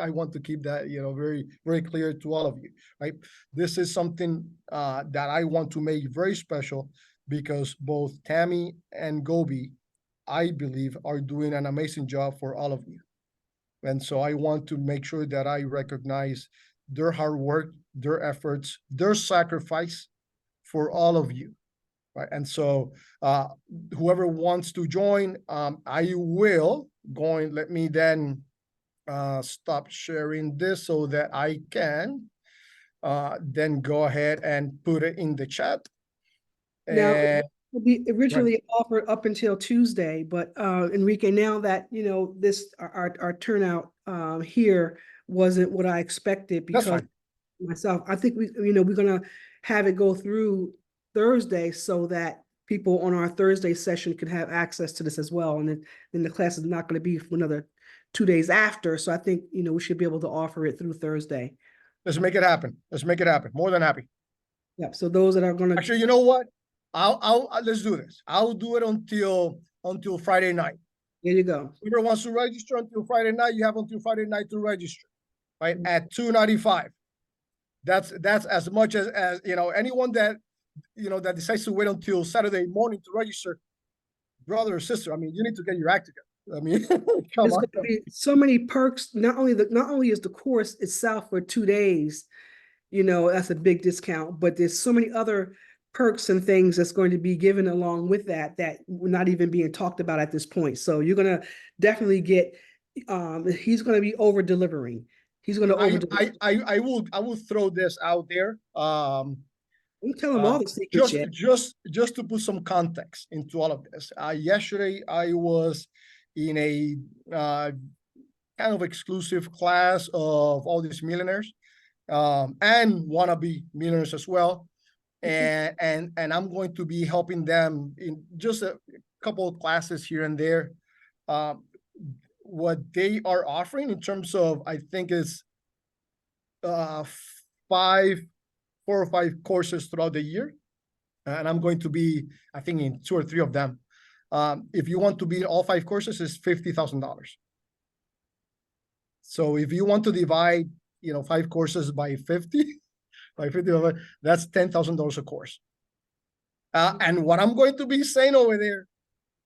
Speaker 4: I want to keep that, very, very clear to all of you, right? This is something that I want to make very special, because both Tami and Gobi, I believe, are doing an amazing job for all of you. And so I want to make sure that I recognize their hard work, their efforts, their sacrifice for all of you, right? And so whoever wants to join, I will let me then stop sharing this so that I can then go ahead and put it in the chat.
Speaker 2: Now, we originally offered up until Tuesday, but Enrique, now that this our turnout here wasn't what I expected, because myself, I think we're gonna have it go through Thursday so that people on our Thursday session can have access to this as well, and then the class is not going to be for another 2 days after. So I think we should be able to offer it through Thursday.
Speaker 4: Let's make it happen. Let's make it happen. More than happy.
Speaker 2: Yep. So those that are going to
Speaker 4: actually, you know what? I'll let's do this. I'll do it until Friday night.
Speaker 2: There you go.
Speaker 4: Whoever wants to register until Friday night, you have until Friday night to register, right? At $295. That's as much as anyone that that decides to wait until Saturday morning to register, brother or sister. I mean, you need to get your act together. I mean, come
Speaker 2: There's
Speaker 4: on.
Speaker 2: going to be so many perks. Not only is the course itself for 2 days, that's a big discount, but there's so many other perks and things that's going to be given along with that we're not even being talked about at this point. So you're going to definitely get, he's going to be over delivering. He's going to over deliver.
Speaker 4: I will throw this out there.
Speaker 2: Don't tell him all the secrets yet.
Speaker 4: Just to put some context into all of this. Yesterday I was in a kind of exclusive class of all these millionaires and wannabe millionaires as well. And I'm going to be helping them in just a couple of classes here and there. What they are offering in terms of, I think, is 4 or 5 courses throughout the year, and I'm going to be, I think, in 2 or 3 of them. If you want to be in all 5 courses, it's $50,000. So if you want to divide, 5 courses by 50. That's $10,000 a course. And what I'm going to be saying over there,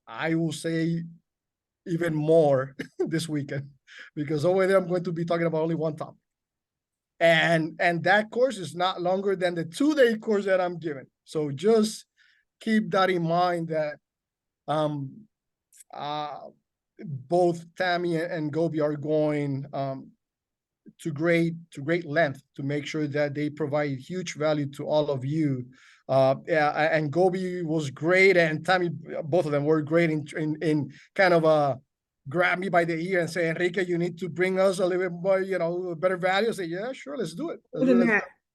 Speaker 4: I will say even more this weekend, because over there I'm going to be talking about only one topic. And that course is not longer than the 2-day course that I'm giving. So just keep that in mind, that both Tami and Gobi are going to great length to make sure that they provide huge value to all of you. Yeah, and Gobi was great, and Tami, both of them were great in kind of grab me by the ear and say, Enrique, you need to bring us a little bit more, you know, better value. I say, yeah, sure, let's do it.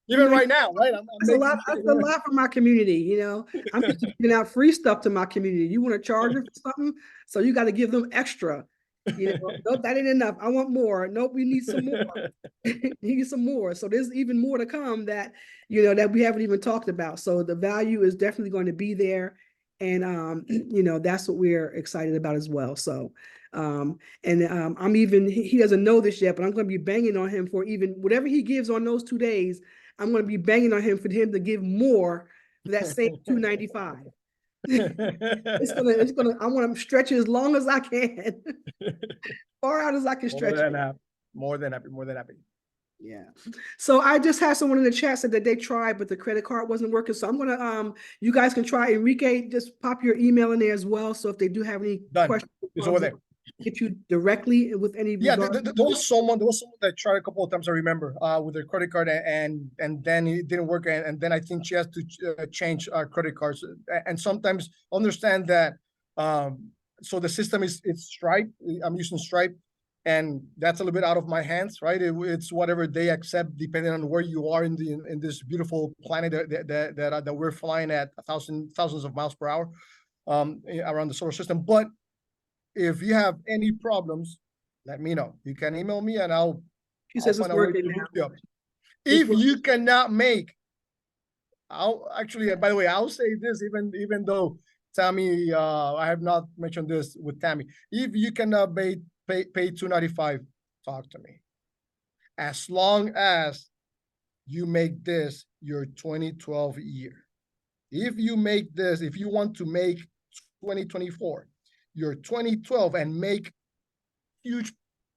Speaker 4: Even right now, right?
Speaker 2: That's a lot for my community, you know. I'm just giving out free stuff to my community. You want to charge them for something, so you got to give them extra. You know, nope, that ain't enough. I want more. Nope, we need some more. You need some more. So there's even more to come that, you know, that we haven't even talked about. So the value is definitely going to be there. And you know, that's what we're excited about as well. So I'm even, he doesn't know this yet, but I'm going to be banging on him for even whatever he gives on those 2 days. I'm going to be banging on him for him to give more for that same $295. It's gonna, I want to stretch it as long as I can. Far out as I can stretch it.
Speaker 4: More than happy.
Speaker 2: Yeah. So I just had someone in the chat said that they tried, but the credit card wasn't working. So I'm gonna you guys can try. Enrique, just pop your email in there as well. So if they do have any questions,
Speaker 4: it's over there.
Speaker 2: Get you directly with any.
Speaker 4: Yeah, there was someone that tried a couple of times. I remember with their credit card, and then it didn't work, and then I think she has to change credit cards. And sometimes understand that. So the system is Stripe. I'm using Stripe, and that's a little bit out of my hands, right? It's whatever they accept, depending on where you are in this beautiful planet that we're flying at thousands of miles per hour around the solar system, but. If you have any problems, let me know. You can email me and I'll
Speaker 2: find a way to
Speaker 4: hook you up. If you cannot make, by the way, I'll say this even though Tami, I have not mentioned this with Tami. If you cannot pay $295, talk to me. As long as you make this your 2012 year. If you want to make 2024. Your 2012 and make huge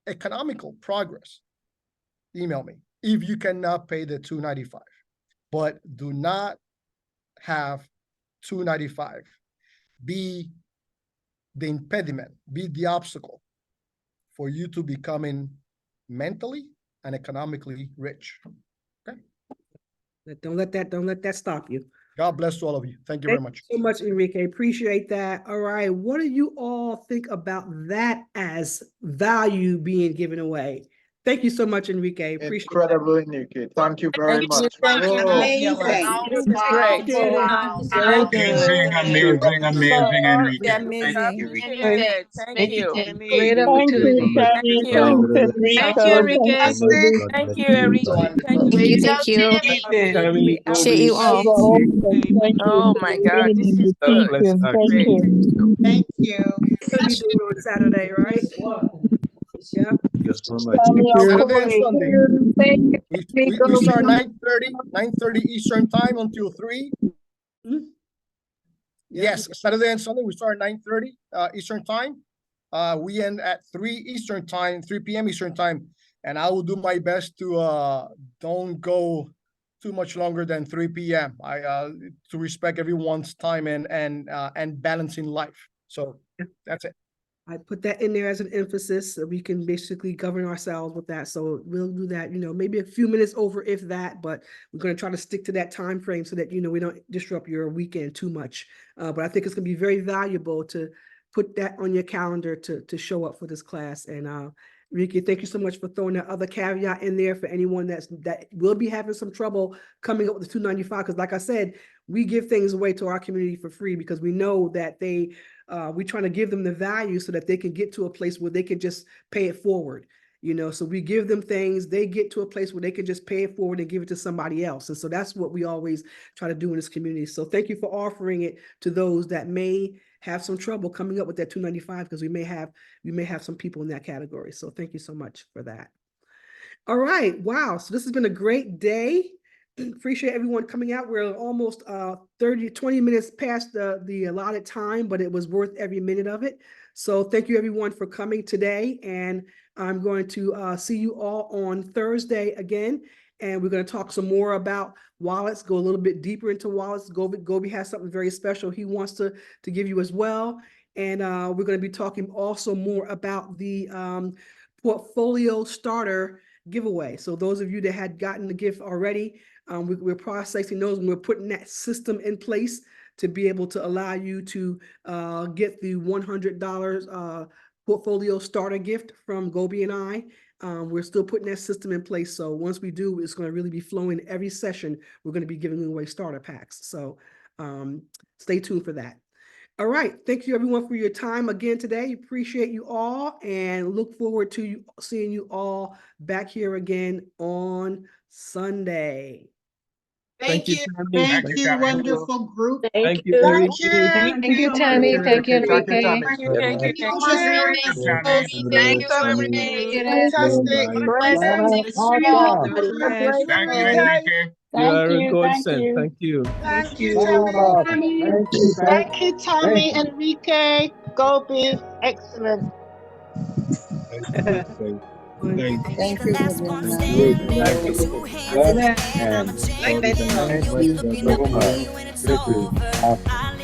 Speaker 4: economical progress, email me. If you cannot pay the $295, but do not have $295 be the impediment, be the obstacle for you to becoming mentally and economically rich. Okay.
Speaker 2: Don't let that stop you.
Speaker 4: God bless to all of you. Thank you very much.
Speaker 2: So much, Enrique. Appreciate that. All right. What do you all think about that as value being given away? Thank you so much, Enrique. Appreciate
Speaker 12: Incredible, Enrique. Thank you very much.
Speaker 11: Thank you.
Speaker 10: Amazing.
Speaker 5: Amazing, Enrique.
Speaker 10: Amazing.
Speaker 11: Thank you.
Speaker 14: Great opportunity.
Speaker 11: Thank you.
Speaker 14: Thank you, Enrique.
Speaker 11: Thank you, Enrique.
Speaker 9: Thank you.
Speaker 6: Tammy,
Speaker 9: Appreciate you all.
Speaker 11: Oh my God, this is good.
Speaker 14: Thank you.
Speaker 10: Thank you.
Speaker 2: Gonna be doing on Saturday, right? Yeah.
Speaker 4: Saturday and Sunday. We start 9:30 Eastern time until 3. Yes, Saturday and Sunday we start at 9:30 Eastern time. We end at 3 Eastern time, 3 p.m. Eastern time, and I will do my best to don't go too much longer than 3 p.m. To respect everyone's time and balancing life. So that's it.
Speaker 2: I put that in there as an emphasis so we can basically govern ourselves with that. So we'll do that, you know, maybe a few minutes over if that, but we're going to try to stick to that time frame so that, you know, we don't disrupt your weekend too much. But I think it's going to be very valuable to put that on your calendar to show up for this class. And Ricky, thank you so much for throwing that other caveat in there for anyone that will be having some trouble coming up with the $295. Because like I said, we give things away to our community for free because we know that we're trying to give them the value so that they can get to a place where they can just pay it forward. You know, so we give them things, they get to a place where they can just pay it forward and give it to somebody else. And so that's what we always try to do in this community. So thank you for offering it to those that may have some trouble coming up with that $295 because we may have some people in that category. So thank you so much for that. All right. Wow. So this has been a great day. Appreciate everyone coming out. We're almost 20 minutes past the allotted time, but it was worth every minute of it. So thank you everyone for coming today. And I'm going to see you all on Thursday again. And we're going to talk some more about wallets, go a little bit deeper into wallets. Gobi has something very special he wants to give you as well. And we're going to be talking also more about the portfolio starter giveaway. So those of you that had gotten the gift already, we're processing those and we're putting that system in place to be able to allow you to get the $100 portfolio starter gift from Gobi and I. We're still putting that system in place. So once we do, it's going to really be flowing every session. We're going to be giving away starter packs. So stay tuned for that. All right. Thank you everyone for your time again today. Appreciate you all and look forward to seeing you all back here again on Sunday.
Speaker 8: Thank you.
Speaker 6: Tammy.
Speaker 12: Thank you,
Speaker 5: Tammy.
Speaker 12: wonderful group.
Speaker 6: Thank you,
Speaker 14: you.
Speaker 6: Enrique.
Speaker 14: Thank you, Tammy. Thank you,
Speaker 12: Thank you,
Speaker 14: Enrique.
Speaker 12: Tami.
Speaker 10: Thank you.
Speaker 8: Thank you, Enrique.
Speaker 12: Fantastic.
Speaker 5: Thank you, Enrique.
Speaker 6: You are a godsend. Thank you.
Speaker 12: Thank you, Tami.
Speaker 14: Thank you, Tommy, Enrique, Gobi. Excellent.
Speaker 9: Thank you, Viviana.
Speaker 6: Thank you.
Speaker 9: Two hands in the air, I'ma take it. You'll be looking up at me when it's over. I